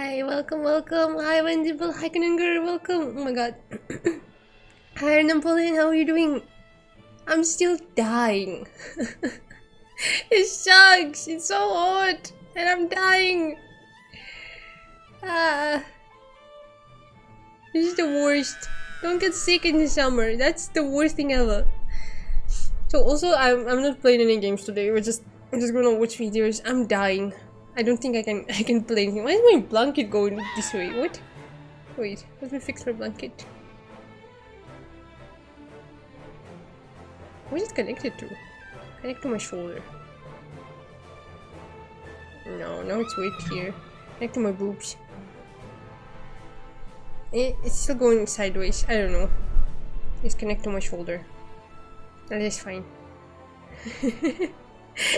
Hi, welcome. Hi, Wendible. Hi, Kanunger. Welcome. Oh my god. Hi, Napoleon. How are you doing? I'm still dying. It sucks. It's so hot. And I'm dying. Ah. This is the worst. Don't get sick in the summer. That's the worst thing ever. So also, I'm not playing any games today. I'm just gonna watch videos. I'm dying. I don't think I can play anything. Why is my blanket going this way? What? Wait, let me fix my blanket. What is it connected to? Connect to my shoulder. No, it's weird here. Connect to my boobs. It's still going sideways. I don't know. Just connect to my shoulder. That is fine.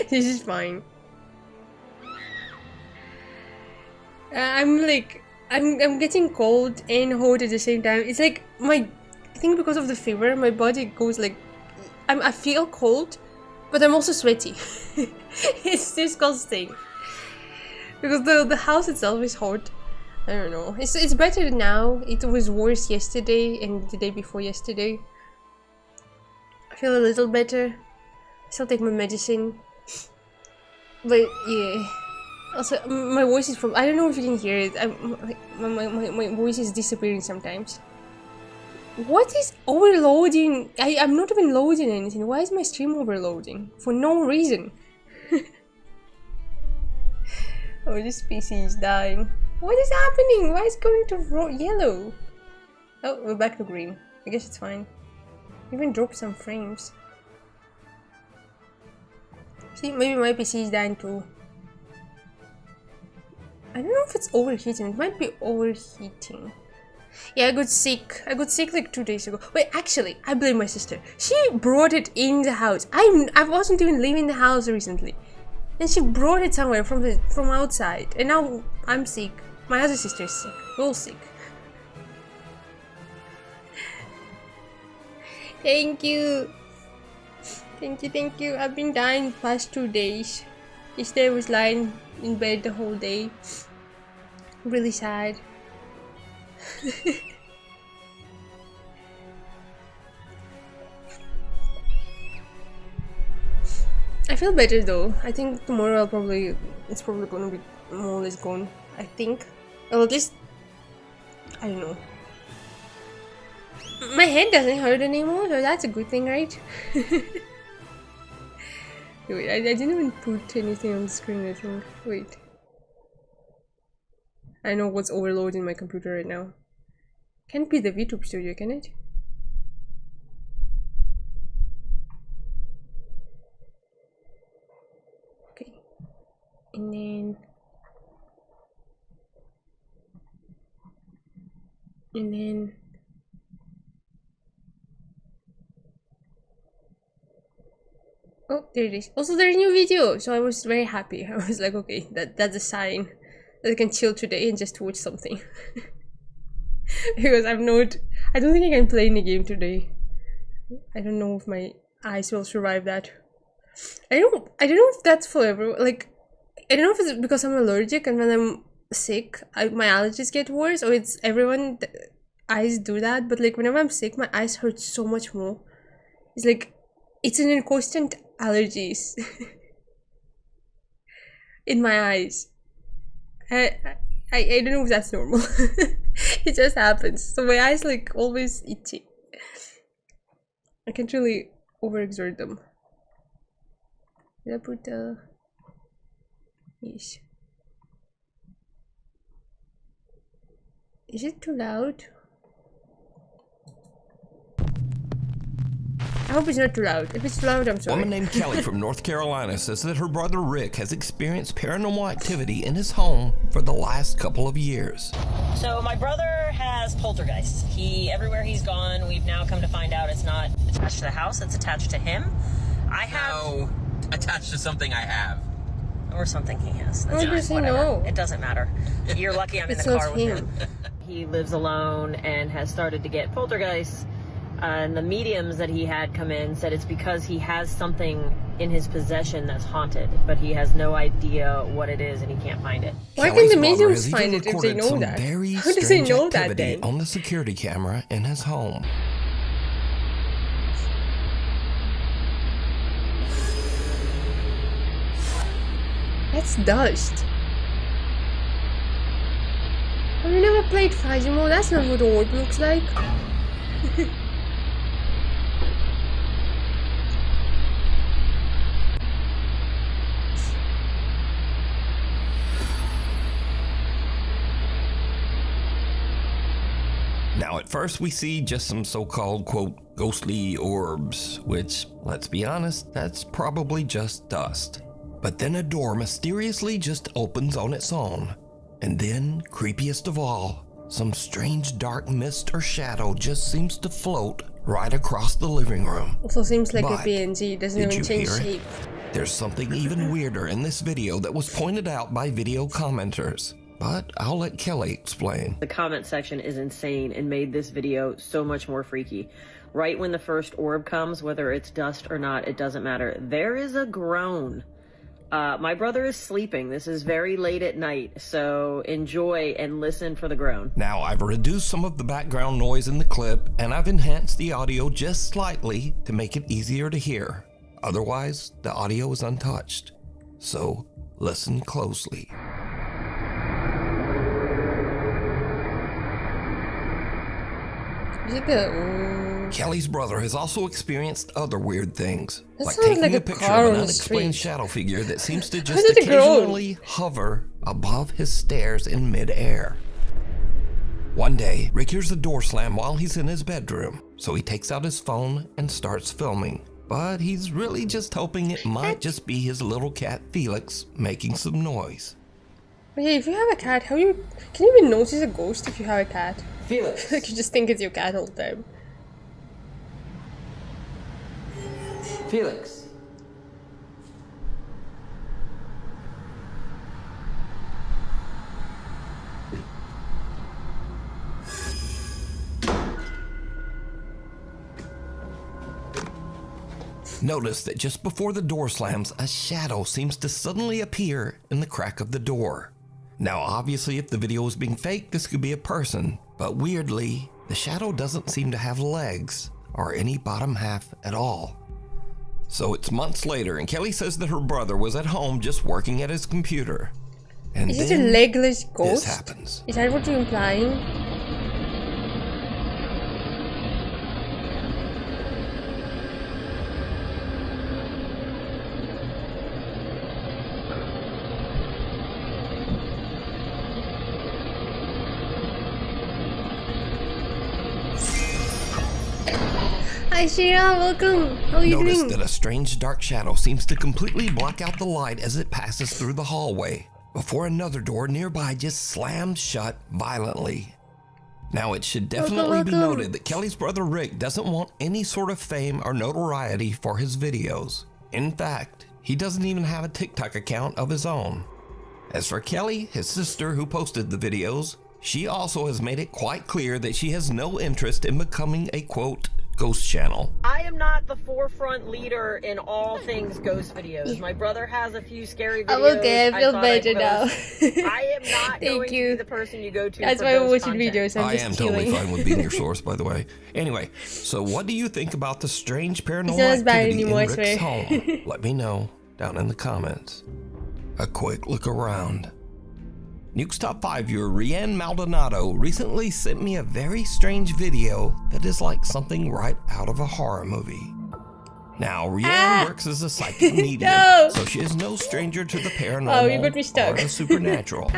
This is fine. I'm getting cold and hot at the same time. It's like I think because of the fever, my body goes like, I feel cold, but I'm also sweaty. It's disgusting. Because the house itself is hot. I don't know. It's better now. It was worse yesterday and the day before yesterday. I feel a little better. I still take my medicine. But yeah. Also, my voice is I don't know if you can hear it. My voice is disappearing sometimes. What is overloading? I'm not even loading anything. Why is my stream overloading? For no reason. Oh, this PC is dying. What is happening? Why is it going to yellow? Oh, we're back to green. I guess it's fine. Even dropped some frames. See, maybe my PC is dying too. I don't know if it's overheating. It might be overheating. Yeah, I got sick. I got sick like 2 days ago. Wait, actually, I blame my sister. She brought it in the house. I wasn't even leaving the house recently, and she brought it somewhere from outside. And now I'm sick. My other sister is sick. We're all sick. Thank you. Thank you. I've been dying the past 2 days. Yesterday I was lying in bed the whole day. Really sad. I feel better though. I think tomorrow it's probably gonna be more or less gone. I think. Well, at least I don't know. My head doesn't hurt anymore, so that's a good thing, right? Wait, I didn't even put anything on the screen, I think. Wait. I know what's overloading my computer right now. Can't be the VTube Studio, can it? Okay. And then oh, there it is. Also, there's a new video, so I was very happy. I was like, okay, that's a sign that I can chill today and just watch something. Because I don't think I can play any game today. I don't know if my eyes will survive that. I don't know if that's forever. Like, I don't know if it's because I'm allergic and when I'm sick, my allergies get worse, or it's everyone eyes do that. But like whenever I'm sick, my eyes hurt so much more. It's like it's an constant allergies in my eyes. I don't know if that's normal. It just happens. So my eyes like always itchy. I can't really overexert them. Did I put the... Yes. Is it too loud? I hope it's not too loud. If it's too loud, I'm sorry. A woman named Kelly from North Carolina says that her brother Rick has experienced paranormal activity in his home for the last couple of years. So my brother has poltergeists. Everywhere he's gone, we've now come to find out it's not attached to the house, it's attached to him. No, attached to something I have. Or something he has. How That's does he whatever. know? It doesn't matter. You're lucky I'm in the It's not car with him. him. He lives alone and has started to get poltergeists. And the mediums that he had come in said it's because he has something in his possession that's haunted, but he has no idea what it is and he can't find it. Why Kelly's can the mother mediums has even find it if they recorded know some that? very How does they strange know that activity then? on the security camera in his home. That's dust. Have you never played Phasmo? That's not what the orb looks like. Now, at first, we see just some so-called, quote, ghostly orbs, which, let's be honest, that's probably just dust. But then a door mysteriously just opens on its own. And then, creepiest of all, some strange dark mist or shadow just seems to float right across the living room. Also seems like a But PNG. It doesn't did even you change hear it? shape. There's something even weirder in this video that was pointed out by video commenters. But I'll let Kelly explain. The comment section is insane and made this video so much more freaky. Right when the first orb comes, whether it's dust or not, it doesn't matter. There is a groan. My brother is sleeping. This is very late at night, so enjoy and listen for the groan. Now, I've reduced some of the background noise in the clip, and I've enhanced the audio just slightly to make it easier to hear. Otherwise, the audio is untouched. So, listen closely. Is it the... Kelly's brother has also experienced other weird things, That like sounds taking like a a picture car of an on the unexplained street. shadow figure that seems to How just did it grow? occasionally hover above his stairs in midair. One day, Rick hears a door slam while he's in his bedroom, so he takes out his phone and starts filming. But he's really just hoping it might just be his little cat Felix making some noise. Okay, if you have a cat, can you even notice a ghost if you have a cat? Felix. Like you just think it's your cat all the time. Felix. Notice that just before the door slams, a shadow seems to suddenly appear in the crack of the door. Now, obviously, if the video was being faked, this could be a person, but weirdly, the shadow doesn't seem to have legs or any bottom half at all. So it's months later, and Kelly says that her brother was at home just working at his computer. And Is it a then legless this ghost? happens. Is that what you're implying? Hi Shira, welcome. How are you Notice doing? that a strange dark shadow seems to completely block out the light as it passes through the hallway, before another door nearby just slams shut violently. Now, it should definitely be welcome. noted that Kelly's brother Rick doesn't want any sort of fame or notoriety for his videos. In fact, he doesn't even have a TikTok account of his own. As for Kelly, his sister who posted the videos, she also has made it quite clear that she has no interest in becoming a, quote, ghost channel. I am not the forefront leader in all things ghost videos. My brother has a few scary videos. I'm okay, I feel thought I'd better now. post. I am not Thank going to you. be the person you go to That's for why I'm ghost watching content. videos. I'm I just am chilling. totally fine with being your source, by the way. Anyway, so what do you think about the strange paranormal It's not as bad activity anymore, I in Rick's swear. home? Let me know down in the comments. A quick look around. Nuke's Top 5 viewer Rianne Maldonado recently sent me a very strange video that is like something right out of a horror movie. Now, Rianne works as a psychic medium, No. so she is no stranger to the Oh, you paranormal got me stuck. or the supernatural.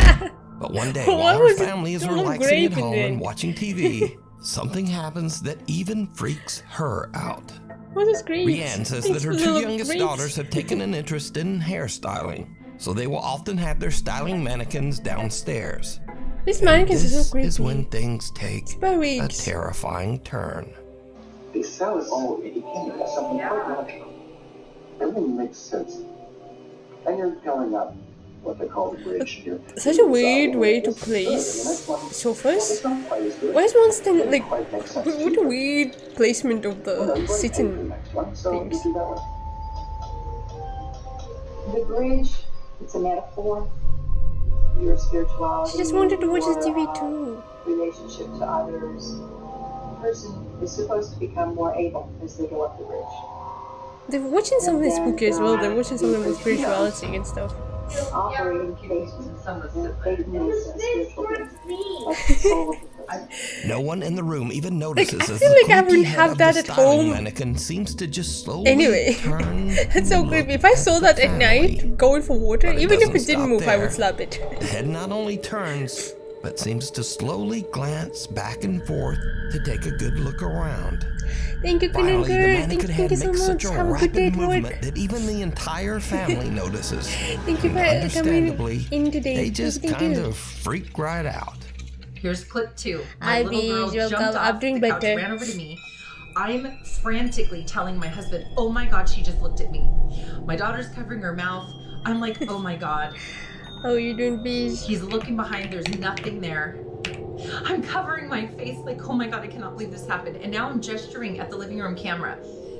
But one day, Why while her was it family is so relaxing at grape in home it? and watching TV, something happens that even freaks her out. What is great? Rianne says Thanks that her for the two little youngest grapes. daughters have taken an interest in hairstyling, so they will often have their styling mannequins downstairs. These mannequins are This so creepy. is when things take Spy a wigs. terrifying turn. They sell it all independent something quite logical. Everything makes sense. And you're going up what they call the bridge. Such a weird way to place sofas. Why is one stand like? What a weird placement of the sitting things. The bridge, it's a metaphor. Your spirituality. She just wanted to watch the your, TV too. Relationship to others. The person is supposed to become more able as they go up the bridge. They're watching something spooky as well. They're watching something with spirituality and stuff. Operating based on faith and spiritual beings. Like the soul of the person. No one in the room even notices I as feel the like I would creepy head have of that the at styling home. mannequin seems to just slowly Anyway, turn. that's so and creepy. look If I saw at that the at night, family. going for water, But it even if doesn't it didn't stop move, I there. would slap it. The head not only turns, but seems to slowly glance back and forth to take a good look around. Thank you, Finally, the Kinninger. mannequin Thank head you so makes much. such a Have a good day, rapid Lord. movement that even the entire family notices. Thank you And for coming understandably, in today. they just Thank kind you. of freak right out. Here's clip 2. Hi, My little girl Beej, jumped welcome. off I'm doing the couch, better. ran over to me. I'm frantically telling my husband, oh my God, she just looked at me. My daughter's covering her mouth. I'm like, oh my God. How are you doing, Beej? He's looking behind, there's nothing there. I'm covering my face like, oh my God, I cannot believe this happened. And now I'm gesturing at the living room camera,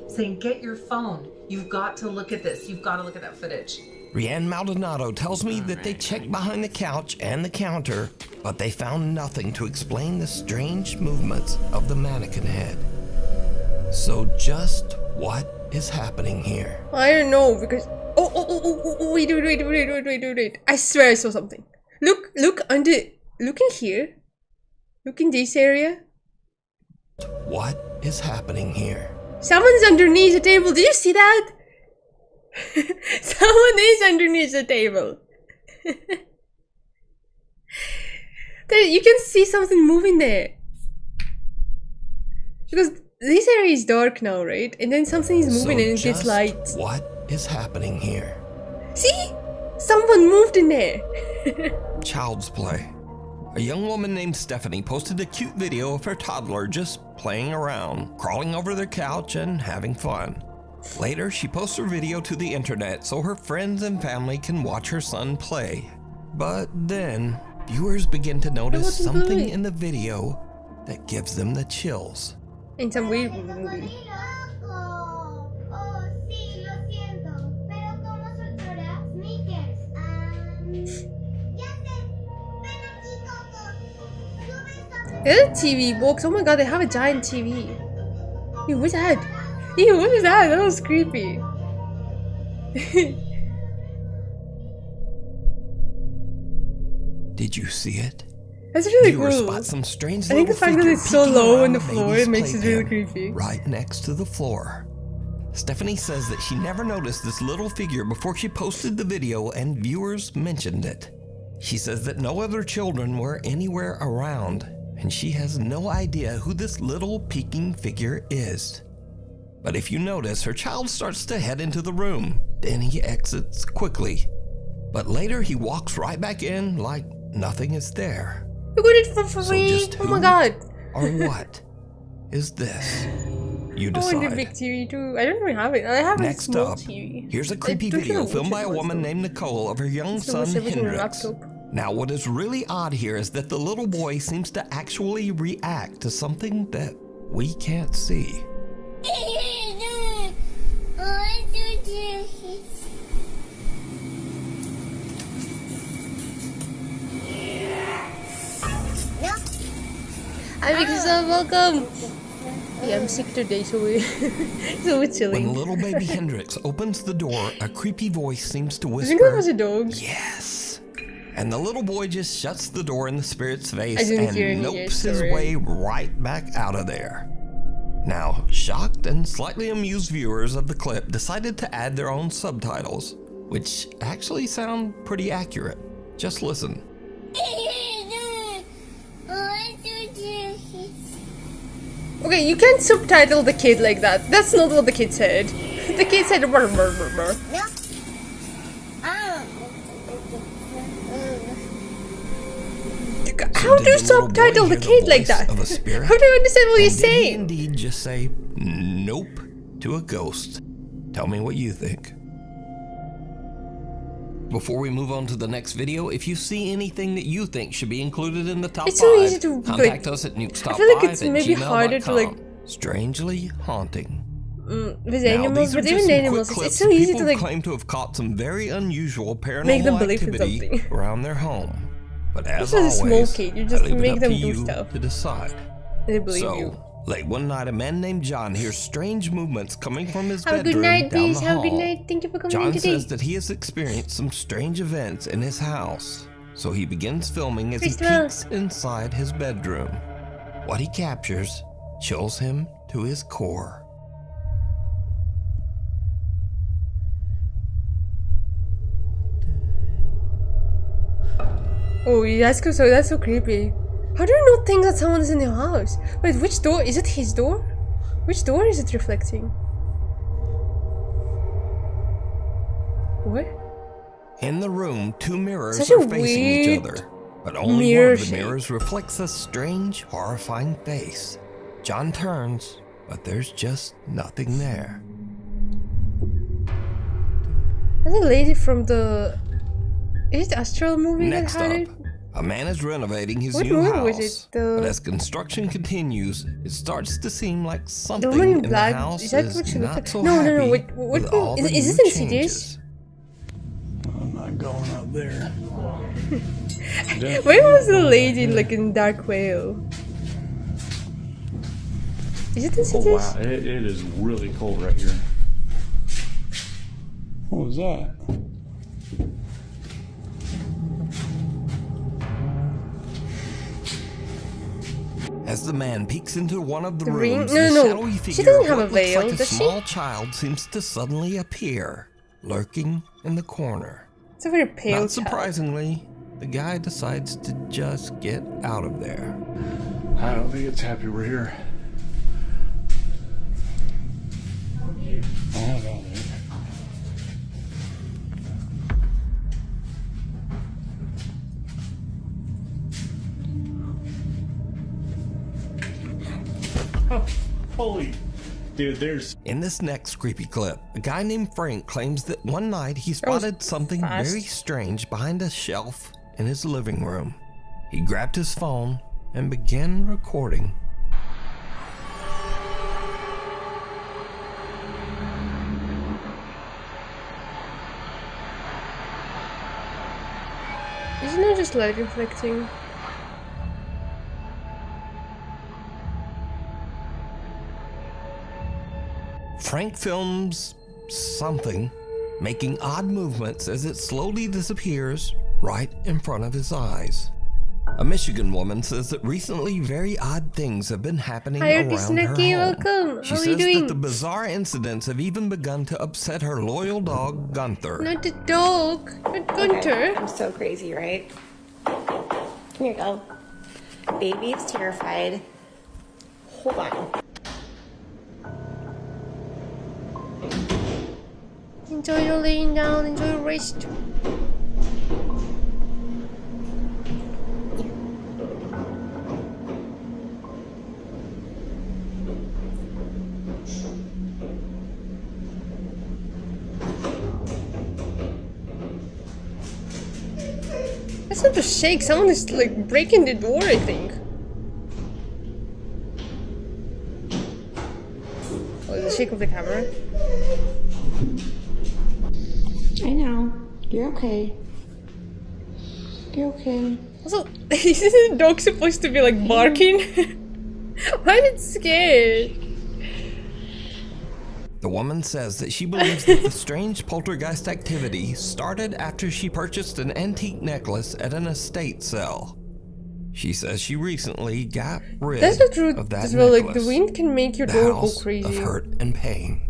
saying, get your phone. You've got to look at this. You've got to look at that footage. Rianne Maldonado tells me that they checked behind the couch and the counter, but they found nothing to explain the strange movements of the mannequin head. So just what is happening here? I don't know because wait. I swear I saw something. Look in here. Look in this area. What is happening here? Someone's underneath the table. Did you see that? Someone is underneath the table. There, you can see something moving there. Because this area is dark now, right? And then something is moving and it gets just light. what is happening here? See? Someone moved in there. Child's play. A young woman named Stephanie posted a cute video of her toddler just playing around, crawling over the couch and having fun. Later, she posts her video to the internet so her friends and family can watch her son play. But then, viewers begin to notice wasn't something good. in the video that gives them the chills. In some weird movie. There's a TV box. Oh my god, they have a giant TV. Ew, what's that? Ew, what is that? That was creepy. Did you see it? That's really Viewers cool. spot some strange I think the little fact that figure it's so peeking low around on the the floor, baby's it makes it really playpen, creepy. right next to the floor. Stephanie says that she never noticed this little figure before she posted the video and viewers mentioned it. She says that no other children were anywhere around, and she has no idea who this little peeking figure is. But if you notice, her child starts to head into the room, then he exits quickly. But later he walks right back in like nothing is there. You got it for So free? just Oh my who god. or what is this? You I want a big decide. TV too. I don't even have it. I have a Next small up, TV. here's a creepy don't video even filmed watch by it a woman myself. named Nicole of her young So son watch everything on a Hendrix. laptop. Now, what is really odd here is that the little boy seems to actually react to something that we can't see. Hi, Victor, welcome. Yeah, I'm sick today, so we're so we're When chilling. little baby Hendrix opens the door, a creepy voice seems to I think that whisper, was a dog. "Yes." And the little boy just shuts the door in the spirit's I face didn't hear and any nopes yes, his sorry. way right back out of there. Now, shocked and slightly amused viewers of the clip decided to add their own subtitles, which actually sound pretty accurate. Just listen. Okay, you can't subtitle the kid like that. That's not what the kid said. The kid said brr, brr, brr, brr. How Did do you the little boy subtitle the hear kid like voice that? of a spirit? How do you understand what And he's did he saying? indeed just say nope to a ghost? Tell me what you think. Before we move on to the next video, if you see anything that you think should be included in the top It's 5, so easy to, contact like, us at nukestop5 I feel like it's maybe harder to, like, Strangely haunting. with Now, animals, these are but just even some animals, quick it's clips so of easy people to who like claim to have caught some very unusual make them paranormal believe in activity something. around their home. But as This is a always, small kid, you I just leave it make up them to do you stuff. to decide. They believe So, you. late one night, a man named John hears strange movements coming from his Have a bedroom good night, down please. the Have a hall. good night. Thank you for coming John in today. says that he has experienced some strange events in his house, so he begins filming as Crystal. he peeks inside his bedroom. What he captures chills him to his core. Oh, that's so creepy. How do you not think that someone is in your house? Wait, which door? Is it his door? Which door is it reflecting? What? In the room, two mirrors Such a are facing each weird other, but only one mirror of the shape. mirrors reflects a strange, horrifying face. John turns, but there's just nothing there. That's a lady from the... Is it Astral movie Next that had up, it? a man is renovating his What new movie house, was it? The- but as construction continues, it starts to seem like The something woman in the black, house is that is what she looked not like? so No, happy no, no, what with movie- all the is new it Insidious? changes. I'm not going up there. Where was the lady like in Dark Whale? Is it Oh Insidious? wow, it is really cold right here. What was that? As the man peeks into one of the The ring? rooms, No, the no, shadowy she figure doesn't of have what a looks veil, like a does she? small child seems to suddenly appear, lurking in the corner. It's a very pale Not child. surprisingly, the guy decides to just get out of there. I don't think it's happy we're here. I don't know. Holy, dude, there's In this next creepy clip, a guy named Frank claims that one night he spotted something fast. very strange behind a shelf in his living room. He grabbed his phone and began recording. Isn't it just light reflecting? Frank films something, making odd movements as it slowly disappears right in front of his eyes. A Michigan woman says that recently very odd things have been happening Hi, around her Snooki, home. welcome. She How are says you doing? that the bizarre incidents have even begun to upset her loyal dog, Gunther. Not the dog, not Gunter. I'm so crazy, right? Here you go. Baby is terrified. Hold on. Enjoy your laying down, enjoy your rest. That's not a shake, someone is like breaking the door, I think. Oh, the shake of the camera. I know. You're okay. You're okay. Also, isn't the dog supposed to be like barking? Why is it scared? The woman says that she believes that the strange poltergeist activity started after she purchased an antique necklace at an estate sale. She says she recently got rid That's the truth of that as well, necklace. like the wind can make your The door go House crazy. of Hurt and Pain.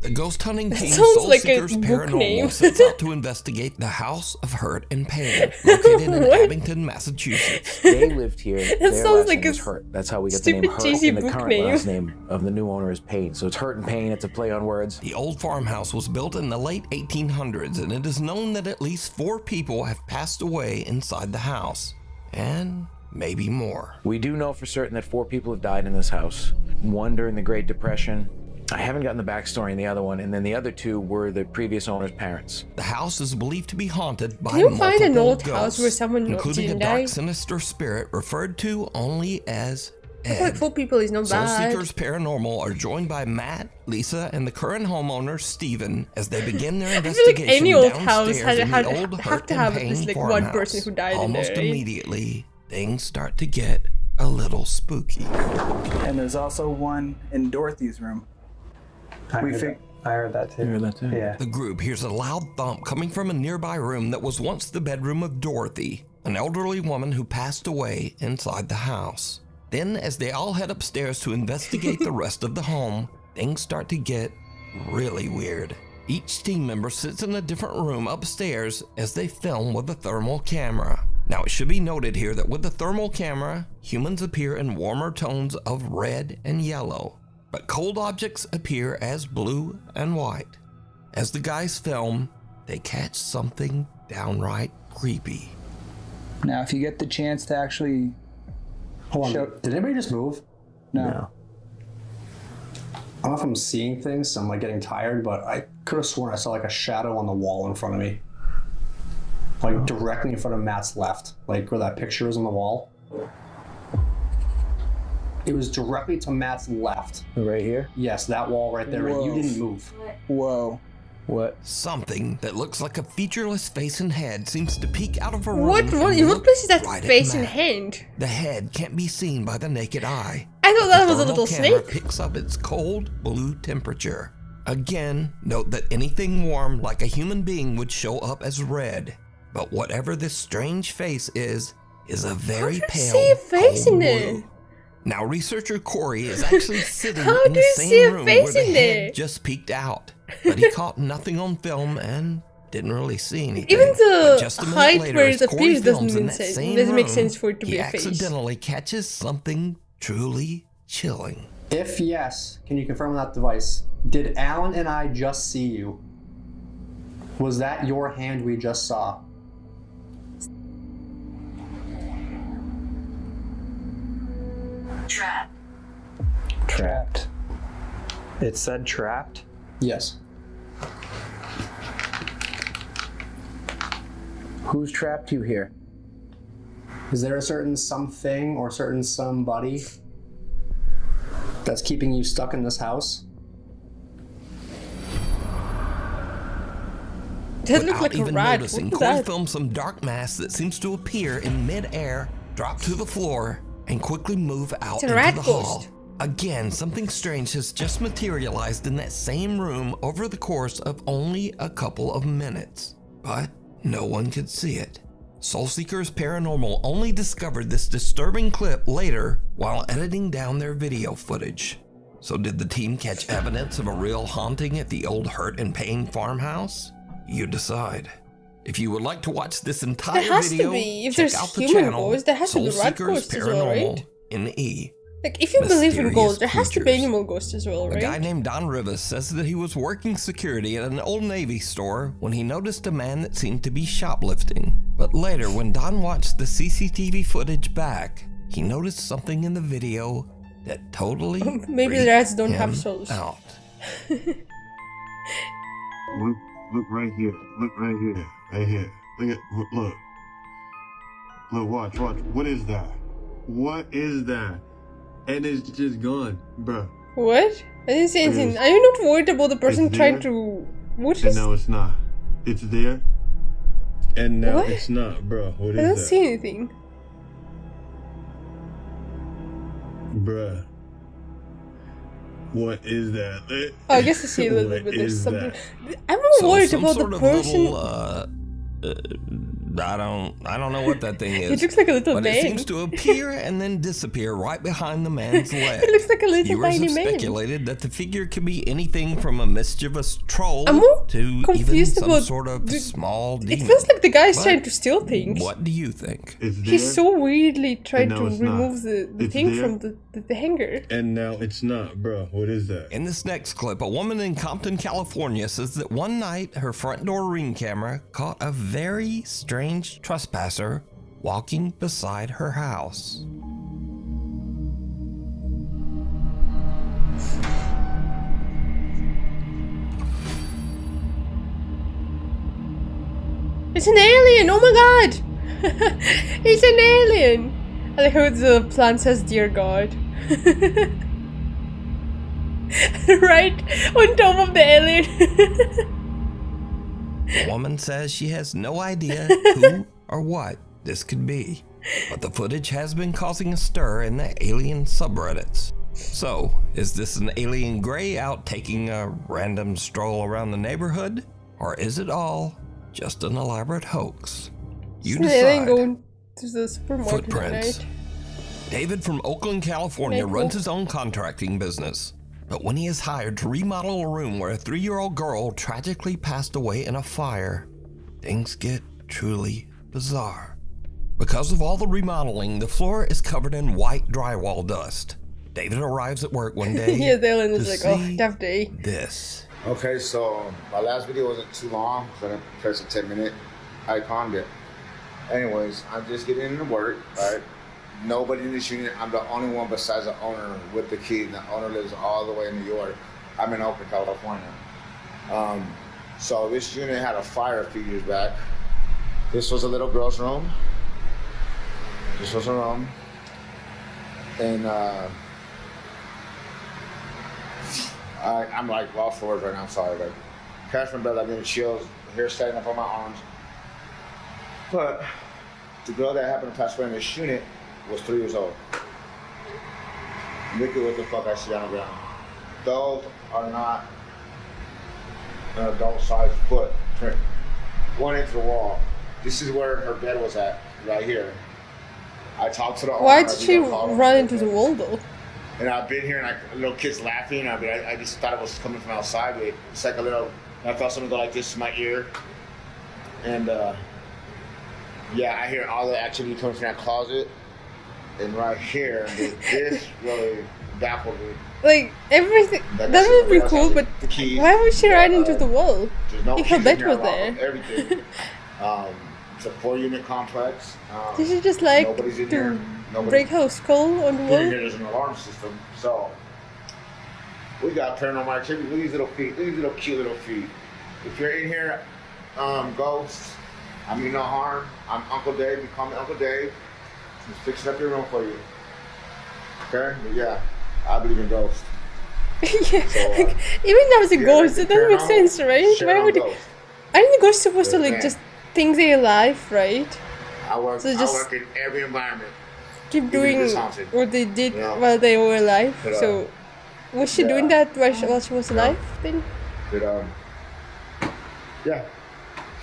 The ghost hunting team sounds Soul like a Seekers book Paranormal name. sets out to investigate the House of Hurt and Pain, located in What? Abington, Massachusetts. They lived here. Their sounds last like name a is Hurt. That's how we get the name stupid Hurt. cheesy And the book current name. last name of the new owner is Pain. So it's Hurt and Pain. It's a play on words. The old farmhouse was built in the late 1800s, and it is known that at least 4 people have passed away inside the house, and maybe more. We do know for certain that 4 people have died in this house. 1 during the Great Depression, I haven't gotten the backstory in the other one, and then the other two were the previous owner's parents. The house is believed to be haunted by Can you find an multiple old house ghosts, where someone including a didn't dark, die? sinister spirit referred to only as I feel like Ed. 4 people is not Soul bad. Seekers Paranormal are joined by Matt, Lisa, and the current homeowner, Steven, as they begin their I feel like investigation any old house downstairs in had the old have Hurt to and have Pain this like one farmhouse. person who died Almost in there. Right? immediately, things start to get a little spooky. And there's also one in Dorothy's room. I heard that too. You heard that too? Yeah. The group hears a loud thump coming from a nearby room that was once the bedroom of Dorothy, an elderly woman who passed away inside the house. Then, as they all head upstairs to investigate the rest of the home, things start to get really weird. Each team member sits in a different room upstairs as they film with a thermal camera. Now, it should be noted here that with the thermal camera, humans appear in warmer tones of red and yellow, but cold objects appear as blue and white. As the guys film, they catch something downright creepy. Now, if you get the chance to actually... Hold on. Did anybody just move? No. I don't know if I'm seeing things, so I'm like getting tired, but I could have sworn I saw like a shadow on the wall in front of me. Like directly in front of Matt's left, like where that picture is on the wall. It was directly to Matt's left. Right here? Yes, that wall right there. Whoa. You didn't move. Whoa. What? Something that looks like a featureless face and head seems to peek out of a room. What? and In what look place is that right at face and Matt. hand? The head can't be seen by the naked eye. I thought that was a The little thermal camera snake. picks up its cold blue temperature. Again, note that anything warm like a human being would show up as red. But whatever this strange face is a very How do you pale, see a face cold in blue. there? Now, researcher Corey is actually sitting How in do the you same see a room face where the in head there? just peeked out, but he caught nothing on film and didn't really see anything. Even But the just a minute height later, where as it Corey appears doesn't films in mean that sense. same Doesn't make room, sense for it to he be a face. accidentally catches something truly chilling. If yes, can you confirm on that device? Did Alan and I just see you? Was that your hand we just saw? Trapped. It said trapped? Yes. Who's trapped you here? Is there a certain something or certain somebody that's keeping you stuck in this house? That looks Without like a even rat. noticing, What was Corey that? films some dark mass that seems to appear in mid-air, drop to the floor, and quickly move out It's a into rat the ghost. hall. Again, something strange has just materialized in that same room over the course of only a couple of minutes. But no one could see it. Soul Seekers Paranormal only discovered this disturbing clip later while editing down their video footage. So did the team catch evidence of a real haunting at the old Hurt and Pain farmhouse? You decide. If you would like to watch this entire There has to video, be. If check there's out the human channel ghosts, there has to be Soul rat Seekers ghosts as well, Paranormal right? in E. Like, if you believe in Mysterious ghosts, there has to be creatures. animal ghosts as well, A guy right? named Don Rivas says that he was working security at an Old Navy store when he noticed a man that seemed to be shoplifting. But later, when Don watched the CCTV footage back, he noticed something in the video that totally Maybe freaked rats don't him have souls. out. Look right here. Look right here. Right here. Look. Look, watch. What is that? What is that? And it's just gone, bruh. What? I didn't say It anything. is. Are you not worried about the person It's trying there. to... What And is... now it's not. It's there. And now What? it's not, bruh. What I don't is that? see anything. Bruh. What is that? Oh, I guess I see a little What bit. There's is something... that? I'm more So worried some about sort the of person... little, I don't know what that thing is. It looks like a little but man. it seems to appear and then disappear right behind the man's leg. It looks like a little Viewers tiny have man. speculated that the figure could be anything from a mischievous troll I'm more to even confused some about sort of the- small It demon. feels like the guy's But trying to steal things. What do you think? It's there. He's so weirdly trying now to it's not. remove the It's thing there. from the hanger. And now it's not, bruh. What is that? In this next clip, a woman in Compton, California says that one night her front door Ring camera caught a very strange trespasser walking beside her house. It's an alien! Oh my god! It's an alien! I like how the plant says dear god. Right on top of the alien. The woman says she has no idea who or what this could be, but the footage has been causing a stir in the alien subreddits. So, is this an alien gray out taking a random stroll around the neighborhood? Or is it all just an elaborate hoax? You It's an alien decide. going to the supermarket at Footprints. night. David from Oakland, California Okay, runs cool. his own contracting business. But when he is hired to remodel a room where a 3-year-old girl tragically passed away in a fire, things get truly bizarre. Because of all the remodeling, the floor is covered in white drywall dust. David arrives at work one day Yeah, the alien is to like, oh, see tough day. this. Okay, so my last video wasn't too long, so I didn't press a 10-minute icon it. Anyways, I'm just getting into work, right? Nobody in this unit, I'm the only one besides the owner with the key. The owner lives all the way in New York. I'm in Oakland, California. So this unit had a fire a few years back. This was a little girl's room. This was her room. And I'm like off for words right now, I'm sorry. Like, crash my bed, I'm getting chills, hair standing up on my arms. But the girl that happened to pass away in this unit was 3 years old. Look at what the fuck I see on the ground. Those are not an adult-sized footprint. One into the wall. This is where her bed was at, right here. I talked to the owner. Why did she run into the wall though? And I've been here, and little kids laughing. I just thought it was coming from outside. But it's like a little. I felt something go like this in my ear, and yeah, I hear all the activity coming from that closet. And right here, this really baffled me. Like, everything. Like, That would be that's cool, the- but the keys, why would she run into the wall? There's no If her keys bed in was here, I there. locked everything. It's a 4-unit complex. Did she just like nobody's in to here. Nobody- break her skull on the Here, wall? there's an alarm system. So we got paranormal activity. Look at these little feet. Look at these little cute little feet. If you're in here, ghosts, I mean no harm. I'm Uncle Dave. You call me Uncle Dave. Just fixing up your room for you. Okay? But yeah, I believe in ghosts. Yeah, So, like, even though it's a yeah, ghost, like it doesn't make paranormal, sense, right? share Why on would it? ghosts. Aren't the ghosts supposed to like Yeah. just think they're alive, right? I work just in every environment. keep Even if doing it's haunted. what they did Yeah. while they were alive. But, So, was she doing yeah. that while she was alive then? But yeah,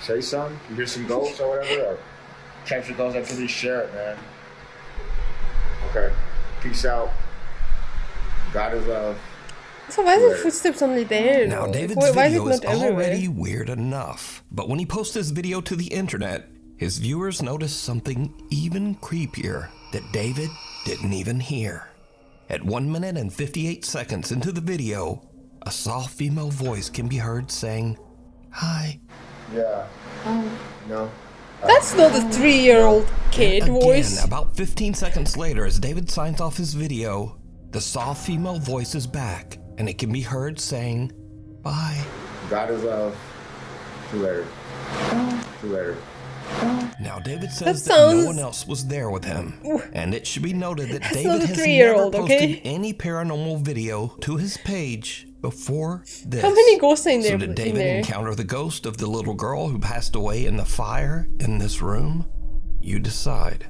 say something. You hear some ghosts or whatever, or capture ghost activity, share it, man. Okay, peace out. God is love. So why are the Right. footsteps only there? Now, though? David's Like, why is it video is not everywhere? already weird enough, but when he posts this video to the internet, his viewers notice something even creepier that David didn't even hear. At 1 minute and 58 seconds into the video, a soft female voice can be heard saying, "Hi." Yeah. No. That's not a 3-year-old kid Again, voice. about 15 seconds later, as David signs off his video, the soft female voice is back, and it can be heard saying, "Bye." God is love. See you later. See you later. Now, David says that sounds- no one else was there with him, and it should be noted that That's David not a has never 3-year-old, posted okay? any paranormal video to his page before this. How many ghosts are in there? So did David encounter the ghost of the little girl who passed away in the fire in this room? You decide.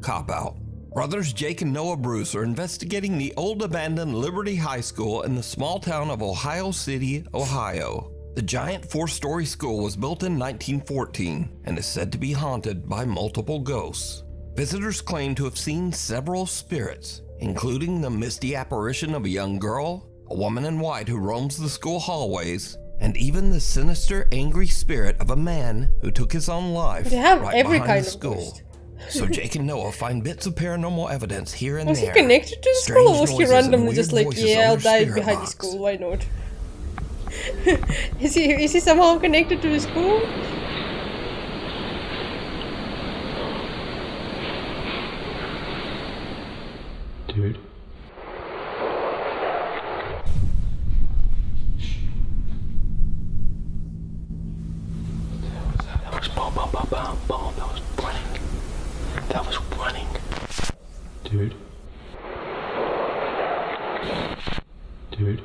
Cop out. Brothers Jake and Noah Bruce are investigating the old abandoned Liberty High School in the small town of Ohio City, Ohio. The giant 4-story school was built in 1914 and is said to be haunted by multiple ghosts. Visitors claim to have seen several spirits, including the misty apparition of a young girl, a woman in white who roams the school hallways, and even the sinister, angry spirit of a man who took his own life They have right every behind kind the of school. ghost. So Jake and Noah find bits of paranormal evidence here and Was he there. connected to the Strange school, or was he noises and randomly just weird like, voices yeah, on I'll their die spirit behind the box. school, why not? Is he somehow connected to the school? Dude. That was Bobo. Stop running. Dude. Dude.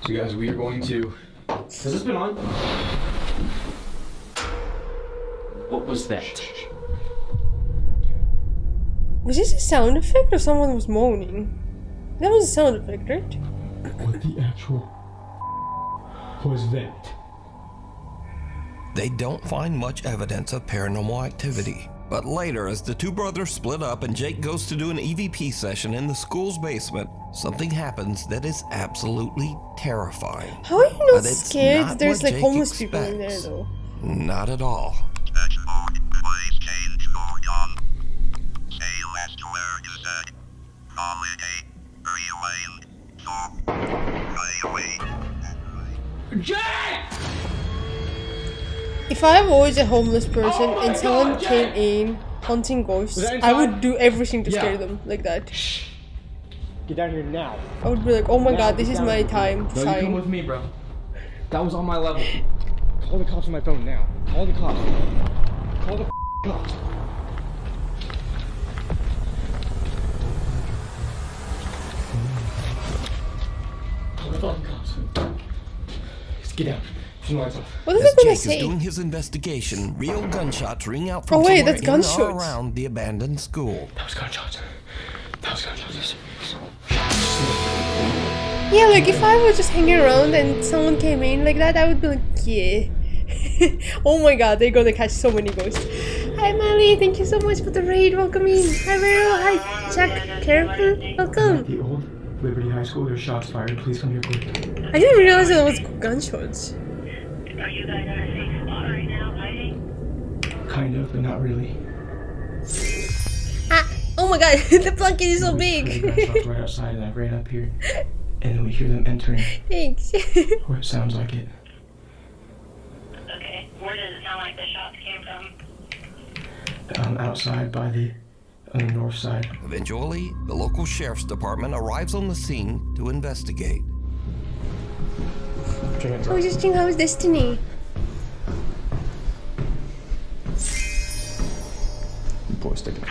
So guys, we are going to... Has this been on? What was that? Was this a sound effect or someone was moaning? That was a sound effect, right? What the actual was that? They don't find much evidence of paranormal activity. But later, as the two brothers split up and Jake goes to do an EVP session in the school's basement, something happens that is absolutely terrifying. How are you not But it's scared? not There's what like Jake homeless people in there expects. though. Not at all. If I was a homeless person and someone came in hunting ghosts, I would do everything to scare them like that. Get down here now. I would be like, oh my god, this is my time to No, you come shine. with me, bro. That was on my level. Call the cops on my phone now. Call the cops. Call the cops. Call the fucking cops. Just get down. Turn the lights off. What is As it gonna Jake say? is doing his investigation, real gunshots ring out from Oh, wait, somewhere that's in or gunshots. around the abandoned school. That was gunshots. That was gunshots. Yeah, like if I was just hanging around and someone came in like that, I would be like, yeah. Oh my god, they're gonna catch so many ghosts. Hi Molly, thank you so much for the raid. Welcome in. Hi Vero, hi Chuck, Careful, welcome. The old Liberty High School, there's shots fired. Please come here quick. I didn't realize that it was gunshots. Are you guys in a safe spot right now, hiding? Kind of, but not really. Ah, oh my god, the blanket is so The big. gunshots right outside, and I ran up here. And then we hear them entering. Thanks. Or it sounds like it. Okay, where does it sound like the shots came from? Outside on the north side. Eventually, the local sheriff's department arrives on the scene to investigate. I was just thinking how was Destiny. Boy, stick it.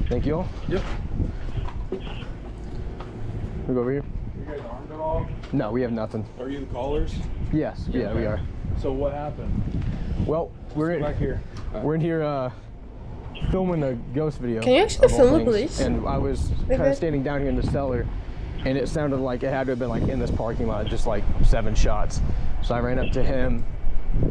Thank you all. Yep. We go over here. You guys armed at all? No, we have nothing. Are you the callers? Yes, yeah, we are. So what happened? Well, we're in back here. We're in here filming a ghost video. Can you actually of all film it, things. please? And I was kind of standing down here in the cellar, and it sounded like it had to have been like in this parking lot, just like 7 shots. So I ran up to him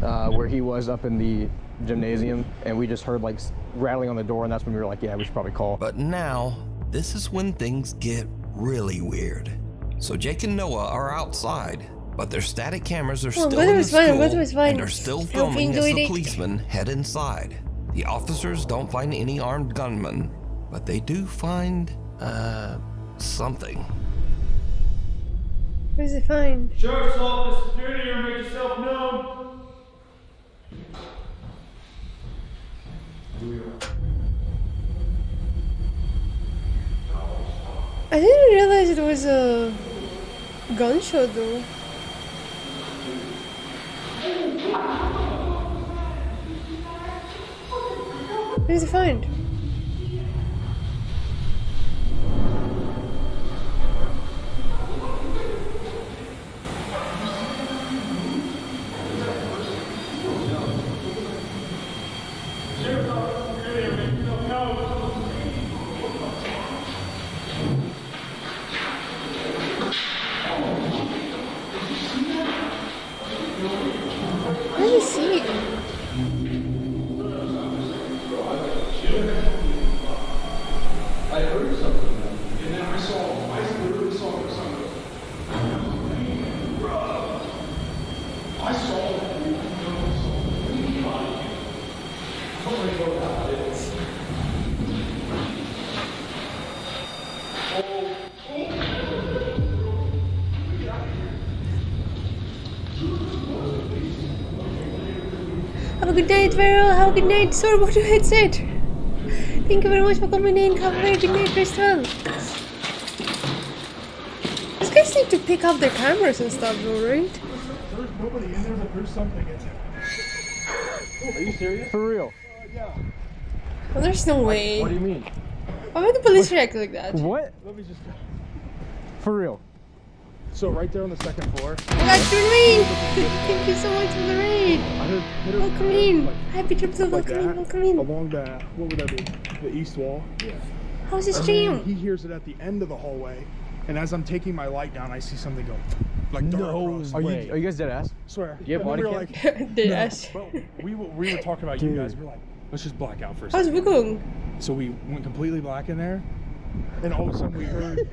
where he was up in the gymnasium, and we just heard like rattling on the door, and that's when we were like, yeah, we should probably call. But now, this is when things get really weird. So Jake and Noah are outside, but their static cameras are still in the school and are still filming as the policemen head inside. The officers don't find any armed gunmen, but they do find, something. What does it find? Sheriff's office, security here, make yourself known. I didn't realize it was a gunshot though. What does it find? Let me see. I heard something, and then I literally saw something. I saw it. Have a good night, Vero. Have a good night. Sorry about your headset. Thank you very much for coming in. Have a very good night, Crystal. need to pick up their cameras and stuff though, right? There's nobody in there, but there's something in there. Are you serious? For real? Yeah. Oh, there's no way. What do you mean? Why would the police react like that? What? Let me just. For real? So right there on the second floor. Oh my God, Rain! Thank you so much for the raid. Welcome in. Happy trip to welcome in. Welcome in. Along the, what would that be? The east wall. Yeah. How's the And stream? then he hears it at the end of the hallway, and as I'm taking my light down, I see something go like dart across. Are you guys dead ass? Swear. You have And body we were cam? like, Dead no. ass. But we were talking about you guys. We're like, let's just black out for a How's second. Wukong? So we went completely black in there, and all of a sudden we heard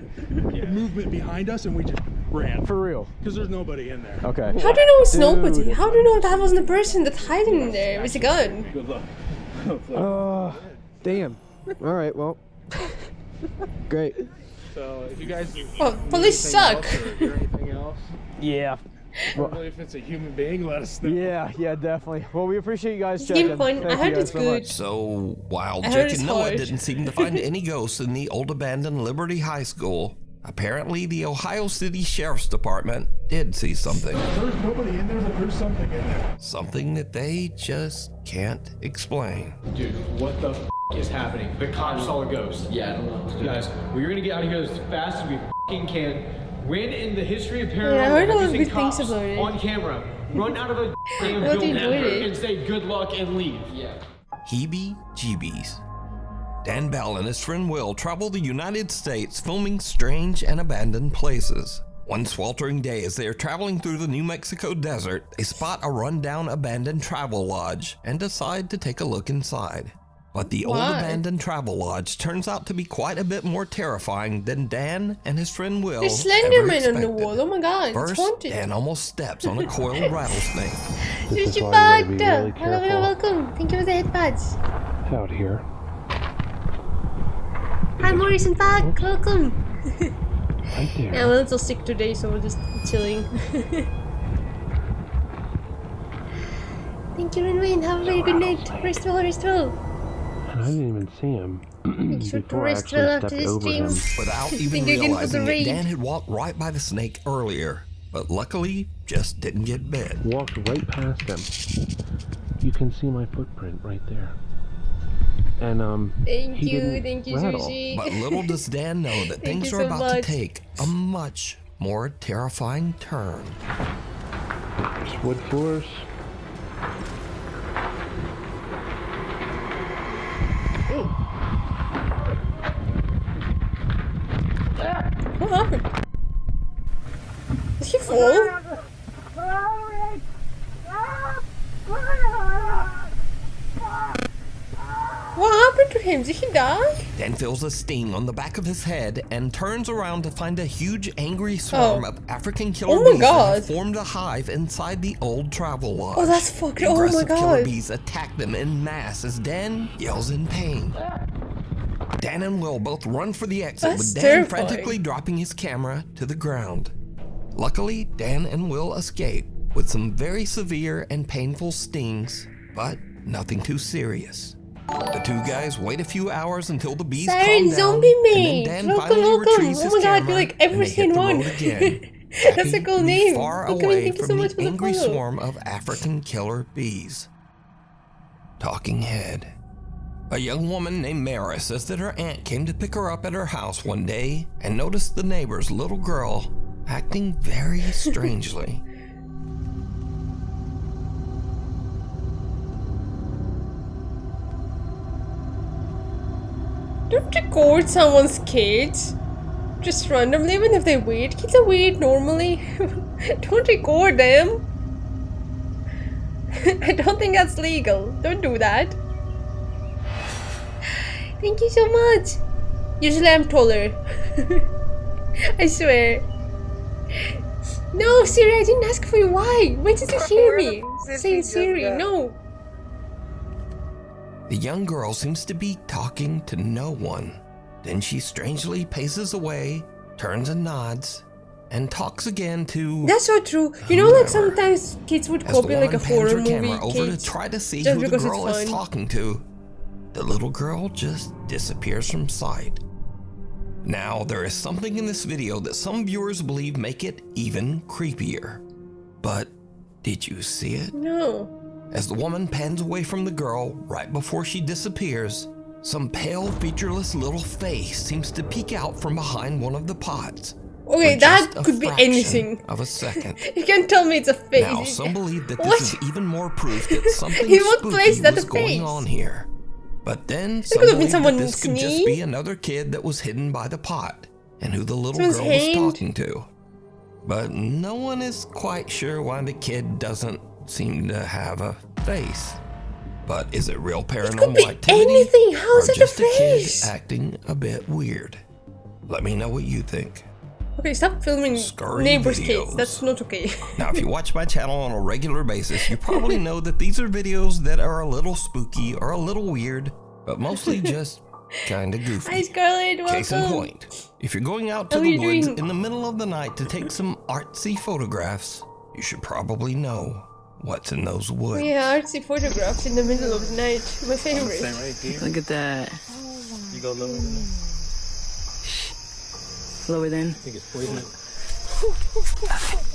movement behind us, and we just ran. For real? Because there's nobody in there. Okay. How do you know it's nobody? Dude. How do you know that wasn't the person that's hiding in there with a gun? Good luck. Damn. All right. Well. Great. So if you guys do Oh, police suck. anything else, Yeah. probably if it's a human being, let us know. Yeah, definitely. Well, we appreciate you guys It's checking. game fun. I Thank heard you guys it's so good. much. So, while I heard Jake it's and Noah hard. didn't seem to find any ghosts in the old abandoned Liberty High School, apparently the Ohio City Sheriff's Department did see something. There's nobody in there, but there's something in there. Something that they just can't explain. Dude, what the is happening? The cops saw a ghost. Yeah, I don't know. Guys, we're gonna get out of here as fast as we can. When in the history of paranormal, Yeah, I heard a lot have of you good seen things cops about it. on camera run out of a damn What building did you do? and say good luck and leave? Yeah. Heebie-jeebies. Dan Bell and his friend Will travel the United States filming strange and abandoned places. One sweltering day as they are traveling through the New Mexico desert, they spot a rundown abandoned travel lodge and decide to take a look inside. But the old Why? abandoned travel lodge turns out to be quite a bit more terrifying than Dan and his friend Will There's ever Slenderman on the expected. wall. Oh my God, it's First, haunted. Dan almost steps on a coiled rattlesnake. Sushi why you gotta be Panda! really Hello, careful. welcome. Thank you for the headpads. Out here. Hi, Maurice and Pag. Welcome. Right there. Yeah, I'm a little sick today, so we're just chilling. Thank you, Renwayne. Have a very good night. Rest well, rest well. And I didn't even see him sure to before I rest actually well after stepped this over stream. him. Without Thank even you again for the realizing it, raid. Dan had walked right by the snake earlier, but luckily just didn't get bit. Walked right past him. You can see my footprint right there. And Thank he you, didn't thank you, rattle. Sushi. But little does Dan know that Thank things you are so about much. to take a much more terrifying turn. There's wood floors. What happened? Did he fall? What happened to him? Did he die? Dan feels a sting on the back of his head and turns around to find a huge angry swarm Oh. of African killer Oh my bees that God. have formed a hive inside the old travel lodge. Oh, that's fucked. Oh my Aggressive killer God. bees attack them en masse as Dan yells in pain. Dan and Will both run for the exit, That's with Dan terrifying. frantically dropping his camera to the ground. Luckily, Dan and Will escape with some very severe and painful stings, but nothing too serious. The two guys wait a few hours until the bees Siren calm down, zombie and then mate. Dan Welcome, finally welcome. retrieves Oh his my God, camera you're like and every they hit single the one. road again. That's a happy cool to be name. Far Welcome and away thank you so from much the for the angry follow. swarm of African killer bees. Talking head. A young woman named Mara says that her aunt came to pick her up at her house one day and noticed the neighbor's little girl acting very strangely. Don't record someone's kids. Just randomly, even if they're weird. Kids are weird normally. Don't record them. I don't think that's legal. Don't do that. Thank you so much. Usually I'm taller. I swear. No, Siri, I didn't ask for you. Why? Why did you hear me? Saying Siri, no. The young girl seems to be talking to no one. Then she strangely paces away, turns and nods, and talks again to... That's so true. You know, like sometimes kids would As the copy like a woman pans horror her movie. camera over Kids, to try to see just who the because it's girl is fun. talking to, the little girl just disappears from sight. Now, there is something in this video that some viewers believe make it even creepier. But did you see it? No. As the woman pans away from the girl right before she disappears, some pale, featureless little face seems to peek out from behind one of the pots. Okay, for that just a could be fraction anything. of a second. You can't tell me it's a face. Now, some believe that What? this is even more proof that something In what spooky place is that was a going face? on here. But then It some could have been believe that someone's this could just knee. be another kid that was hidden by the pot and who the little Someone's girl hand. was talking to. But no one is quite sure why the kid doesn't seem to have a face. But is it real paranormal activity? Anything. How is or it a just a kid face? acting a bit weird? Let me know what you think. Okay, stop filming Scurry neighbors' videos. kids. That's not okay. Now, if you watch my channel on a regular basis, you probably know that these are videos that are a little spooky or a little weird, but mostly just kind of goofy. Hi, Scarlett. Welcome. Case in point, if you're going out to How are the you woods doing? in the middle of the night to take some artsy photographs, you should probably know what's in those woods. Yeah, artsy photographs in the middle of the night. My favorite. Look at that. You go lower than that. Lower than. I think it's poison.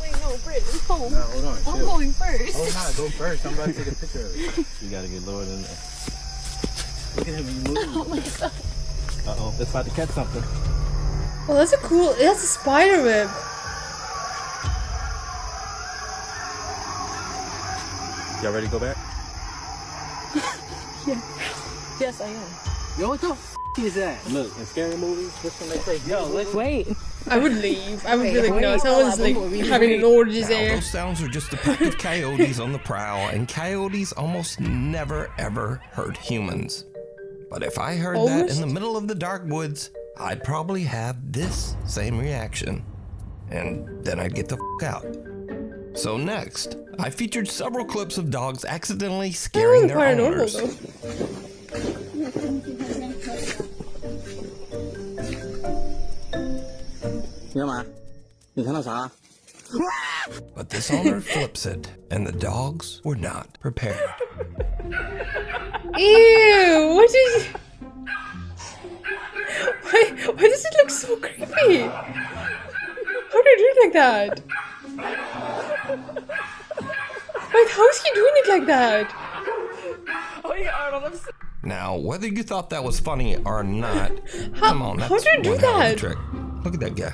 Wait, no, Britt, no. No, hold on. I'm chill. going first. Oh, nah, go first. I'm about to take a picture of it. You gotta get lower than that. Look at him, he's moving. Oh my god. Uh-oh, it's about to catch something. Oh, that's a cool. That's a spider web. Y'all ready to go back? Yeah. Yes, I am. Yo, what the f is that? Look, in scary movies, this when they say, yo, let's wait. I would leave. I would Okay, be like, where no, you someone's go, like Abu? having an orgy Now, there. those sounds are just a pack of coyotes on the prowl, and coyotes almost never ever hurt humans. But if I heard that Almost? in the middle of the dark woods, I'd probably have this same reaction. And then I'd get the f out. So next, I featured several clips of dogs accidentally scaring their owners. But this owner flips it, and the dogs were not prepared. Ew! What is? Why does it look so creepy? How do you do it like that? Wait, how is he doing it like that? Oh my god, Arnold, I'm so... Now, whether you thought that was funny or not, come on, that's how do you do one hell of a that? trick. Look at that guy.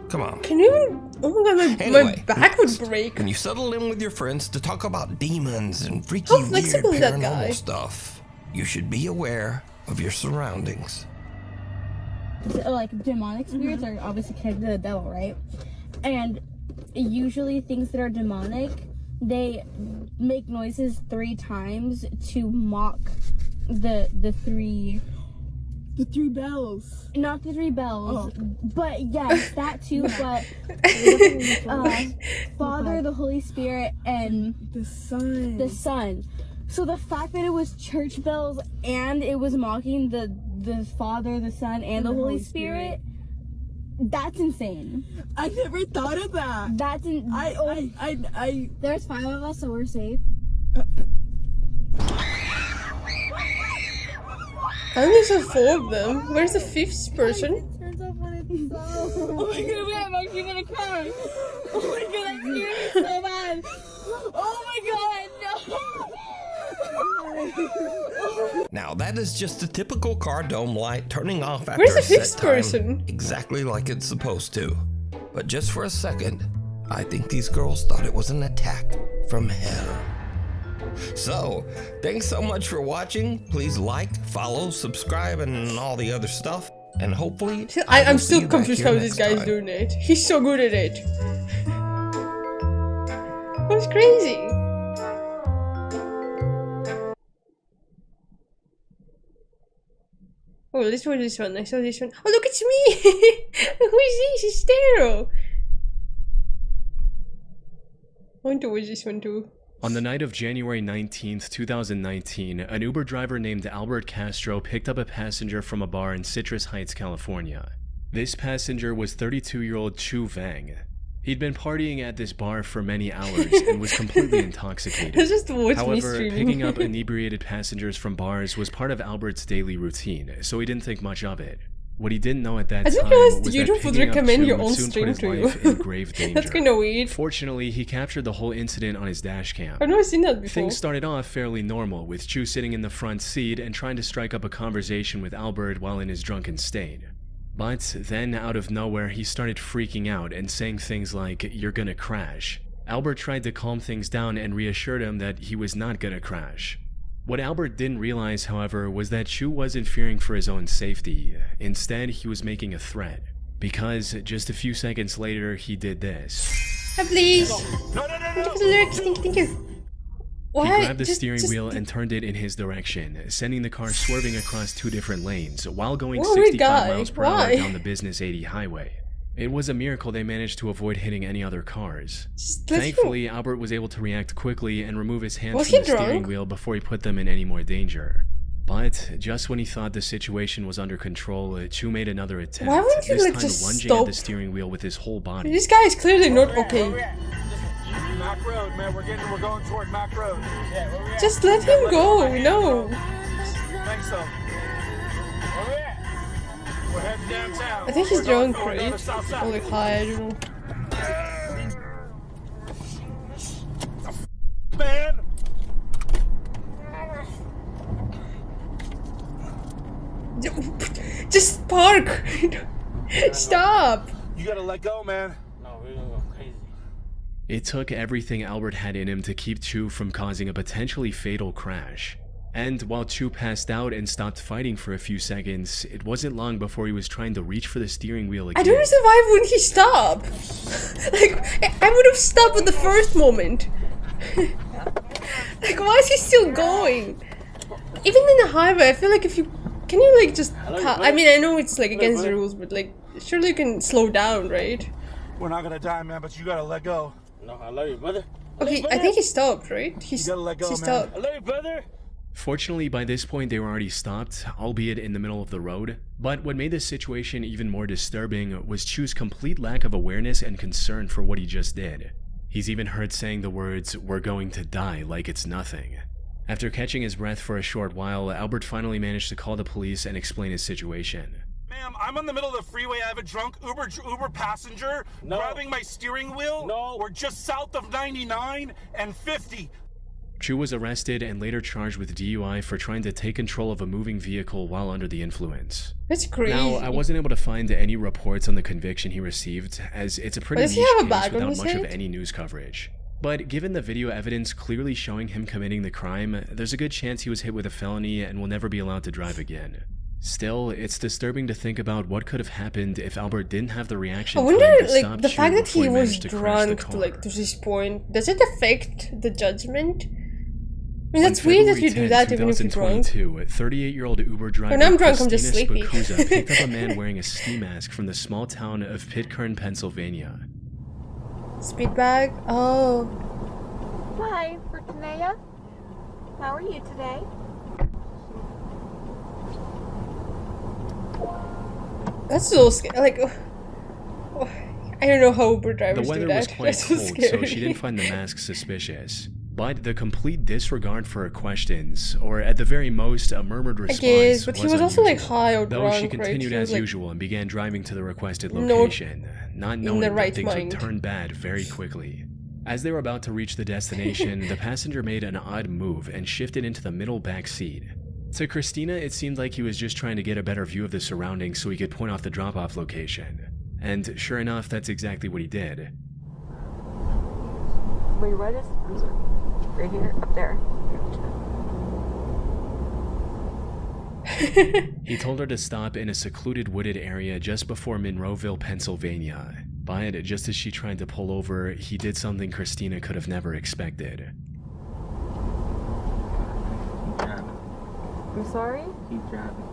Come on. Can you even? Oh my god, my Anyway, back would break. when you settle in with your friends to talk about demons and freaky, How weird flexible is that guy? paranormal stuff, you should be aware of your surroundings. Like demonic spirits are obviously connected to the devil, right? And usually things that are demonic, they make noises 3 times to mock the three bells. Not the 3 bells, but yes, that too. But Father, the Holy Spirit, and the Son. The Son. So the fact that it was church bells and it was mocking the Father, the Son, and the Holy Spirit, that's insane. I never thought of that. That's I There's 5 of us, so we're safe. I only saw 4 of them. Where's the 5th person? Oh my god, wait, I'm actually gonna cry. Oh my god, I'm scared me so bad. Oh my god, no. Now, that is just a typical car dome light turning off after Where's the a set 5th time, person? exactly like it's supposed to. But just for a second, I think these girls thought it was an attack from hell. So, thanks so much for watching. Please like, follow, subscribe, and all the other stuff. And hopefully, I'm will see still you back confused here how this next guy's time. doing it. He's so good at it. That's crazy. Oh, let's watch this one. I saw this one. Oh, look, it's me! Who is this? It's Tero! I want to watch this one too. On the night of January 19th, 2019, an Uber driver named Albert Castro picked up a passenger from a bar in Citrus Heights, California. This passenger was 32-year-old Chu Vang. He'd been partying at this bar for many hours and was completely intoxicated. Just watch me However, streaming. picking up inebriated passengers from bars was part of Albert's daily routine, so he didn't think much of it. What he didn't know at that I didn't time realize was YouTube that would picking up recommend Chu your would own soon put stream his to you. life in grave danger. That's kinda weird. Fortunately, he captured the whole incident on his dash cam. I've never seen that before. Things started off fairly normal, with Chu sitting in the front seat and trying to strike up a conversation with Albert while in his drunken state. But then, out of nowhere, he started freaking out and saying things like, "You're gonna crash." Albert tried to calm things down and reassured him that he was not gonna crash. What Albert didn't realize, however, was that Chu wasn't fearing for his own safety. Instead, he was making a threat. Because just a few seconds later, he did this. Hi, please. Thank you for the lyrics. Thank you. Why? He grabbed the steering wheel and turned it in his direction, sending the car swerving across 2 different lanes while going 65 miles per hour down the Business 80 highway. It was a miracle they managed to avoid hitting any other cars. Thankfully, Albert was able to react quickly and remove his hands from the steering wheel before he put them in any more danger. But just when he thought the situation was under control, Chu made another attempt, Why wouldn't you, this like, time just lunging stop? at the steering wheel with his whole body. This guy is clearly not okay. Mac Road, man. We're going toward Mac Road. Yeah, where we at? Just let him go. No. Thanks, so. Where we at? We're heading downtown. I think he's drunk, We're going right? south side. Or like high, I don't know. Man. Just park. Stop. You gotta let go, man. It took everything Albert had in him to keep Chu from causing a potentially fatal crash. And while Chu passed out and stopped fighting for a few seconds, it wasn't long before he was trying to reach for the steering wheel again. I don't understand why wouldn't he stop? Like, I would have stopped at the first moment. Like, why is he still going? Even in the highway, I feel like if you... Can you, like, just... I mean, I know it's, like, against the rules, but, like, surely you can slow down, right? We're not gonna die, man, but you gotta let go. No, I love you, brother. Okay, I think he stopped, right? You gotta let go, he man. stopped. I love you, brother. Fortunately, by this point they were already stopped, albeit in the middle of the road. But what made this situation even more disturbing was Chu's complete lack of awareness and concern for what he just did. He's even heard saying the words, "We're going to die," like it's nothing. After catching his breath for a short while, Albert finally managed to call the police and explain his situation. Ma'am, I'm in the middle of the freeway. I have a drunk Uber passenger grabbing my steering wheel. No. We're just south of 99 and 50. Chu was arrested and later charged with DUI for trying to take control of a moving vehicle while under the influence. That's crazy. Now, I wasn't able to find any reports on the conviction he received, as it's a pretty niche case without much of any news coverage. But given the video evidence clearly showing him committing the crime, there's a good chance he was hit with a felony and will never be allowed to drive again. Still, it's disturbing to think about what could have happened if Albert didn't have the reaction I wonder, time to like, stop the Chu fact that before he was managed to crash the drunk car. to, like, to this point, does it affect the judgment? I mean, On that's weird that you February do that even if you're drunk. 2022, 38-year-old Uber driver When I'm drunk, I'm just Christina sleepy. Spikuza picked up a man wearing a ski mask from the small town of Pitcairn, Pennsylvania. Speed bag? Oh. Hi, Fortunea. How are you today? That's so scary. Like, I don't know how Uber drivers The do weather that. was quite That's so cold, scary. so she didn't find the mask suspicious. But the complete disregard for her questions, or at the very most, a murmured response, guess, but he was also, like, unusual. high or Though drunk, she right? continued He was, as like, usual and began driving to the requested not location, not in knowing the that right things mind. would turn bad very quickly. As they were about to reach the destination, the passenger made an odd move and shifted into the middle back seat. To Christina, it seemed like he was just trying to get a better view of the surroundings so he could point out the drop-off location. And sure enough, that's exactly what he did. Where your red is? I'm sorry. Right here, up there. He told her to stop in a secluded wooded area just before Monroeville, Pennsylvania. But just as she tried to pull over, he did something Christina could have never expected. I'm sorry? Keep driving.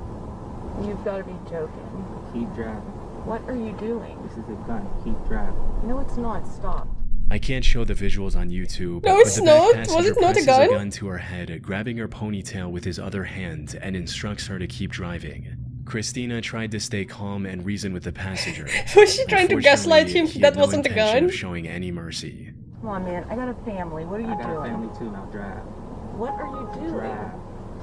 You've got to be joking. Keep driving. What are you doing? This is a gun. Keep driving. No, it's not. Stop. I can't show the visuals on YouTube, No, but it's the back not. passenger Was it not a presses gun? to her head, grabbing her ponytail with his other hand, and instructs her to keep driving. Christina tried to stay calm and reason with the passenger. Was she trying to gaslight him? He That had no wasn't a intention gun? of showing any mercy. Come on, man. I got a family. What are you I got doing? a family too. Now drive. What are you doing? Drive.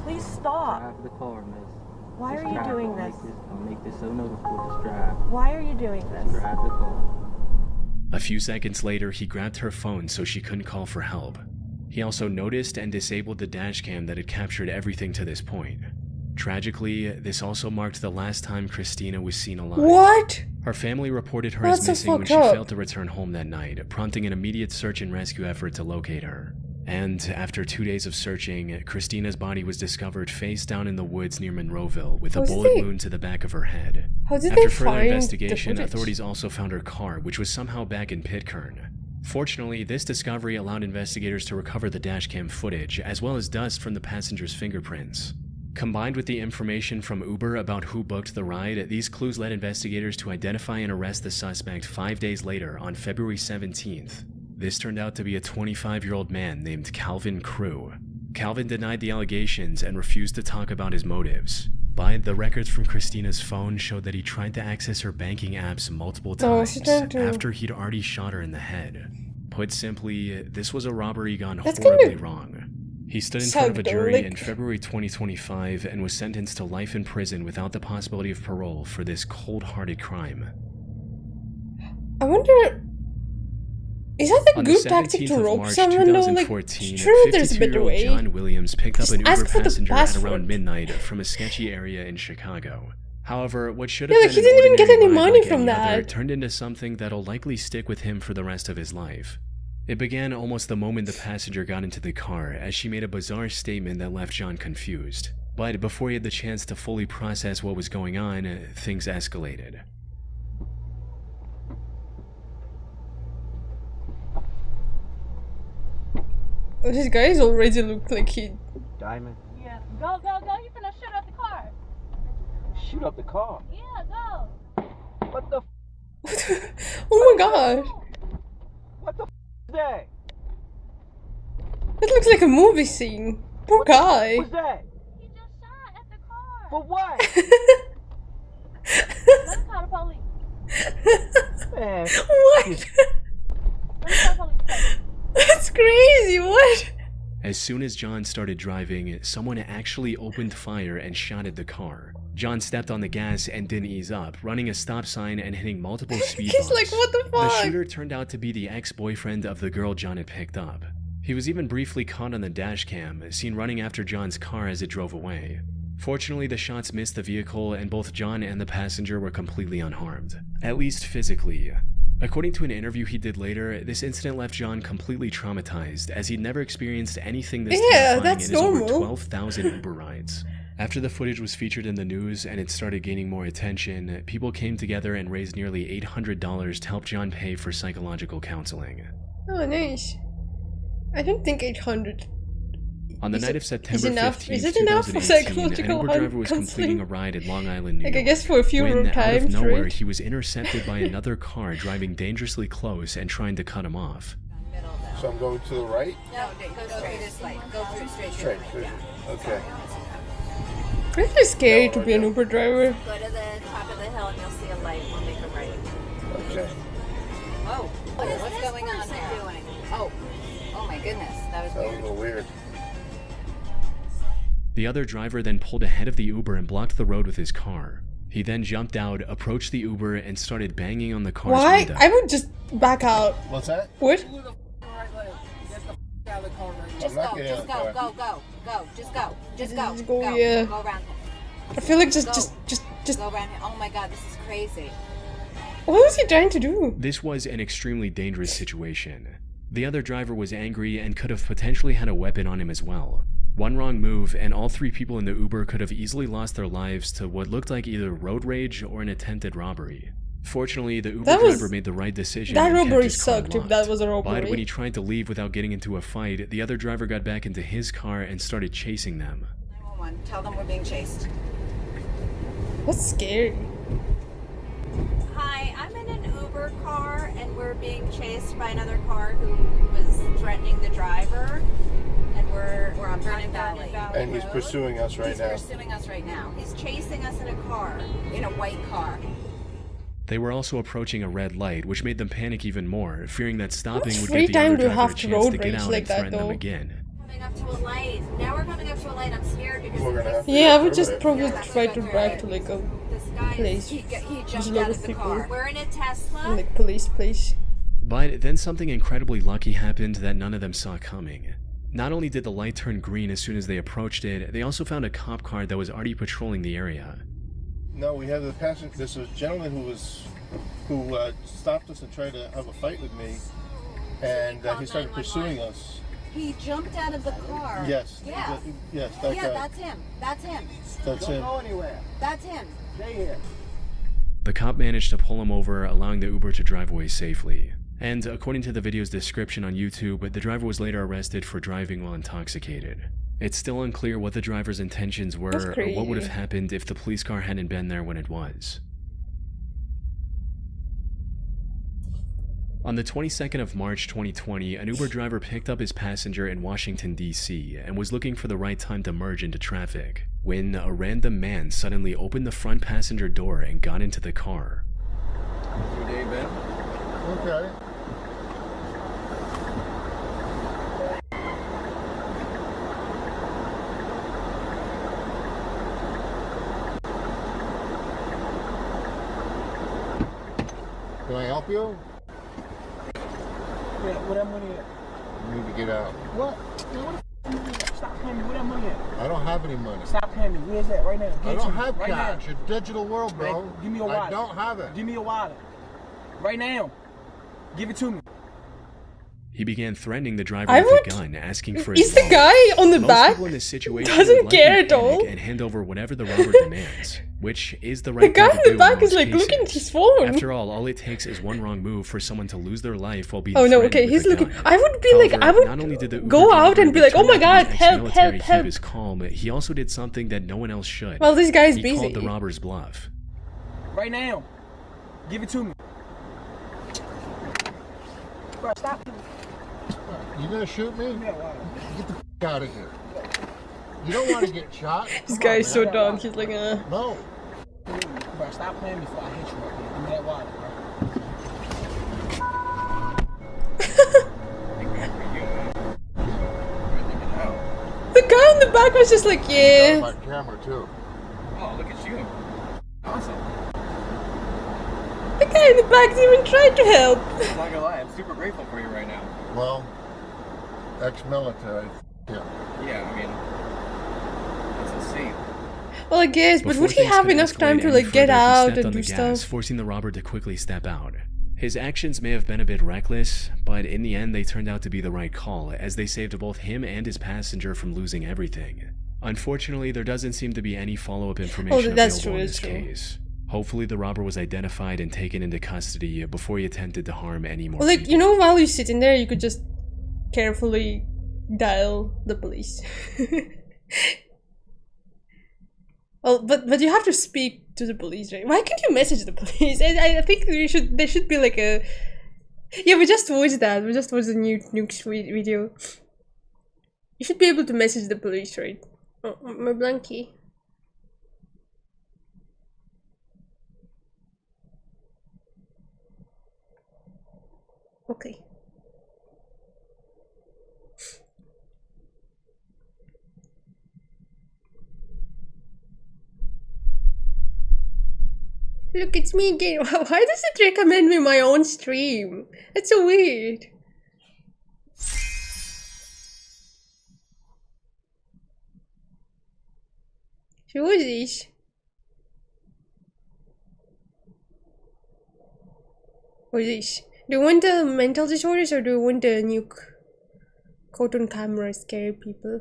Please stop. Drive the car, miss. Why are you Drive. doing this? I'll make this so noticeable. Just drive. Why are you doing this? Drive the car. A few seconds later, he grabbed her phone so she couldn't call for help. He also noticed and disabled the dashcam that had captured everything to this point. Tragically, this also marked the last time Christina was seen alive. What? Her family reported her That's as so missing when fucked she up. failed to return home that night, prompting an immediate search and rescue effort to locate her. And after 2 days of searching, Christina's body was discovered face down in the woods near Monroeville with a How did bullet they- wound to the back of her head. How did After they further find the investigation, footage? authorities also found her car, which was somehow back in Pitcairn. Fortunately, this discovery allowed investigators to recover the dashcam footage, as well as dust from the passenger's fingerprints. Combined with the information from Uber about who booked the ride, these clues led investigators to identify and arrest the suspect 5 days later on February 17th. This turned out to be a 25-year-old man named Calvin Crew. Calvin denied the allegations and refused to talk about his motives. But the records from Christina's phone showed that he tried to access her banking apps multiple Oh, times she tried to- after he'd already shot her in the head. Put simply, this was a robbery gone That's horribly kinda wrong. He stood in front of a sucked, jury like- in February 2025 and was sentenced to life in prison without the possibility of parole for this cold-hearted crime. I wonder. Is that a On the good tactic 17th to of rope March someone though? Like, 2014, sure, there's a better 52-year-old way. John Williams picked up Just an Uber ask for the passenger at password. around midnight from a sketchy area in Chicago. However, what should Yeah, have like, been he an didn't even get ordinary any ride money like from any other that. turned into something that'll likely stick with him for the rest of his life. It began almost the moment the passenger got into the car, as she made a bizarre statement that left John confused. But before he had the chance to fully process what was going on, things escalated. This guy's already looked like he. Diamond. Yeah. Go, go, go. You finna shoot up the car. Shoot up the car. Yeah, go. What the Oh my god! is that? That looks like a movie scene. Poor guy. What's that? He just shot at the car. For what? Let me call the police. Man. What? Let me call the police. That's crazy. What? As soon as John started driving, someone actually opened fire and shot at the car. John stepped on the gas and didn't ease up, running a stop sign and hitting multiple speed He's bumps. like, what the The fuck? shooter turned out to be the ex-boyfriend of the girl John had picked up. He was even briefly caught on the dash cam, seen running after John's car as it drove away. Fortunately, the shots missed the vehicle and both John and the passenger were completely unharmed, at least physically. According to an interview he did later, this incident left John completely traumatized, as he'd never experienced anything this Yeah, terrifying that's in his over normal. 12,000 Uber rides. After the footage was featured in the news and it started gaining more attention, people came together and raised nearly $800 to help John pay for psychological counseling. Oh, nice. I don't think 800. On the Is night it- of September enough? 15th, Is it enough for 2018, an psychological Uber driver was counseling? completing a ride in Long Island, New Like, I York. guess for a few when, out times, of nowhere, right? he was intercepted by another car driving dangerously close and trying to cut him off. So I'm going to the right? No, go through this light. Go through straight. Straight. Yeah. Okay. Really scary to be an Uber driver. Go to the top of the hill and you'll see a light. We'll make a right. Okay. Whoa. What is What's this going on person there? doing? Oh. Oh my goodness. That was That was a weird. little weird. The other driver then pulled ahead of the Uber and blocked the road with his car. He then jumped out, approached the Uber, and started banging on the car's Why? window. I would just back out. What's that? What? Just I'm not go. getting Just out go. there. Go. Go. Go. Just go. Just go. Just go, yeah. Go around him. I feel like just Go around him. Oh my god, this is crazy. what was he trying to do? This was an extremely dangerous situation. The other driver was angry and could have potentially had a weapon on him as well. One wrong move, and all three people in the Uber could have easily lost their lives to what looked like either road rage or an attempted robbery. Fortunately, the Uber That was- driver made the right decision. that and kept robbery his car sucked if locked. that was a But robbery. when he tried to leave without getting into a fight, the other driver got back into his car and started chasing them. 911. Tell them we're being chased. That's scary. Hi, I'm in an Uber car and we're being chased by another car who was threatening the driver. And we're on Vernon Valley. And he's Road. pursuing us right He's now. pursuing us right now. He's chasing us in a car, in a white car. They were also approaching a red light, which made them panic even more, fearing that stopping much would free give the time other do you driver have a to chance road to get rage out like and that, threaten them though? again. Coming up to a light. Now we're coming up to a light. I'm scared because Yeah, I would just probably try to drive to like a place. he There's a jumped lot out of of the people. car. We're in a Tesla. And like police place. But then something incredibly lucky happened that none of them saw coming. Not only did the light turn green as soon as they approached it, they also found a cop car that was already patrolling the area. No, we had the passenger. This was a gentleman who stopped us and tried to have a fight with me, and he started pursuing us. He jumped out of the car. Yes. Yeah. Yes, that Yeah, guy. that's him. That's him. That's him. Don't go anywhere. That's him. Stay here. The cop managed to pull him over, allowing the Uber to drive away safely. And according to the video's description on YouTube, the driver was later arrested for driving while intoxicated. It's still unclear what the driver's intentions were or what would have happened if the police car hadn't been there when it was. On the 22nd of March 2020, an Uber driver picked up his passenger in Washington, D.C. and was looking for the right time to merge into traffic, when a random man suddenly opened the front passenger door and got into the car. Good day, Ben. Okay. Can I help you? Where that money at? You need to get out. What? Man, what the money at? Stop paying me. Where that money at? I don't have any money. Stop paying me. Where's that? Right now. Give I it to don't me. have Right cash. now. It's digital world, bro. Man, give me your wallet. I don't have it. Give me your wallet. Right now. Give it to me. He began threatening the driver I with would- a gun, asking for his Is the wallet. guy on the Most back people in this situation doesn't would likely care at panic all? and hand over whatever the robber demands, which is the The right guy thing in to the do back is most like looking at cases. his phone. After all it takes is one wrong move for someone to lose their life while being Oh no, threatened okay, with he's a looking. gun. I would be like, I However, would not only did the Uber go out driver and be like, oh turn my out to god, be help, ex-military, help, help. He was calm. He also did something that no one else should. Well, this guy's he busy. called the robber's bluff. Right now. Give it to me. Bro, stop. You gonna shoot me? Get the f out of here. You don't want to get shot. This Come guy on, is so man. dumb. He's like, No. Bro, stop playing before I hit you right here. Give me that wallet, the guy in the back was just like, yeah. My camera too. Oh, look at you. Awesome. The guy in the back didn't even try to help. I'm not gonna lie, I'm super grateful for you right now. Well, ex-military. Yeah. Yeah, I mean, that's insane. Well, I guess, but Before would he things have could enough time escalate to any like get further, he out stepped and on do the gas, stuff? forcing the robber to quickly step out. His actions may have been a bit reckless, but in the end they turned out to be the right call, as they saved both him and his passenger from losing everything. Unfortunately, there doesn't seem to be any follow-up information that's available true, in that's this true. case. Hopefully the robber was identified and taken into custody before he attempted to harm any more Well, like, people. you know, while you're sitting there, you could just carefully dial the police. Well, but you have to speak to the police, right? Why can't you message the police? I think there should be like a... Yeah, we just watched that. We just watched the new Nukes video. You should be able to message the police, right? Oh, my blankie. Okay. Look, it's me again. Why does it recommend me my own stream? That's so weird. Who is this? What is this? Do you want the mental disorders or do you want the nuke caught on camera scare people?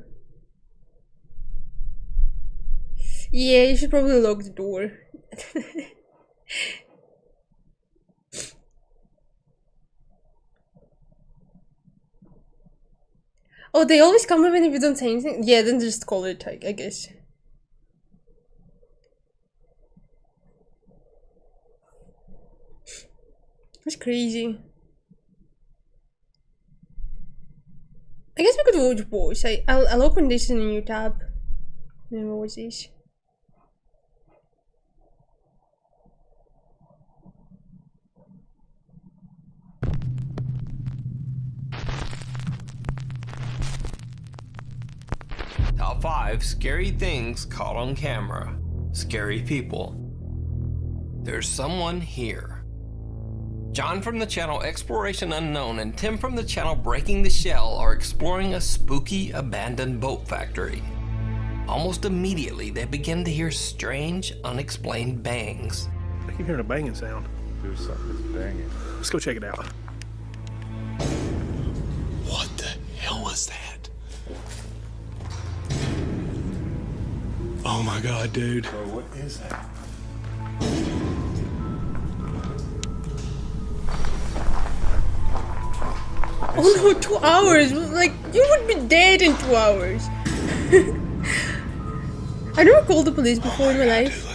Yeah, you should probably lock the door. Oh, they always come even if you don't say anything? Yeah, then just call it, I guess. That's crazy. I guess we could watch boys. I'll open this in a new tab. And then watch this. Top 5 Scary Things Caught on Camera. Scary People. There's someone here. John from the channel Exploration Unknown and Tim from the channel Breaking the Shell are exploring a spooky abandoned boat factory. Almost immediately, they begin to hear strange, unexplained bangs. I keep hearing a banging sound. There's something that's banging. Let's go check it out. What the hell was that? Oh my god, dude. Bro, what is that? Oh no, 2 hours! Like, you would be dead in 2 hours. I never called the police before in my life. Dude,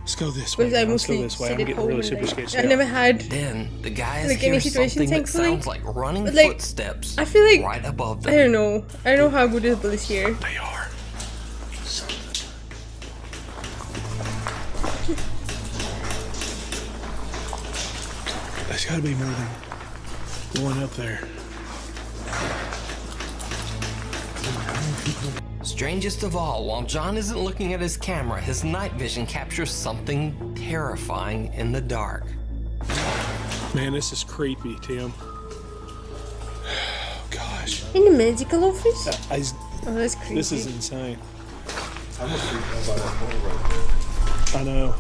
let's go this way. Because I Let's go mostly this way. sit I'm at getting home really and, super like, scared. I never had Then the guys like hear any situation, something that thankfully. sounds like running But, like, footsteps I feel like right above them. I don't know. I don't know how good the police here. They are. There's gotta be more than one up there. Strangest of all, while John isn't looking at his camera, his night vision captures something terrifying in the dark. Man, this is creepy, Tim. Gosh. In the medical office? Oh, that's creepy. This is insane. I almost freaked out by that hole right there. I know.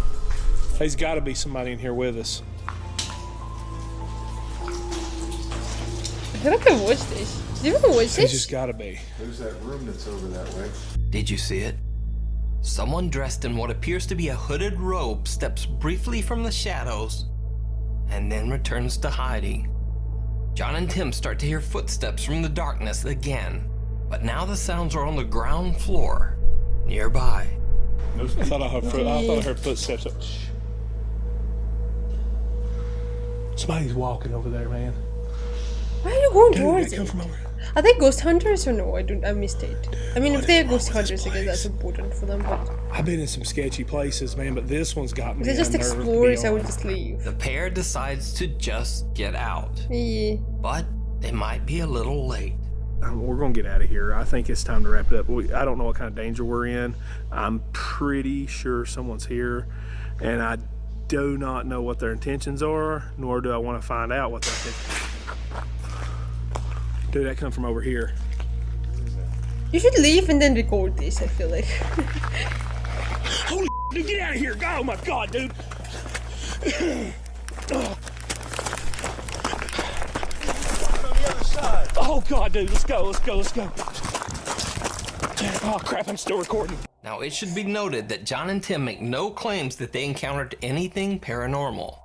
There's gotta be somebody in here with us. I feel like I watched this. Did you ever watch There's this? just gotta be. There's that room that's over that way. Did you see it? Someone dressed in what appears to be a hooded robe steps briefly from the shadows and then returns to hiding. John and Tim start to hear footsteps from the darkness again, but now the sounds are on the ground floor nearby. I thought I heard footsteps. Somebody's walking over there, man. Why are you going Dude, towards they it? come from over. Are they ghost hunters or no? I missed it. I mean, if they're ghost hunters, I guess that's important for them, but I've been in some sketchy places, man, but this one's got me. if they're just unnerved explorers, I would beyond. just leave. The pair decides to just get out, Yeah. but they might be a little late. We're gonna get out of here. I think it's time to wrap it up. I don't know what kind of danger we're in. I'm pretty sure someone's here, and I do not know what their intentions are, nor do I want to find out what their intentions. Dude, that come from over here. You should leave and then record this, I feel like. Holy dude, get out of here! Oh my god, dude! Oh god, dude, let's go. Oh crap, I'm still recording. Now, it should be noted that John and Tim make no claims that they encountered anything paranormal,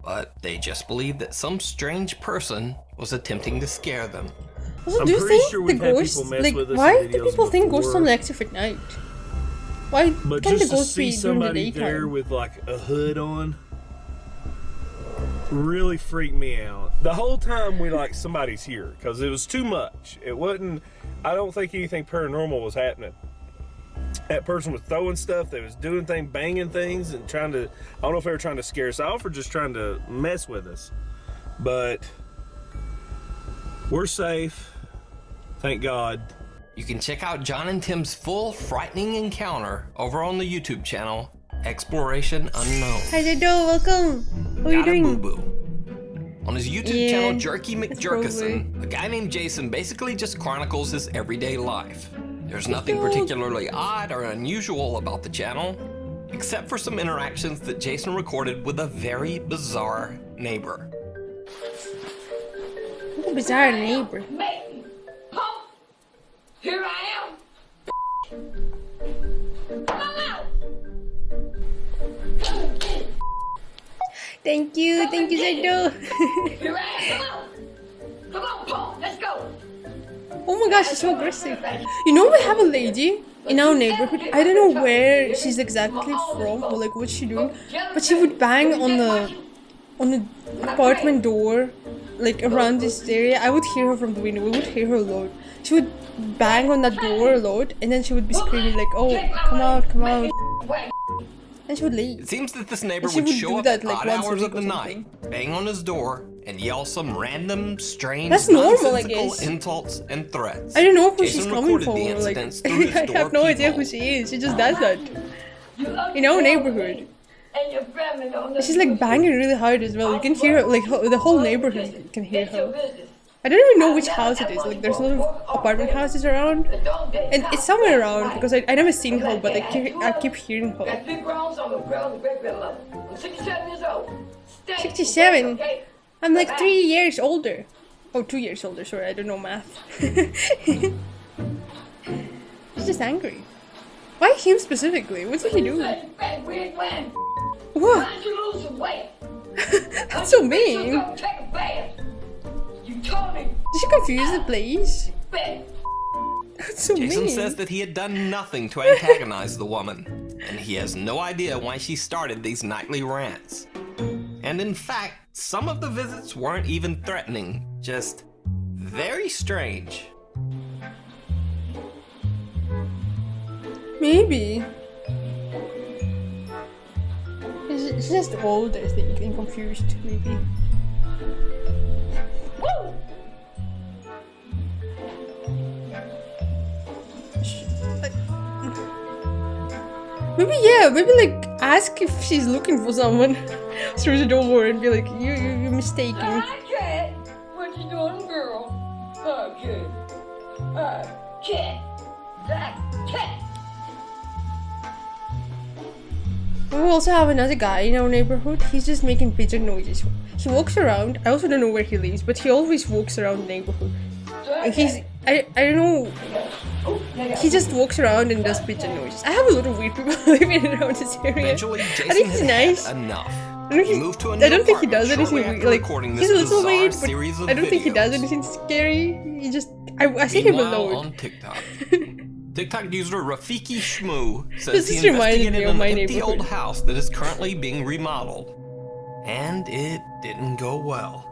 but they just believe that some strange person was attempting to scare them. Also, I'm do you pretty think sure the we've had ghosts, people mess like, with us why in do videos people think ghosts before. only active at night? Why But can't the just to ghosts see be during the somebody there daytime? with like a hood on really freaked me out. The whole time we like somebody's here because it was too much. It wasn't. I don't think anything paranormal was happening. That person was throwing stuff. They was doing things, banging things, and trying to. I don't know if they were trying to scare us off or just trying to mess with us. But we're safe. Thank God. You can check out John and Tim's full frightening encounter over on the YouTube channel, Exploration Unknown. Hi, Zedo, welcome. How are you Got a doing? boo-boo. On his YouTube Yeah, channel, Jerky that's McJerkison, a guy named Jason basically just chronicles his everyday life. There's nothing particularly odd or unusual about the channel, except for some interactions that Jason recorded with a very bizarre neighbor. What a bizarre neighbor. Here I am. Come out. Thank you, Zedo. Here I am. Come on, Paul. Let's go. Oh my gosh, she's so aggressive. You know, we have a lady in our neighborhood. I don't know where she's exactly from or like what she's doing, but she would bang on the apartment door, like around this area. I would hear her from the window. We would hear her a lot. She would bang on that door a lot, and then she would be screaming like, "Oh, come out, come out!" And she would leave. It seems that this neighbor And she would would show do up that, at like, odd once a hours week of the or night, bang on his door, and yell some random, strange, That's normal, I nonsensical guess. insults and threats. I don't know who Jason she's coming recorded for. the Like, incidents through his I door have no idea peephole. who she is. She just does that. In our neighborhood. And your family don't She's like banging really hard as well. You can hear her, like the whole neighborhood can hear her. I don't even know which house it is. Like there's a lot of apartment houses around, and it's somewhere around because I never seen her, but I keep hearing her. At big grounds on the ground, great big level. I'm 67 years old. Stay 67. okay? I'm like 3 years older. Oh, 2 years older. Sorry, I don't know math. She's just angry. Why him specifically? What did he do? What? That's so mean. Did she confuse the place? That's so Jason mean. says that he had done nothing to antagonize the woman, and he has no idea why she started these nightly rants. And in fact, some of the visits weren't even threatening, just very strange. Maybe. It's just old, I think, and confused, maybe. Maybe like ask if she's looking for someone through the door and be like, you're mistaken. Cat, what you doing, girl? Okay. Cat. That cat. We also have another guy in our neighborhood. He's just making pigeon noises. He walks around. I also don't know where he lives, but he always walks around the neighborhood. And I don't know. He just walks around and does pigeon noises. I have a lot of weird people living around this area. Eventually, I Jason think he's had nice. had enough. I He moved to a don't think he does anything shortly weird. after Like recording he's this a little bizarre weird, but series of I don't think he does videos. anything scary. He just I see him Meanwhile, alone. on TikTok, TikTok user Rafiki Shmoo says This he just reminded me investigated of an my empty old neighborhood. house that is currently being remodeled, and it didn't go well.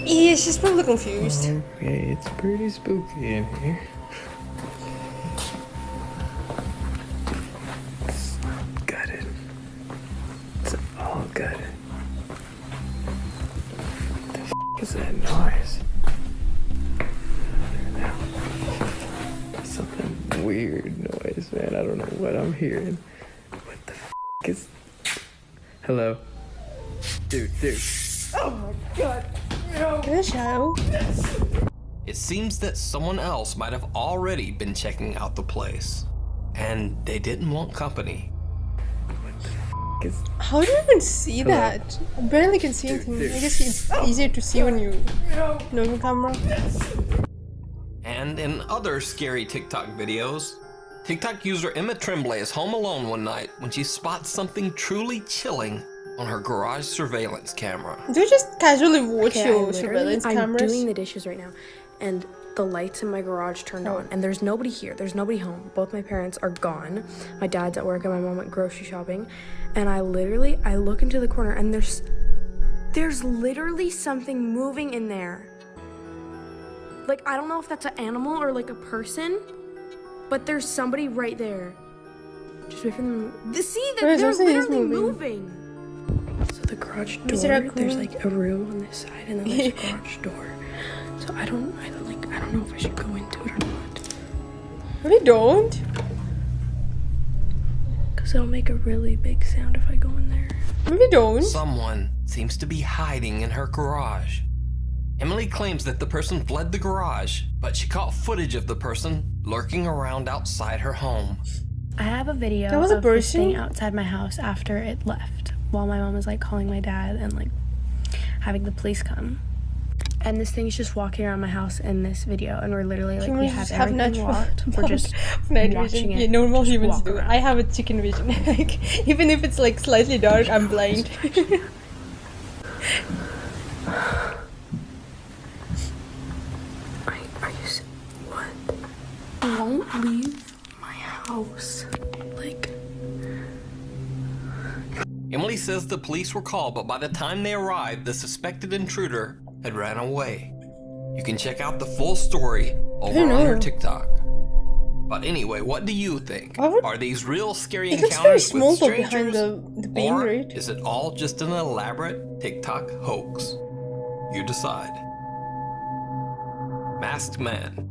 Yeah, she's probably confused. Okay, it's pretty spooky in here. It's gutted. It's all gutted. What the f is that noise? Something weird noise, man. I don't know what I'm hearing. What the f is... Hello? Dude. Oh my god. Good show. It seems that someone else might have already been checking out the place, and they didn't want company. How do you even see Hello? that? I barely can see anything. I guess it's easier to see when you know the camera. And in other scary TikTok videos, TikTok user Emma Tremblay is home alone one night when she spots something truly chilling on her garage surveillance camera. Do you just casually watch Okay, your I'm surveillance cameras? doing the dishes right now, and the lights in my garage turned on, and there's nobody here. There's nobody home. Both my parents are gone. My dad's at work, and my mom went grocery shopping. And I look into the corner, and there's literally something moving in there. Like, I don't know if that's an animal or like a person, but there's somebody right there. Just wait for them to move. See, they're literally moving. So the garage door, Is it a there's cool- like a room on this side, and then there's a garage door. So I don't know if I should go into it or not. Really don't? Because it'll make a really big sound if I go in there. Maybe don't. Someone seems to be hiding in her garage. Emily claims that the person fled the garage, but she caught footage of the person lurking around outside her home. I have a video That was a of this person? thing outside my house after it left, while my mom was like calling my dad and like having the police come. And this thing's just walking around my house in this video, and we're literally like, we Humans have just have everything natural locked. We're just night watching vision. it. Yeah, normal just humans walk do. around. I have a chicken vision. Like, even if it's like slightly dark, I'm blind. What? Won't leave my house. Like, Emily says the police were called, but by the time they arrived, the suspected intruder had ran away. You can check out the full story over on her TikTok. But anyway, what do you think? would- Are these real scary It looks very encounters small with though strangers? behind the beam, Or right? is it all just an elaborate TikTok hoax? You decide. Masked Man.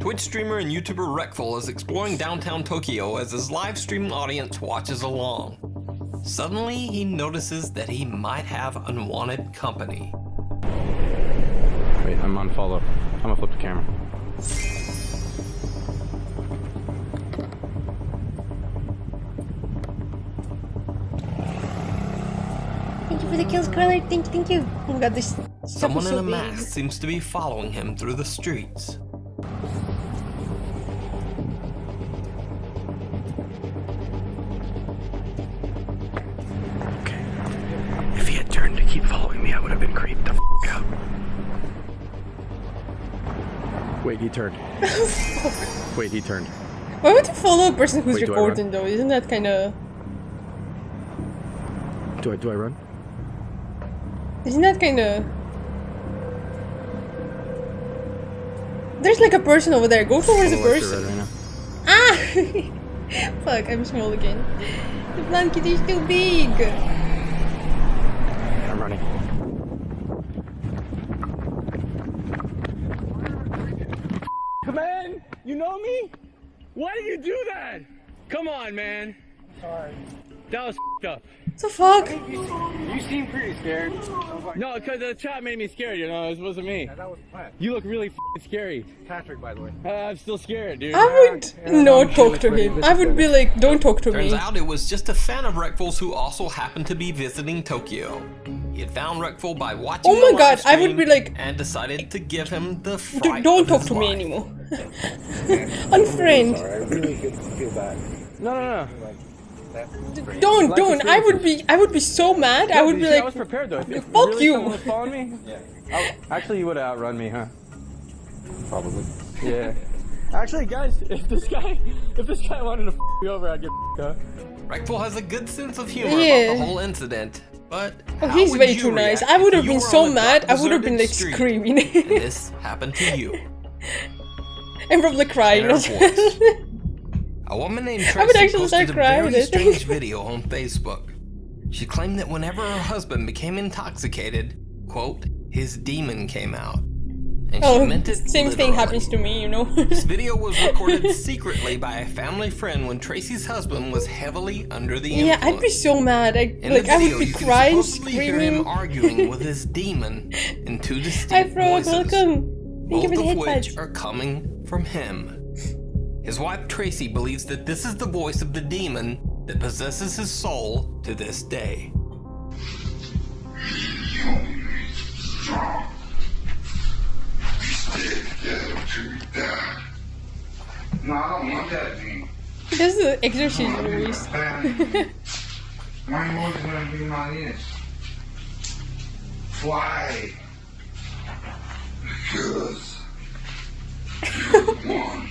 Twitch streamer and YouTuber Rekful is exploring downtown Tokyo as his live stream audience watches along. Suddenly, he notices that he might have unwanted company. Wait, I'm on follow. I'm gonna flip the camera. Thank you for the kills, Scarlet. Thank you. Oh my god, this stuff Someone is in so a big. mask seems to be following him through the streets. If he had turned to keep following me, I would have been creeped the f out. Wait, he turned. Wait, he turned. Why would you follow a person who's Wait, do I run? recording though? Isn't that kind of? Do I run? Isn't that kind of? There's like a person over there. Go towards the Follow left or person. right now? Ah! Fuck! I'm small again. The blanket is too big. I'm running. Come on, you know me? Why did you do that? Come on, man. Sorry. That was up. The fuck? You seem pretty scared. No, because the chat made me scared, you know, it wasn't me. That was planned. You look really scary. Patrick, by the way. I'm still scared, dude. I would not talk to him. I would be like, don't talk to Turns me. out it was just a fan of Rekful's who also happened to be visiting Tokyo. He had found Rekful by watching Oh the my live god, I would stream be like, and decided to give him the fright don't of talk his to me life. anymore. Unfriend. I really feel bad. No. Don't. I would be so mad. I would be I like, was prepared though. If fuck really you. someone was following me, actually, you would have outrun me, huh? Probably. Yeah. Actually, guys, if this guy wanted to me over, I'd get up. Rekful has a good sense of humor Yeah. about the whole incident, but oh, how he's would way you too nice. react I would if have you been were so on a mad. dark, I would have been like deserted street screaming and this happened to you. and probably crying. Air as well. Force. A woman named I would Tracy actually start posted a crying, I very think. strange video on Facebook. She claimed that whenever her husband became intoxicated, quote, his demon came out. And she Oh, meant it same thing literally. happens to me, you know. This video was recorded secretly by a family friend when Tracy's husband was heavily under the influence. Yeah, I'd be so mad. In Like the I video, would be you can crying, supposedly hear him screaming. arguing with his demon in two Hi, distinct Frog. voices, Welcome. Thank you both for the of which headbutt. are coming from him. His wife Tracy believes that this is the voice of the demon that possesses his soul to this day. No, I don't want that dream. This is the exorcism movies. Why are you always gonna be my ears? Why? Because you're the one.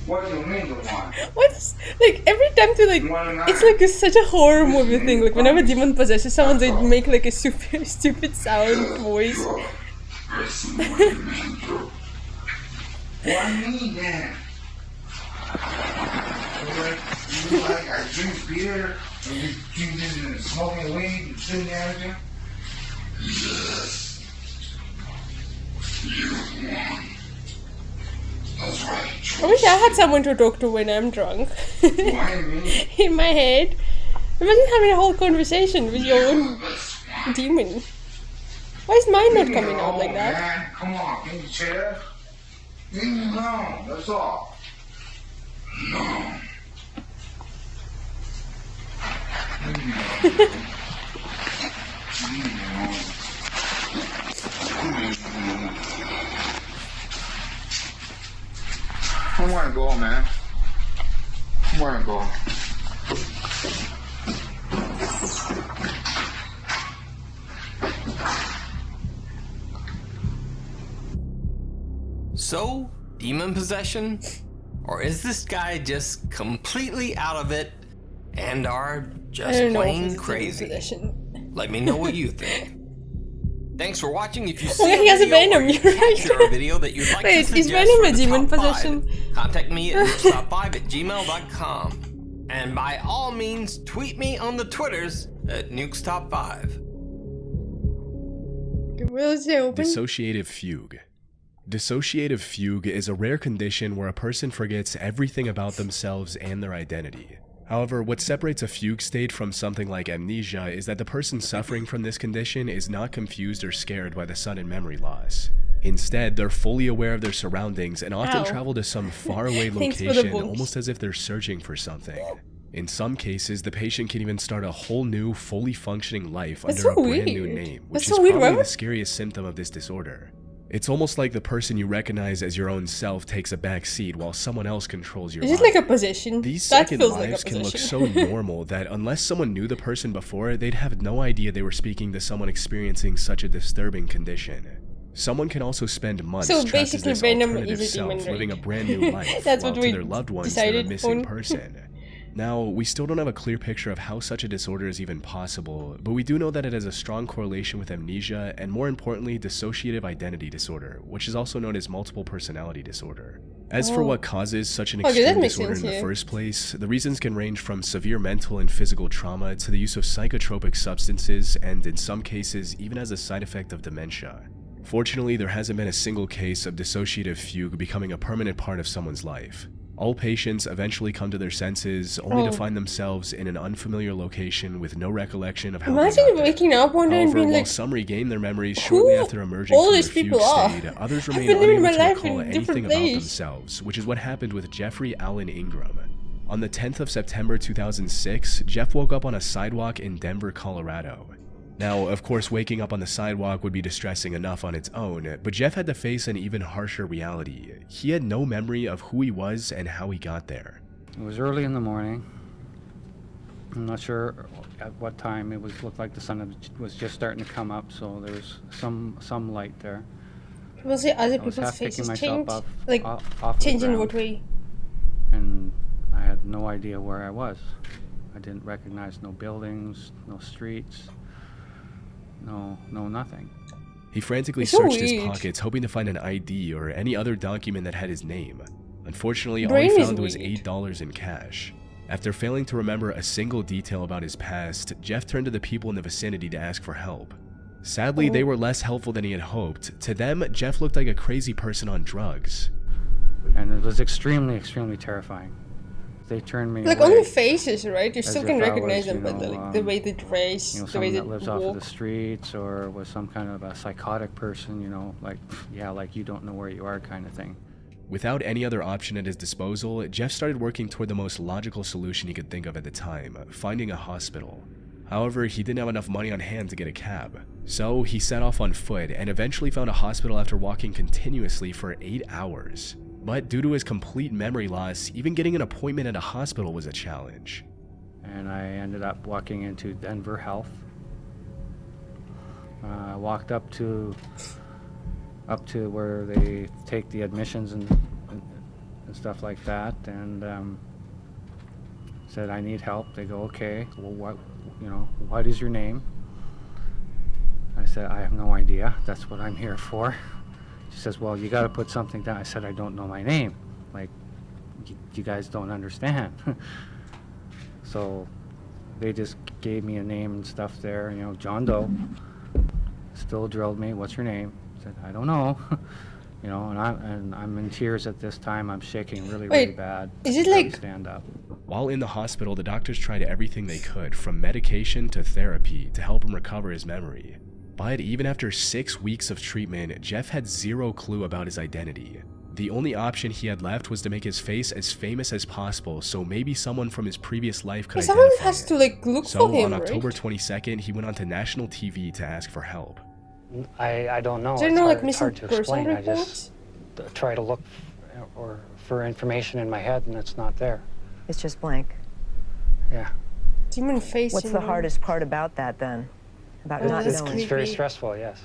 What do you mean the one? What's like every time to like it's like such a horror movie thing. Like whenever demon possesses someone, they make like a super stupid sound voice. Why me then? You like I drink beer and you keep this and smoking weed and sitting there again? Yes. You won. That's right. I wish I had someone to talk to when I'm drunk. Why me? In my head. Imagine having a whole conversation with your own demon. Why is mine not coming out like that? Man, come on, can you chair? Leave me alone, that's all. No. Leave me alone. Leave me alone. I wanna go, man. I wanna go. So, demon possession? Or is this guy just completely out of it and are I just don't know if plain it's demon crazy? possession. Let me know what you think. Thanks for watching. If you Oh, see yeah, he has a video or venom. you You're right. capture a video that you'd like Wait, to is suggest venom for a the demon top possession? 5, contact me at nukestop5@gmail.com. And by all means, tweet me on the Twitters at nukestop5. Will it stay open? Dissociative fugue. Dissociative fugue is a rare condition where a person forgets everything about themselves and their identity. However, what separates a fugue state from something like amnesia is that the person suffering from this condition is not confused or scared by the sudden memory loss. Instead, they're fully aware of their surroundings and often Ow. travel to some faraway Thanks for the location boost. almost as if they're searching for something. In some cases, the patient can even start a whole new, fully functioning life That's under so a brand new weird. name, That's which so is weird, probably why the scariest symptom of this disorder. It's almost like the person you recognize as your own self takes a back seat while someone else controls your Is life. it like a possession? These That second feels like a lives can look so possession. normal that unless someone knew the person before, they'd have no idea they were speaking to someone experiencing such a disturbing condition. Someone can also spend months So trapped as basically this Venom alternative is a demon, self, right? living a brand new life, That's while what to we their loved ones they're a decided missing on. person. Now, we still don't have a clear picture of how such a disorder is even possible, but we do know that it has a strong correlation with amnesia and, more importantly, dissociative identity disorder, which is also known as multiple personality disorder. As for Oh. what causes such an Okay, that extreme makes disorder in sense, the yeah. first place, the reasons can range from severe mental and physical trauma to the use of psychotropic substances and, in some cases, even as a side effect of dementia. Fortunately, there hasn't been a single case of dissociative fugue becoming a permanent part of someone's life. All patients eventually come to their senses, only to Oh. find themselves in an unfamiliar location with no recollection of how they Imagine got there. waking up one day and However, being while like, some regain their memories shortly who after emerging all from these their fugue people are? state, others I've remain been living unable my to life recall in anything different about ways. themselves, which is what happened with Jeffrey Allen Ingram. On the 10th of September 2006, Jeff woke up on a sidewalk in Denver, Colorado. Now, of course, waking up on the sidewalk would be distressing enough on its own, but Jeff had to face an even harsher reality. He had no memory of who he was and how he got there. It was early in the morning. I'm not sure at what time. It looked like the sun was just starting to come up, so there was some light there. people say other I was people's half picking faces myself change? up Like, off the change in ground, what way? and I had no idea where I was. I didn't recognize no buildings, no streets, no nothing. He frantically It's so searched his weird. pockets, hoping to find an ID or any other document that had his name. Unfortunately, all Brain he is found was weird. $8 in cash. After failing to remember a single detail about his past, Jeff turned to the people in the vicinity to ask for help. Sadly, they were less helpful than he had hoped. To them, Jeff looked like a crazy person on drugs. And it was extremely, extremely terrifying. They turned me Like away on the faces, right? You as still if can I recognize was, them, you but know, like the way they dress, you know, the way someone they that lives off of walk. the streets or was some kind of a psychotic person, you know, like, yeah, like you don't know where you are kind of thing. Without any other option at his disposal, Jeff started working toward the most logical solution he could think of at the time, finding a hospital. However, he didn't have enough money on hand to get a cab. So he set off on foot and eventually found a hospital after walking continuously for 8 hours. But due to his complete memory loss, even getting an appointment at a hospital was a challenge. And I ended up walking into Denver Health. I walked up to where they take the admissions and stuff like that, and said I need help. They go, okay, well, what is your name? I said, I have no idea. That's what I'm here for. She says, well, you got to put something down. I said, I don't know my name. Like, you guys don't understand. So they just gave me a name and stuff there, you know, John Doe. Still drilled me, what's your name? I said, I don't know. You know, and I'm in tears at this time. I'm shaking really Wait, bad. is it I barely like- stand up? While in the hospital, the doctors tried everything they could, from medication to therapy, to help him recover his memory. But even after 6 weeks of treatment, Jeff had zero clue about his identity. The only option he had left was to make his face as famous as possible, so maybe someone from his previous life could Someone identify has it. to like look So for him, on October right? 22nd, he went on to national TV to ask for help. I don't know. Is there It's no hard, like it's missing hard to person explain. I reports? just try to look for information in my head, and it's not there. It's just blank. Yeah. Demon face. What's the hardest part about that then? About not It's knowing? very stressful, yes.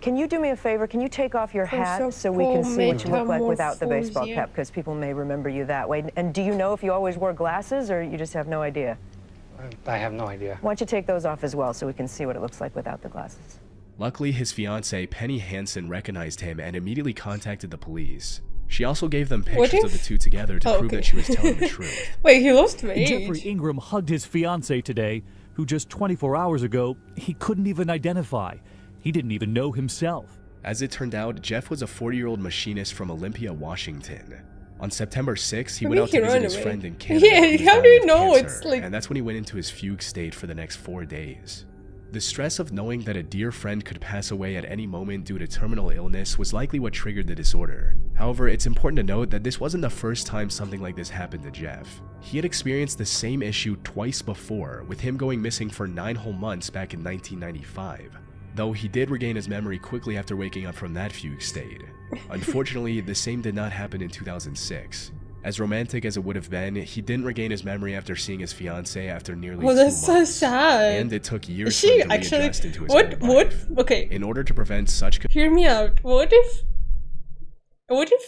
Can you do me a favor? Can you take off your hat so so we can see what you look like without the baseball metamorphosia. cap? Because people may remember you that way. And do you know if you always wore glasses or you just have no idea? I have no idea. Why don't you take those off as well so we can see what it looks like without the glasses? Luckily, his fiancée, Penny Hansen, recognized him and immediately contacted the police. She also gave them pictures of the two together to prove that she was telling the truth. Wait, he lost weight? Jeffrey Ingram hugged his fiancée today, who just 24 hours ago, he couldn't even identify. He didn't even know himself. As it turned out, Jeff was a 40-year-old machinist from Olympia, Washington. On September 6th, he went out to visit his friend in Canada. Yeah, how do you know? It's like... And that's when he went into his fugue state for the next 4 days. The stress of knowing that a dear friend could pass away at any moment due to terminal illness was likely what triggered the disorder. However, it's important to note that this wasn't the first time something like this happened to Jeff. He had experienced the same issue twice before, with him going missing for 9 whole months back in 1995. Though he did regain his memory quickly after waking up from that fugue state. Unfortunately, the same did not happen in 2006. As romantic as it would have been, he didn't regain his memory after seeing his fiancée after nearly 2 months. That's so sad. And it took years She for him to actually... readjust into his own life. Okay. In order to prevent such... Hear me out. What if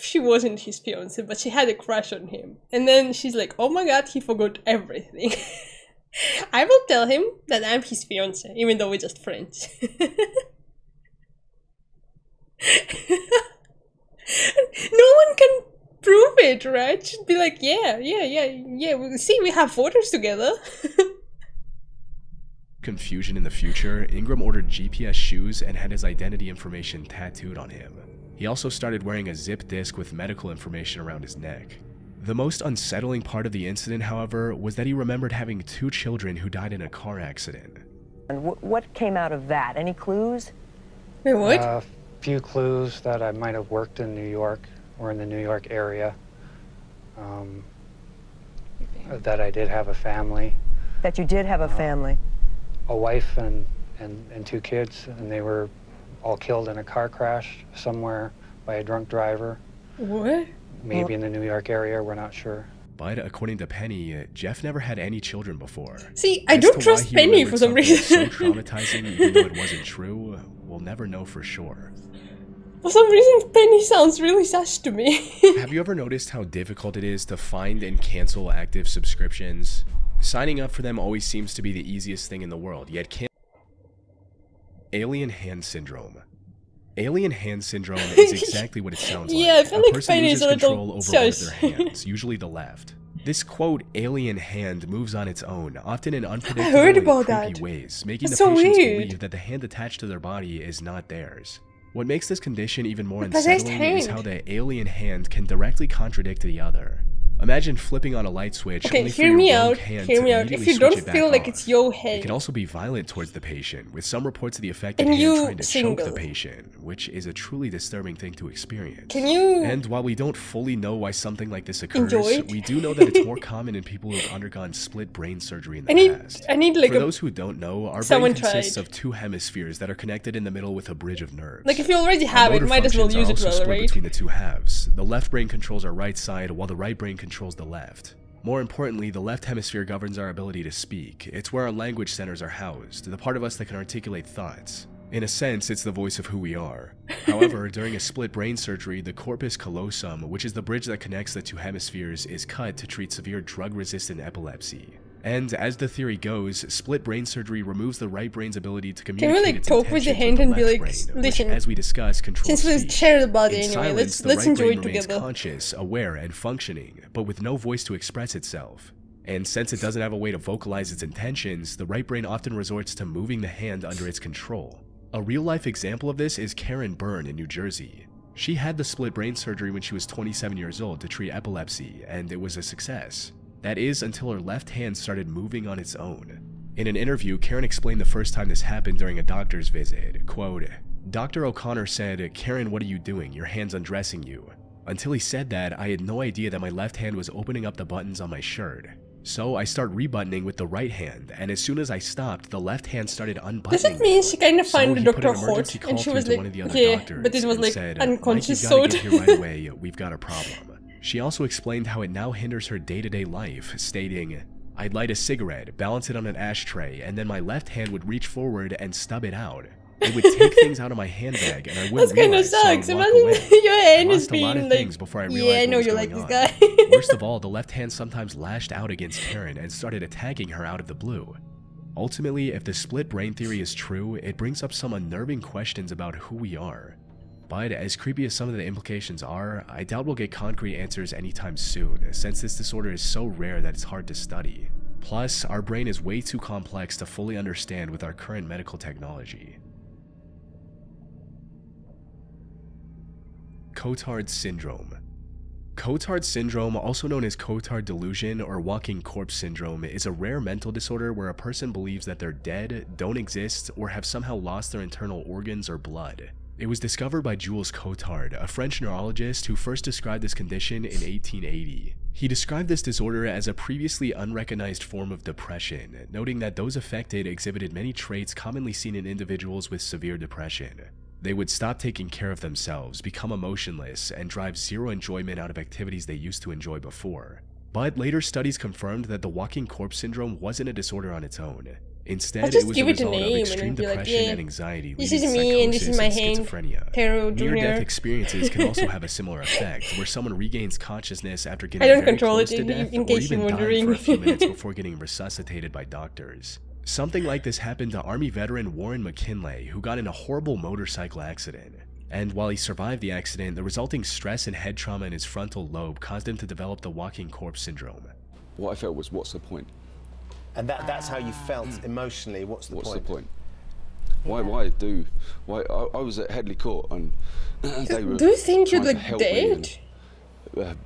she wasn't his fiancée, but she had a crush on him? And then she's like, oh my god, he forgot everything. I will tell him that I'm his fiancée, even though we're just friends. No one can prove it, right? She'd be like, yeah. See, we have photos together. Confusion in the future, Ingram ordered GPS shoes and had his identity information tattooed on him. He also started wearing a zip disc with medical information around his neck. The most unsettling part of the incident, however, was that he remembered having 2 children who died in a car accident. And what came out of that? Any clues? Wait, what? A few clues that I might have worked in New York or in the New York area. That I did have a family. That you did have a family? A wife and 2 kids, and they were all killed in a car crash somewhere by a drunk driver. What? Maybe in the New York area, we're not sure. But according to Penny, Jeff never had any children before. See, I don't trust Penny for some reason. So traumatizing, even though it wasn't true, we'll never know for sure. For some reason, Penny sounds really sus to me. Have you ever noticed how difficult it is to find and cancel active subscriptions? Signing up for them always seems to be the easiest thing in the world, yet Alien hand syndrome. Alien hand syndrome is exactly what it sounds like. Yeah, I feel a like person Penny's loses a little control over one of sus. their hands, usually the left. This quote, alien hand, moves on its own, often in heard unpredictable and about creepy that. ways, making That's the so patients weird. believe that the hand attached to their body is not theirs. What makes this condition even more The possessed unsettling is hand. how the alien hand can directly contradict the other. Imagine flipping on a light switch Okay, only for hear your me wrong out. hand Hear to me out. If immediately you switch don't it back feel like on. it's your It hand, can also be violent towards the patient, with some reports of the affected And hand you trying to choke the single. patient, which is a truly disturbing thing to experience. Can you And while we don't fully know why something like this occurs, enjoy it? we do know that it's more common in people who have undergone split brain surgery in the past. I need like For a those who don't know, our brain someone consists tried. of 2 hemispheres that are connected in the middle with a bridge of nerves. Like if you already Our have it, motor might as well functions are use it also well, split right? between the 2 halves. The left brain controls our right side, while the right brain controls the left. More importantly, the left hemisphere governs our ability to speak. It's where our language centers are housed, the part of us that can articulate thoughts. In a sense, it's the voice of who we are. However, during a split brain surgery, the corpus callosum, which is the bridge that connects the 2 hemispheres, is cut to treat severe drug-resistant epilepsy. And as the theory goes, split brain surgery removes the right brain's ability to Can communicate we like its talk with the intentions hand and be left like, brain, which, listen, as we discussed, controls since we speech. share the body In anyway, silence, let's the enjoy right it brain remains together. conscious, aware, and functioning, but with no voice to express itself. And since it doesn't have a way to vocalize its intentions, the right brain often resorts to moving the hand under its control. A real-life example of this is Karen Byrne in New Jersey. She had the split brain surgery when she was 27 years old to treat epilepsy, and it was a success. That is, until her left hand started moving on its own. In an interview, Karen explained the first time this happened during a doctor's visit. Quote, Dr. O'Connor said, "Karen, what are you doing? Your hand's undressing you." Until he said that, I had no idea that my left hand was opening up the buttons on my shirt. So I start rebuttoning with the right hand, and as soon as I stopped, the left hand started unbuttoning. Does it mean she kind of found the he put doctor an hot emergency call and she through was to like, one of the other yeah, doctors but it was and like said, unconscious "Mike, you've so got to get here right away. We've got a problem." She also explained how it now hinders her day-to-day life, stating, "I'd light a cigarette, balance it on an ashtray, and then my left hand would reach forward and stub it out. It would take things out of my handbag, and I wouldn't That's kind of realize, so I'd sucks. walk Imagine away. your I hand is lost a lot being of like, things before I realized yeah, I what know was you like going this on. guy. Worst of all, the left hand sometimes lashed out against Karen and started attacking her out of the blue. Ultimately, if the split brain theory is true, it brings up some unnerving questions about who we are. But as creepy as some of the implications are, I doubt we'll get concrete answers anytime soon, since this disorder is so rare that it's hard to study. Plus, our brain is way too complex to fully understand with our current medical technology. Cotard syndrome. Cotard syndrome, also known as Cotard delusion or walking corpse syndrome, is a rare mental disorder where a person believes that they're dead, don't exist, or have somehow lost their internal organs or blood. It was discovered by Jules Cotard, a French neurologist who first described this condition in 1880. He described this disorder as a previously unrecognized form of depression, noting that those affected exhibited many traits commonly seen in individuals with severe depression. They would stop taking care of themselves, become emotionless, and drive zero enjoyment out of activities they used to enjoy before. But later studies confirmed that the walking corpse syndrome wasn't a disorder on its own. Instead, it was a result of extreme depression and anxiety this leading is to me and this is psychosis my and hand, schizophrenia. Taro Jr. Near-death experiences can also have a similar effect, where someone regains consciousness after getting I don't very control close it to in death, or case even you're dying for wondering. a few minutes before getting resuscitated by doctors. Something like this happened to Army veteran Warren McKinley, who got in a horrible motorcycle accident. And while he survived the accident, the resulting stress and head trauma in his frontal lobe caused him to develop the walking corpse syndrome. What I felt was, what's the point? And that's how you felt emotionally. What's the point? Why I was at Headley Court and they were Do you think you're trying to like help me dead?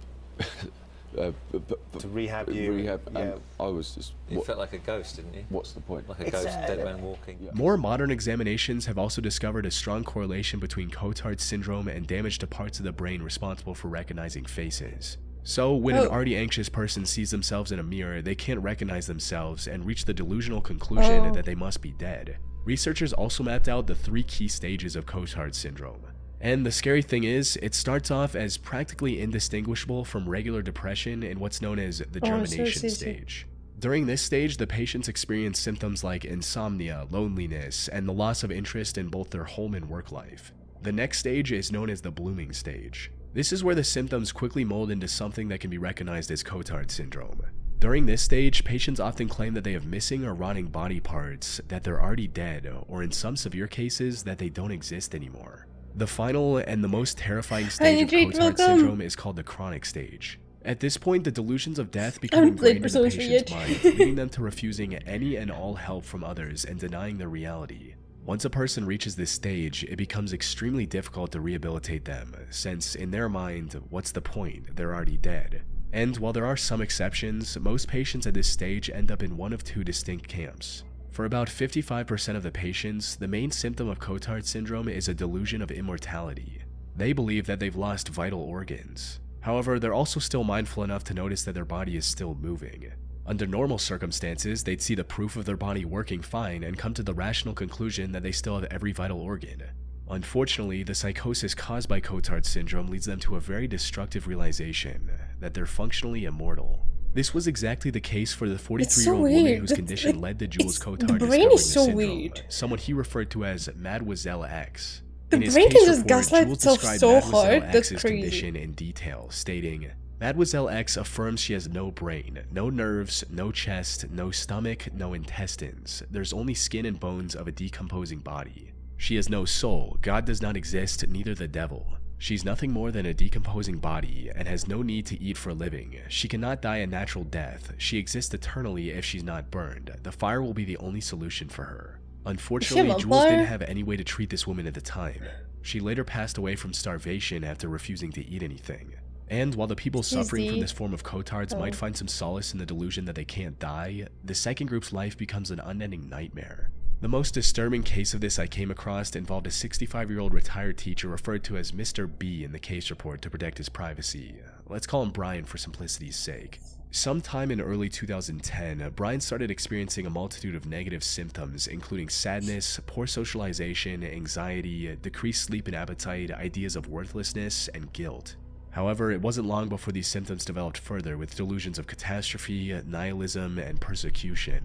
To rehab you. And I was just... You felt like a ghost, didn't you? What's the point? Like a ghost, dead man walking. More modern examinations have also discovered a strong correlation between Cotard syndrome and damage to parts of the brain responsible for recognizing faces. So, when an already anxious person sees themselves in a mirror, they can't recognize themselves and reach the delusional conclusion that they must be dead. Researchers also mapped out the 3 key stages of Cotard syndrome. And the scary thing is, it starts off as practically indistinguishable from regular depression in what's known as the germination stage. During this stage, the patients experience symptoms like insomnia, loneliness, and the loss of interest in both their home and work life. The next stage is known as the blooming stage. This is where the symptoms quickly mold into something that can be recognized as Cotard syndrome. During this stage, patients often claim that they have missing or rotting body parts, that they're already dead, or in some severe cases, that they don't exist anymore. The final and the most terrifying stage of Cotard syndrome is called the chronic stage. At this point, the delusions of death become ingrained in the patient's mind, leading them to refusing any and all help from others and denying their reality. Once a person reaches this stage, it becomes extremely difficult to rehabilitate them, since in their mind, what's the point? They're already dead. And while there are some exceptions, most patients at this stage end up in one of 2 distinct camps. For about 55% of the patients, the main symptom of Cotard syndrome is a delusion of immortality. They believe that they've lost vital organs. However, they're also still mindful enough to notice that their body is still moving. Under normal circumstances, they'd see the proof of their body working fine and come to the rational conclusion that they still have every vital organ. Unfortunately, the psychosis caused by Cotard syndrome leads them to a very destructive realization that they're functionally immortal. This was exactly the case for the 43-year-old woman whose condition led to Jules Cotard discovering the syndrome, someone he referred to as Mademoiselle X. The brain can just gaslight itself so hard, that's crazy. Condition in detail, stating, Mademoiselle X affirms she has no brain, no nerves, no chest, no stomach, no intestines. There's only skin and bones of a decomposing body. She has no soul, God does not exist, neither the devil. She's nothing more than a decomposing body and has no need to eat for a living. She cannot die a natural death. She exists eternally if she's not burned. The fire will be the only solution for her. Unfortunately, Jules didn't have any way to treat this woman at the time. She later passed away from starvation after refusing to eat anything. And while the people suffering from this form of Cotards might find some solace in the delusion that they can't die, the second group's life becomes an unending nightmare. The most disturbing case of this I came across involved a 65-year-old retired teacher referred to as Mr. B in the case report to protect his privacy. Let's call him Brian for simplicity's sake. Sometime in early 2010, Brian started experiencing a multitude of negative symptoms, including sadness, poor socialization, anxiety, decreased sleep and appetite, ideas of worthlessness, and guilt. However, it wasn't long before these symptoms developed further with delusions of catastrophe, nihilism, and persecution.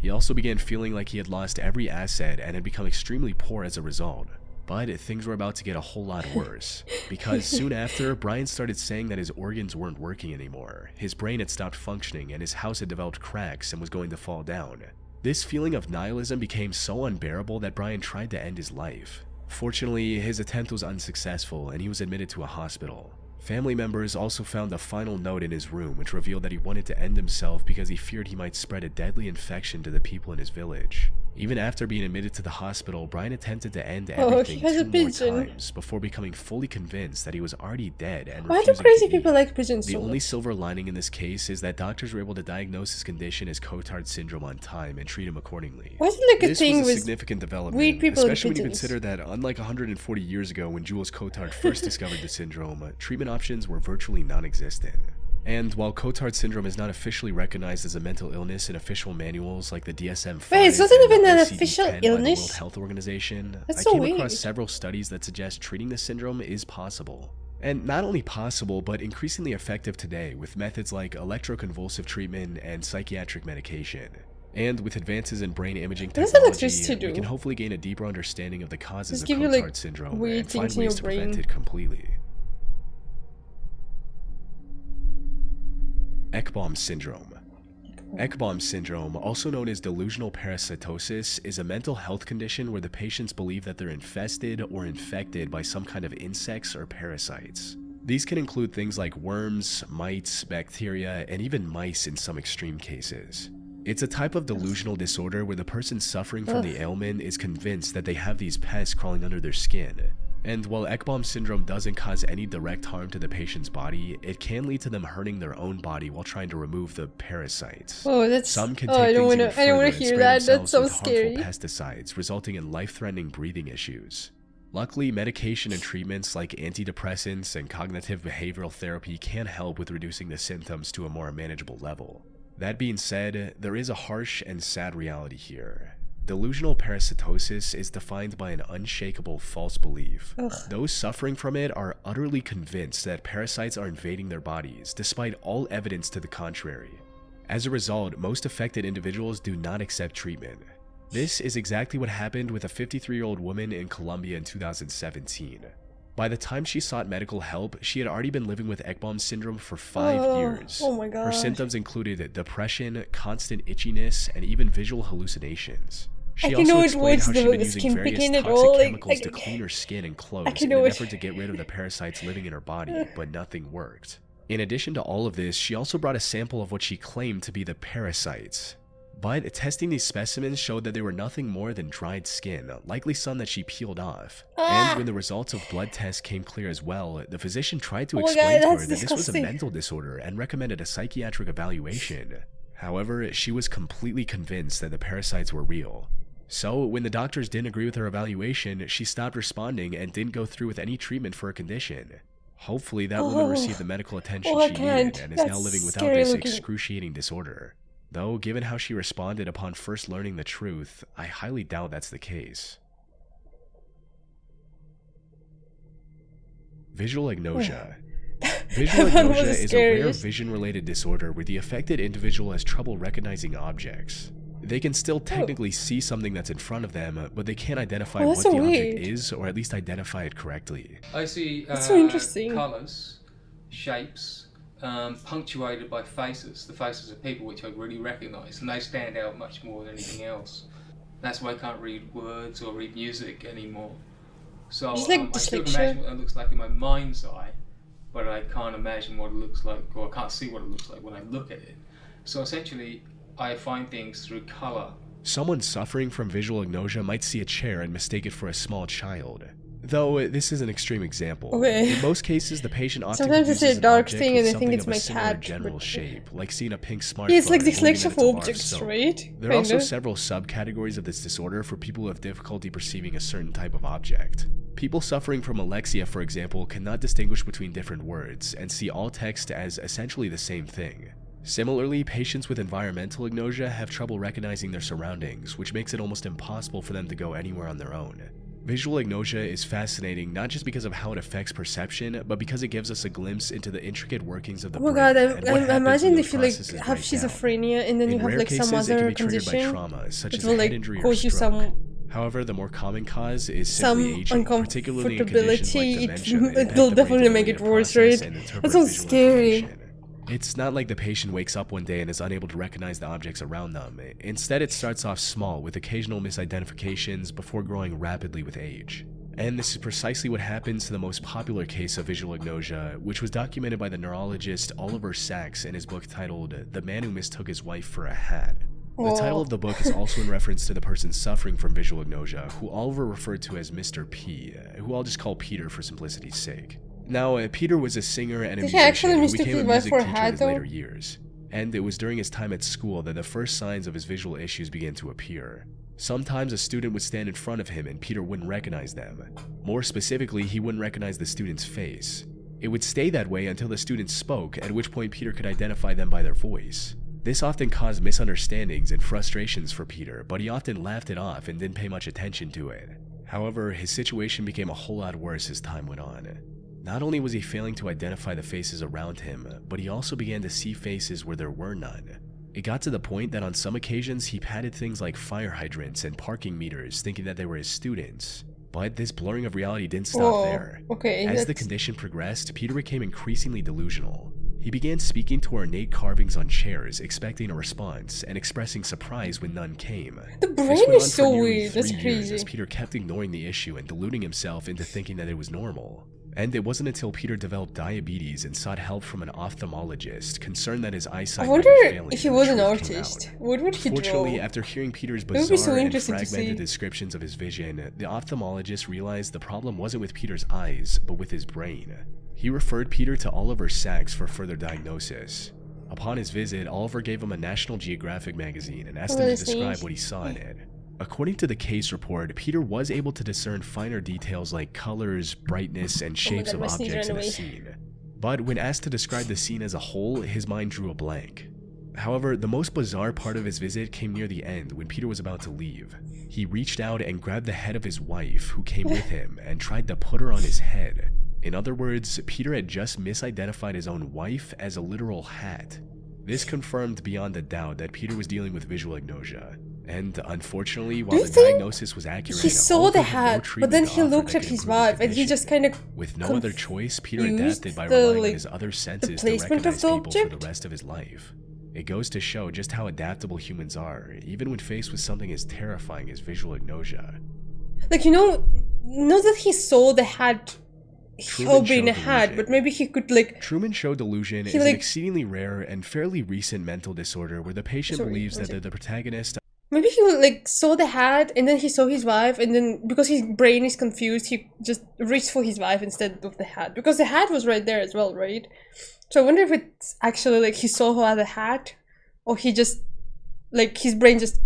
He also began feeling like he had lost every asset and had become extremely poor as a result. But things were about to get a whole lot worse, because soon after, Brian started saying that his organs weren't working anymore, his brain had stopped functioning, and his house had developed cracks and was going to fall down. This feeling of nihilism became so unbearable that Brian tried to end his life. Fortunately, his attempt was unsuccessful and he was admitted to a hospital. Family members also found a final note in his room which revealed that he wanted to end himself because he feared he might spread a deadly infection to the people in his village. Even after being admitted to the hospital, Brian attempted to end everything 2 more times before becoming fully convinced that he was already dead and Why do refusing crazy to people eat. like pigeons The so only much? silver lining in this case is that doctors were able to diagnose his condition as Cotard syndrome on time and treat him accordingly. Why is it like a This thing was a with significant development, weird people and especially when you pigeons? consider that unlike 140 years ago when Jules Cotard first discovered the syndrome, treatment options were virtually non-existent. And while Cotard syndrome is not officially recognized as a mental illness in official manuals like the DSM-5 Wait, it's not even an ICD-10 official by the illness? World Health Organization, That's I so came weird. across several studies that suggest treating this syndrome is possible. And not only possible, but increasingly effective today with methods like electroconvulsive treatment and psychiatric medication. And with advances in brain imaging What does technology, electricity we can do? hopefully gain a deeper understanding of the causes Just of give you, Cotard like, syndrome weird and find things in your ways to prevent brain. it completely. Ekbom syndrome. Ekbom syndrome, also known as delusional parasitosis, is a mental health condition where the patients believe that they're infested or infected by some kind of insects or parasites. These can include things like worms, mites, bacteria, and even mice in some extreme cases. It's a type of delusional disorder where the person suffering from the ailment is convinced that they have these pests crawling under their skin. And while Ekbom syndrome doesn't cause any direct harm to the patient's body, it can lead to them hurting their own body while trying to remove the parasites. Oh, that's. Some can Oh, take I don't things wanna. even I don't further wanna and hear spray that. That's themselves so with scary. harmful pesticides, resulting in life-threatening breathing issues. Luckily, medication and treatments like antidepressants and cognitive behavioral therapy can help with reducing the symptoms to a more manageable level. That being said, there is a harsh and sad reality here. Delusional parasitosis is defined by an unshakable false belief. Ugh. Those suffering from it are utterly convinced that parasites are invading their bodies, despite all evidence to the contrary. As a result, most affected individuals do not accept treatment. This is exactly what happened with a 53-year-old woman in Colombia in 2017. By the time she sought medical help, she had already been living with Ekbom syndrome for 5 years. Oh my Her god. symptoms included depression, constant itchiness, and even visual hallucinations. She I also cannot explained watch how she'd been the using skin various picking toxic at all, like, chemicals to clean her skin and clothes in an cannot- effort to get rid of the parasites living in her body, but nothing worked. In addition to all of this, she also brought a sample of what she claimed to be the parasites. But testing these specimens showed that they were nothing more than dried skin, likely some that she peeled off. And when the results of blood tests came clear as well, the physician tried to Oh my explain God, to her that's that this was a disgusting. mental disorder and recommended a psychiatric evaluation. However, she was completely convinced that the parasites were real. So, when the doctors didn't agree with her evaluation, she stopped responding and didn't go through with any treatment for her condition. Hopefully, that woman Oh. received the medical attention Oh, I she can't. needed and is now That's living without scary this looking. excruciating disorder. Though, given how she responded upon first learning the truth, I highly doubt that's the case. Visual agnosia. Visual That was agnosia is a scary. rare vision-related disorder where the affected individual has trouble recognizing objects. They can still technically see something that's in front of them, but they can't identify Oh, what that's the so object weird. is, or at least identify it correctly. I see That's so interesting. colours, shapes, punctuated by faces. The faces of people which I really recognise, and they stand out much more than anything else. That's why I can't read words or read music anymore. So It's like I still can dyslexia. imagine what it looks like in my mind's eye, but I can't imagine what it looks like, or I can't see what it looks like when I look at it. So essentially, I find things through colour. Someone suffering from visual agnosia might see a chair and mistake it for a small child. Though this is an extreme example. Okay. In most cases, the patient often Sometimes it's confuses a an dark object thing with and I think something it's of a my similar cat, general but- shape, like seeing a pink smartphone. Yeah, it's like and believing dyslexia that for it's a bar of objects, soap. right? There are also Kinda. several subcategories of this disorder for people who have difficulty perceiving a certain type of object. People suffering from alexia, for example, cannot distinguish between different words and see all text as essentially the same thing. Similarly, patients with environmental agnosia have trouble recognizing their surroundings, which makes it almost impossible for them to go anywhere on their own. Visual agnosia is fascinating not just because of how it affects perception, but because it gives us a glimpse into the intricate workings of the Oh my brain god, and what I happens imagine when if those you like processes have break down. schizophrenia and then you In have rare like some cases, it can other be triggered by condition, trauma, such it as will a head like injury or cause you stroke. some However, the more common cause is simply some aging, particularly in conditions like uncomfortability. dementia that It impact will the brain's definitely make ability it to worse, process right? and interpret That sounds visual scary. information. It's not like the patient wakes up one day and is unable to recognize the objects around them. Instead, it starts off small with occasional misidentifications before growing rapidly with age. And this is precisely what happens to the most popular case of visual agnosia, which was documented by the neurologist Oliver Sacks in his book titled The Man Who Mistook His Wife for a Hat. The title of the book is also in reference to the person suffering from visual agnosia, who Oliver referred to as Mr. P, who I'll just call Peter for simplicity's sake. Now, Peter was a singer and a musician who became a music teacher in his later years, and it was during his time at school that the first signs of his visual issues began to appear. Sometimes a student would stand in front of him and Peter wouldn't recognize them. More specifically, he wouldn't recognize the student's face. It would stay that way until the student spoke, at which point Peter could identify them by their voice. This often caused misunderstandings and frustrations for Peter, but he often laughed it off and didn't pay much attention to it. However, his situation became a whole lot worse as time went on. Not only was he failing to identify the faces around him, but he also began to see faces where there were none. It got to the point that on some occasions he patted things like fire hydrants and parking meters thinking that they were his students. But this blurring of reality didn't stop there. As the condition progressed, Peter became increasingly delusional. He began speaking to ornate carvings on chairs, expecting a response, and expressing surprise when none came. The brain is so weird, that's crazy. As Peter kept ignoring the issue and deluding himself into thinking that it was normal. And it wasn't until Peter developed diabetes and sought help from an ophthalmologist, concerned that his eyesight might be failing. If he was an artist, what would he draw? Fortunately, after hearing Peter's bizarre and fragmented descriptions of his vision, the ophthalmologist realized the problem wasn't with Peter's eyes, but with his brain. He referred Peter to Oliver Sacks for further diagnosis. Upon his visit, Oliver gave him a National Geographic magazine and asked him to describe what he saw in it. According to the case report, Peter was able to discern finer details like colors, brightness, and shapes of objects in a scene. But when asked to describe the scene as a whole, his mind drew a blank. However, the most bizarre part of his visit came near the end when Peter was about to leave. He reached out and grabbed the head of his wife, who came with him, and tried to put her on his head. In other words, Peter had just misidentified his own wife as a literal hat. This confirmed beyond a doubt that Peter was dealing with visual agnosia. And unfortunately, while the diagnosis was accurate, he saw the hat, but then he looked at his wife and he just kind of with no other choice, Peter adapted by relying on his other senses to recognize people for the rest of his life. It goes to show just how adaptable humans are, even when faced with something as terrifying as visual agnosia. Like, you know, not that he saw the hat being a hat, but maybe he could like... Truman Show delusion is an exceedingly rare and fairly recent mental disorder where the patient believes that they're the protagonist. Maybe he like saw the hat and then he saw his wife, and then because his brain is confused, he just reached for his wife instead of the hat, because the hat was right there as well, right? So I wonder if it's actually like he saw her as a hat, or he just like his brain just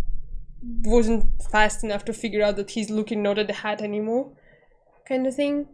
wasn't fast enough to figure out that he's looking not at the hat anymore, kind of thing.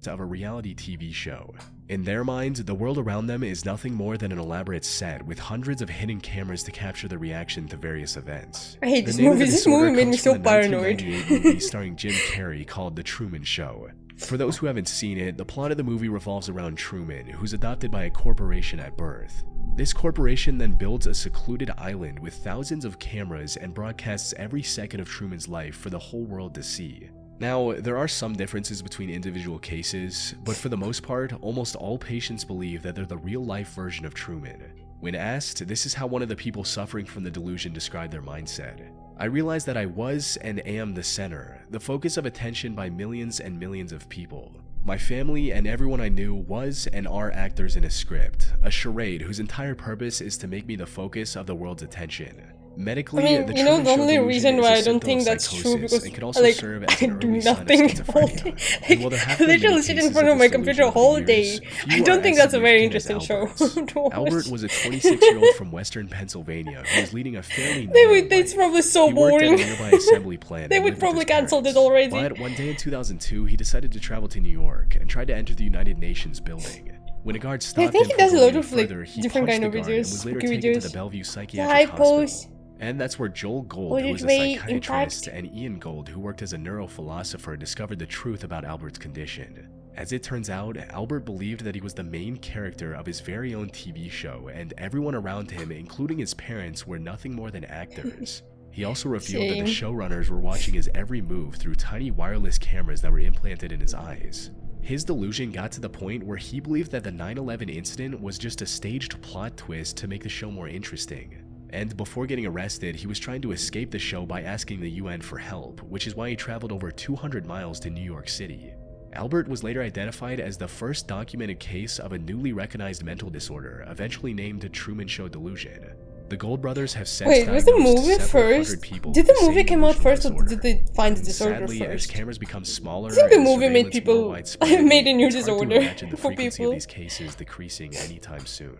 Of a reality TV show. In their minds, the world around them is nothing more than an elaborate set with hundreds of hidden cameras to capture the reaction to various events. I hate this movie. This movie made me so paranoid. 1998 movie starring Jim Carrey called The Truman Show. For those who haven't seen it, the plot of the movie revolves around Truman, who's adopted by a corporation at birth. This corporation then builds a secluded island with thousands of cameras and broadcasts every second of Truman's life for the whole world to see. Now, there are some differences between individual cases, but for the most part, almost all patients believe that they're the real-life version of Truman. When asked, this is how one of the people suffering from the delusion described their mindset. I realized that I was and am the center, the focus of attention by millions and millions of people. My family and everyone I knew was and are actors in a script, a charade whose entire purpose is to make me the focus of the world's attention. Medically, I mean, the you know, the only delusion reason is why a I don't think that's true because and could also like serve as I an do early sign of nothing all schizophrenia. day. And while there have I been many literally sit in cases front of of my this computer delusion all over the day. years, I few don't are think that's a as very significant interesting as show. Albert's. Albert was a 26-year-old from western Pennsylvania who was leading a fairly It's probably so He worked boring. at a nearby assembly plant They and would lived with probably his cancel parents. it already. But one day in 2002, he decided to travel to New York and tried to enter the United Nations building. When a guard stopped think him he does from a lot going of like further, he different punched kind of the guard and videos, was later spooky taken to videos. the Bellevue The Psychiatric high Hospital. pose. And that's where Joel Gold, Audit who was a rate, psychiatrist, impact. and Ian Gold, who worked as a neurophilosopher, discovered the truth about Albert's condition. As it turns out, Albert believed that he was the main character of his very own TV show, and everyone around him, including his parents, were nothing more than actors. He also revealed that the showrunners were watching his every move through tiny wireless cameras that were implanted in his eyes. His delusion got to the point where he believed that the 9/11 incident was just a staged plot twist to make the show more interesting. And before getting arrested, he was trying to escape the show by asking the UN for help, which is why he traveled over 200 miles to New York City. Albert was later identified as the first documented case of a newly recognized mental disorder, eventually named Truman Show delusion. The Gold brothers have since Wait, was the diagnosed movie several hundred first? people Did with the movie same come out delusional first, or disorder. did they find the disorder Sadly, as first? cameras become smaller, I think the and movie made surveillance people more widespread, made a new it's hard to disorder imagine the for frequency people. of these cases decreasing anytime soon.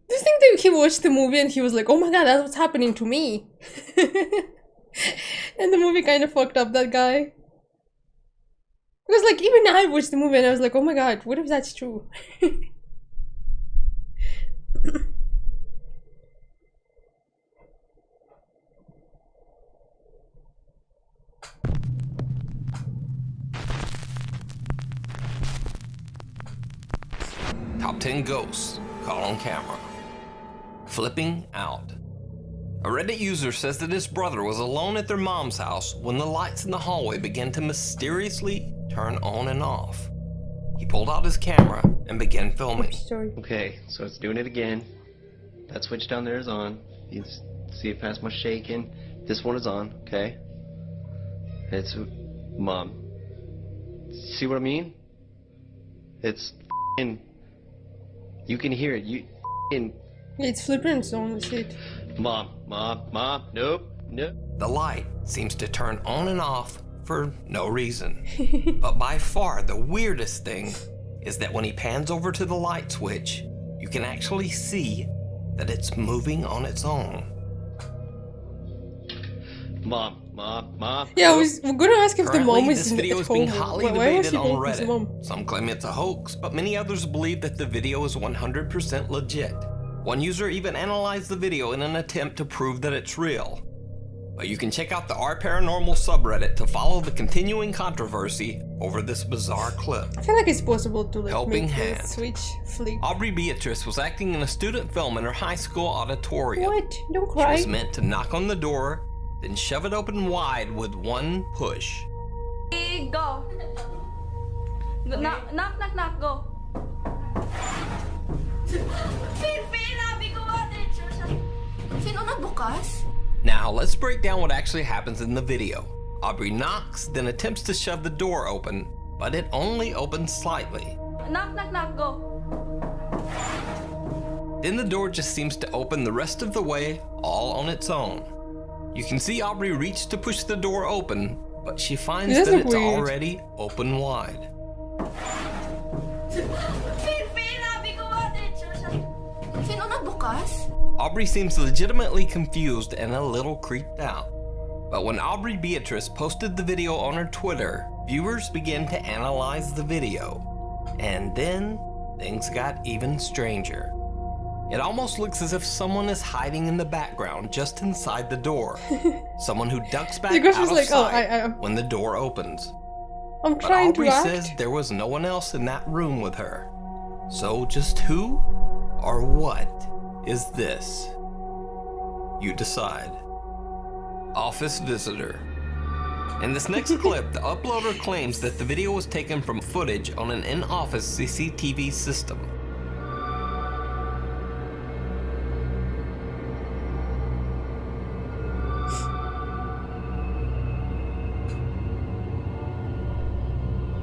Do you think that he watched the movie and he was like, oh my god, that's what's happening to me? And the movie kind of fucked up that guy. Because like, even I watched the movie and I was like, oh my god, what if that's true? Top 10 ghosts caught on camera. Flipping out. A Reddit user says that his brother was alone at their mom's house when the lights in the hallway began to mysteriously turn on and off. He pulled out his camera and began filming. Okay, so it's doing it again. That switch down there is on. You can see it past my shaking. This one is on, okay? It's Mom. See what I mean? It's f***ing... You can hear it. You f***ing... It's flipping on the shit. Mom, nope. The light seems to turn on and off for no reason. But by far the weirdest thing is that when he pans over to the light switch, you can actually see that it's moving on its own. Mom. Yeah, I was gonna ask if the mom Currently, was this in video at is being home. hotly Why was debated she on going with his mom? Reddit. Some claim it's a hoax, but many others believe that the video is 100% legit. One user even analyzed the video in an attempt to prove that it's real. But you can check out the Our Paranormal subreddit to follow the continuing controversy over this bizarre clip. I feel like it's possible to like Helping make hand. the switch flick. Aubrey Beatrice was acting in a student film in her high school auditorium. What? Don't She cry. was meant to knock on the door, then shove it open wide with one push. Go. Knock, go. Now, let's break down what actually happens in the video. Aubrey knocks, then attempts to shove the door open, but it only opens slightly. Knock, go. Then the door just seems to open the rest of the way all on its own. You can see Aubrey reach to push the door open, but she finds It does that look it's weird. already open wide. Aubrey seems legitimately confused and a little creeped out. But when Aubrey Beatrice posted the video on her Twitter, viewers began to analyze the video. And then things got even stranger. It almost looks as if someone is hiding in the background just inside the door. Someone who ducks back The ghost out was of like, oh, sight when the door opens. I'm But trying Aubrey to act. says there was no one else in that room with her. So just who or what is this? You decide. Office visitor. In this next clip, the uploader claims that the video was taken from footage on an in-office CCTV system.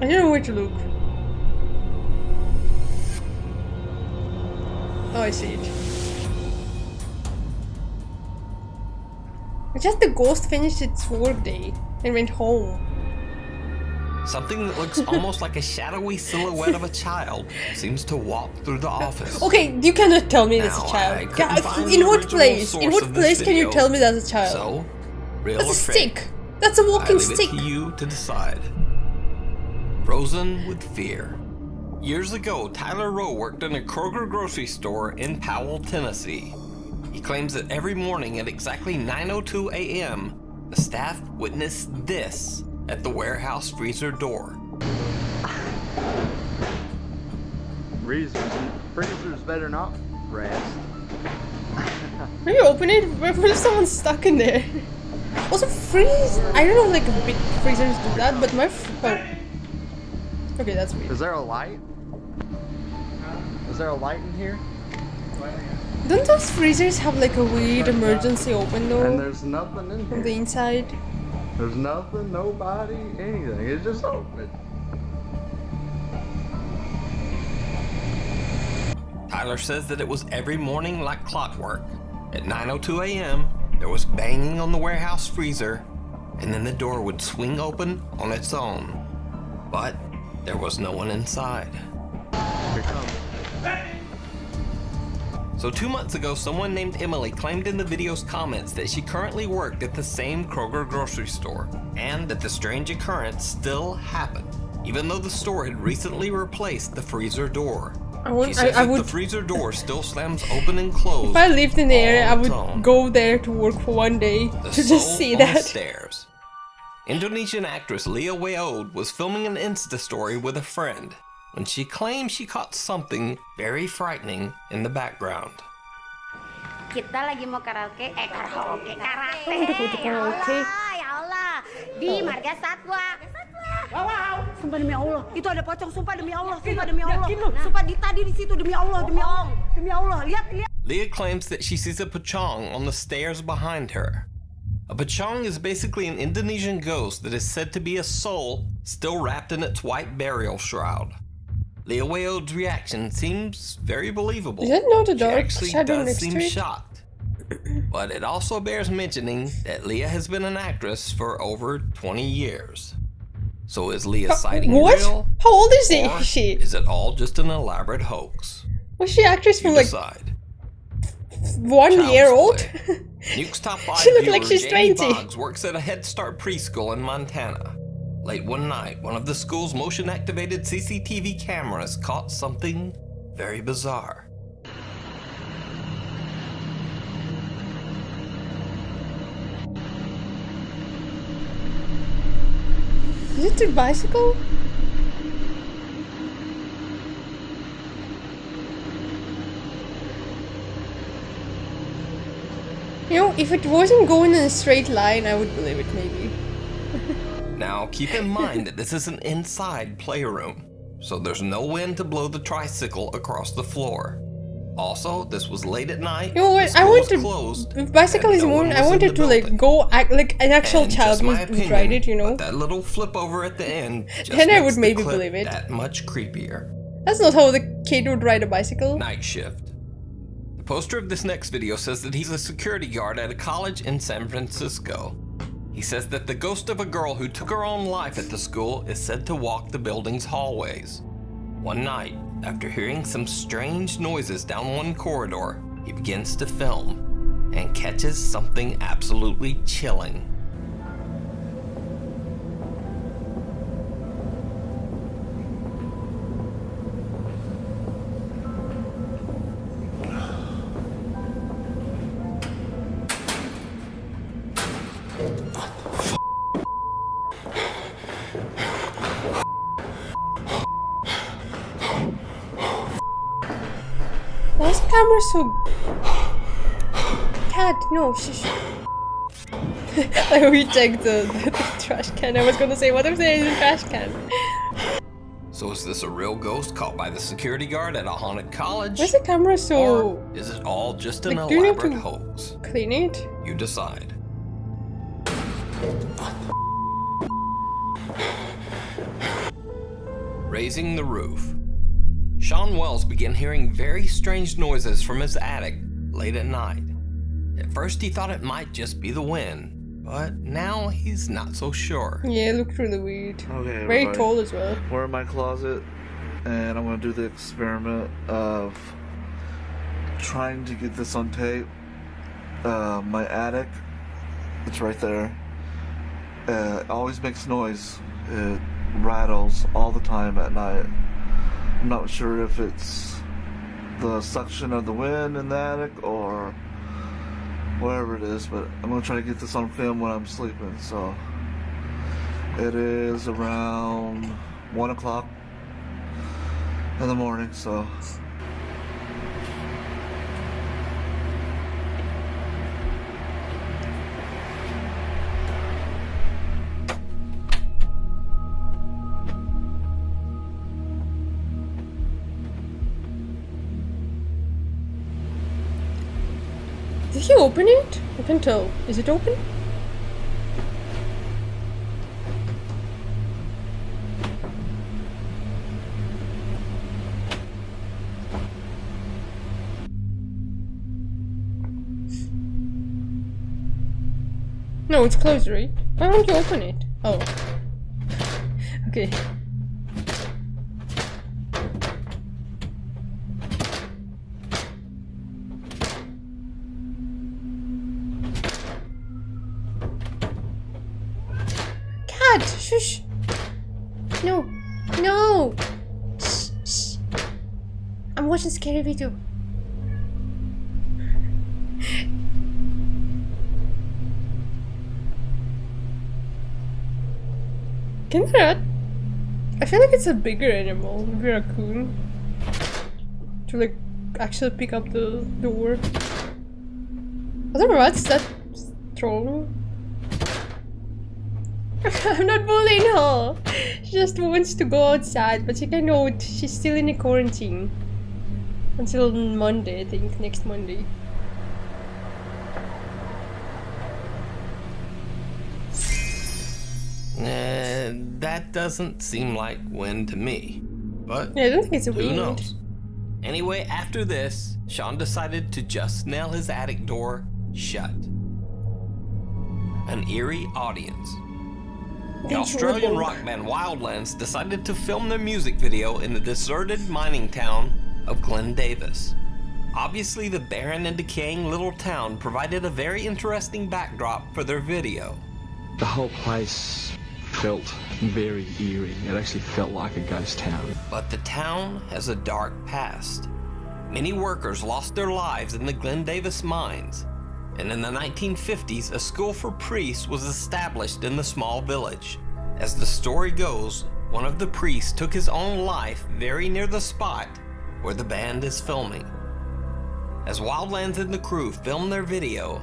I don't know where to look. Oh, I see it. It's just the ghost finished its work day and went home. Something that looks almost like a shadowy silhouette of a child seems to walk through the office. Okay, you cannot tell me that's a Now, I child. couldn't God, find in the what original place? In source what of this place can you video, tell me that's a child? So, real That's a or fake? stick. That's a walking I leave stick. it to you to decide. Frozen with fear. Years ago, Tyler Rowe worked in a Kroger grocery store in Powell, Tennessee. He claims that every morning at exactly 9:02 a.m., the staff witnessed this at the warehouse freezer door. Freezers better not rest. Maybe open it. What if someone's stuck in there? Also, freeze. I don't know, like big freezers do that, but my. Okay, that's weird. Is there a light? Is there a light in here? Don't those freezers have like a weird emergency open door? And there's nothing in here. From the inside. There's nothing, nobody, anything. It's just open. Tyler says that it was every morning like clockwork. At 9:02 a.m., there was banging on the warehouse freezer, and then the door would swing open on its own. But there was no one inside. So 2 months ago, someone named Emily claimed in the video's comments that she currently worked at the same Kroger grocery store, and that the strange occurrence still happened, even though the store had recently replaced the freezer door. She says that the freezer door still slams open and closed. If I lived in the area, I would go there to work for one day to just see that. The stairs. Indonesian actress Leah Weod was filming an Insta story with a friend when she claimed she caught something very frightening in the background. Kita lagi mau karaoke, karaoke. Ya Allah, di Marga Satwa. Wow, sumpah demi Allah, itu ada pocong, sumpah demi Allah, sumpah demi Allah. Sumpah tadi di situ demi Allah, demi Allah, demi Allah. Lihat. Leah claims that she sees a pocong on the stairs behind her. A pocong is basically an Indonesian ghost that is said to be a soul still wrapped in its white burial shroud. Leah Weod's reaction seems very believable. Is that not a dark she shadow actually does next seem to it? shocked. But it also bears mentioning that Leah has been an actress for over 20 years. So is Leah's sighting what? real? How old is she? Is it all just an elaborate hoax? Was she actress from You like decide. 1 year old? Nuke's Top 5 She looked viewer like she's Jamie 20. Boggs works at a Head Start preschool in Montana. Late one night, one of the school's motion-activated CCTV cameras caught something very bizarre. Is it a bicycle? You know, if it wasn't going in a straight line, I would believe it maybe. Now, keep in mind that this is an inside playroom, so there's no wind to blow the tricycle across the floor. Also, this was late at night. You know what? I want to. If bicycle is more, I wanted to like go act like an actual child would ride it. You know. That little flip over at the end. Just Then I makes would the maybe clip believe it. That much creepier. That's not how the kid would ride a bicycle. Night shift. The poster of this next video says that he's a security guard at a college in San Francisco. He says that the ghost of a girl who took her own life at the school is said to walk the building's hallways. One night, after hearing some strange noises down one corridor, he begins to film and catches something absolutely chilling. Why is the camera so... Cat, no, shush. Like we checked the trash can. I was gonna say, what if there is a trash can? So is this a real ghost caught by the security guard at a haunted college? Why is the camera so... Or is it all just an Like, do you need elaborate to hoax? clean it? You decide. Raising the roof. Sean Wells began hearing very strange noises from his attic late at night. At first he thought it might just be the wind, but now he's not so sure. Yeah, it looked really weird. Okay, Very everybody. tall as well. We're in my closet, and I'm gonna do the experiment of trying to get this on tape. My attic, it's right there. It always makes noise. It rattles all the time at night. I'm not sure if it's the suction of the wind in the attic or whatever it is, but I'm gonna try to get this on film when I'm sleeping. So it is around 1 o'clock in the morning, so Did he open it? I can't tell. Is it open? No, it's closed, right? Why don't you open it? Oh. Okay. Cat! Shush! No! No! Shh, shh. I'm watching scary video. Can that? I feel like it's a bigger animal, maybe a raccoon. To like actually pick up the door. Are there rats that troll? I'm not bullying her. She just wants to go outside, but she cannot. She's still in a quarantine until Monday, I think, next Monday. That doesn't seem like wind to me. But yeah, I don't think it's a who wind. knows? Anyway, after this, Sean decided to just nail his attic door shut. An eerie audience. The Australian rock band Wildlands decided to film their music video in the deserted mining town of Glen Davis. Obviously, the barren and decaying little town provided a very interesting backdrop for their video. The whole place felt very eerie. It actually felt like a ghost town. But the town has a dark past. Many workers lost their lives in the Glen Davis mines, and in the 1950s, a school for priests was established in the small village. As the story goes, one of the priests took his own life very near the spot where the band is filming. As Wildlands and the crew film their video,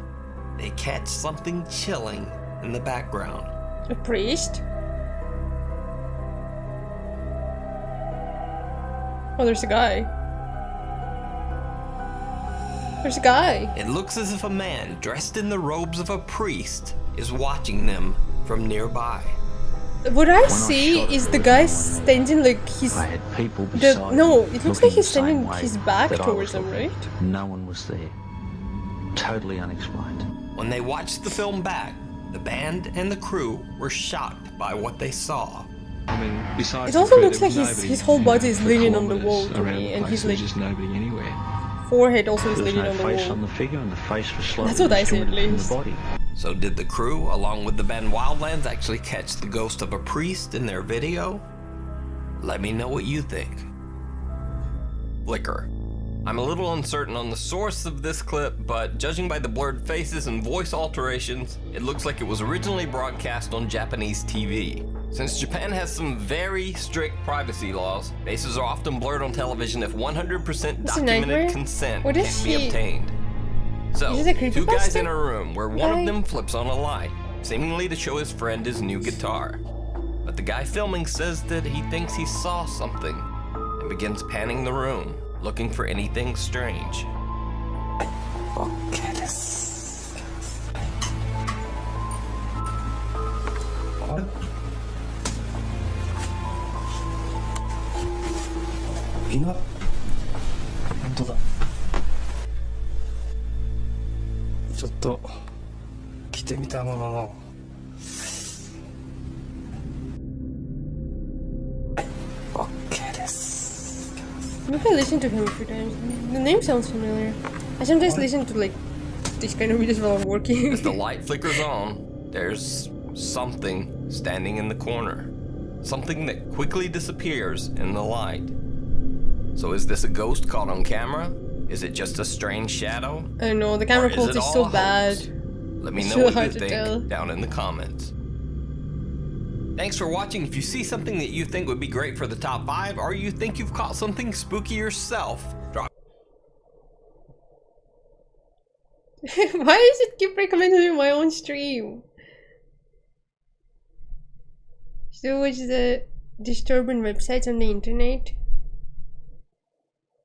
they catch something chilling in the background. A priest? Oh, there's a guy. There's a guy. It looks as if a man dressed in the robes of a priest is watching them from nearby. What I see is the guy standing like he's. I had people beside no, me it looks looking like he's the same standing way his back that I towards was them, looking. right? No one was there. Totally unexplained. When they watched the film back, the band and the crew were shocked by what they saw. I mean, besides It also the crew, looks there like was his nobody, whole you know, body is for leaning on the kilometres wall to around me, the and place. he's There was like just nobody anywhere. forehead also is There was leaning no on the face wall. on the figure, and the face was slowly That's what I see, at distorted from least. the body. So did the crew, along with the band Wildlands, actually catch the ghost of a priest in their video? Let me know what you think. Flickr. I'm a little uncertain on the source of this clip, but judging by the blurred faces and voice alterations, it looks like it was originally broadcast on Japanese TV. Since Japan has some very strict privacy laws, faces are often blurred on television if 100% It's a documented nightmare. consent What can't is be he- obtained. So, Is this a two guys creepypasta? in a room where one Guy? of them flips on a light, seemingly to show his friend his new guitar. But the guy filming says that he thinks he saw something and begins panning the room, looking for anything strange. Maybe I listened to him a few times. The name sounds familiar. I sometimes listen to like these kind of videos while I'm working. As the light flickers on, there's something standing in the corner. Something that quickly disappears in the light. So is this a ghost caught on camera? Is it just a strange shadow? I don't know, the camera Or is quality it is so all a bad. hoax? Let me It's know really what you hard to tell. think down in the comments. Thanks for watching. If you see something that you think would be great for the top 5, or you think you've caught something spooky yourself, drop. Why does it keep recommending me my own stream? So which the disturbing websites on the internet?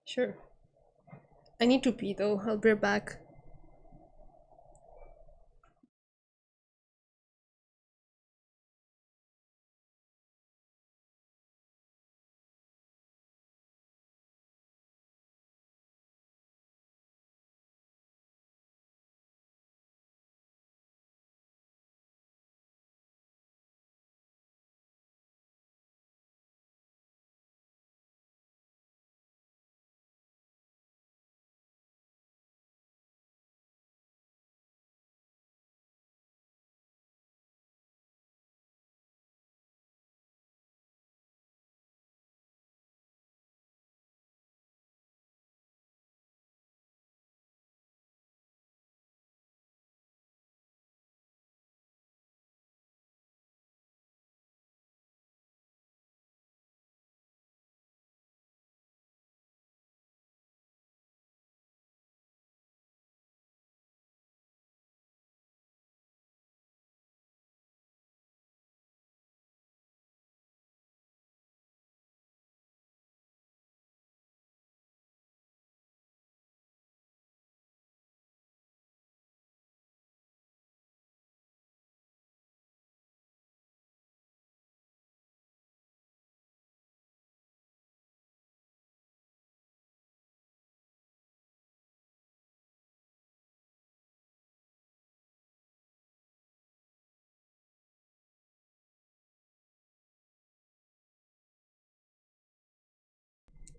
Sure. I need to pee though, I'll be right back.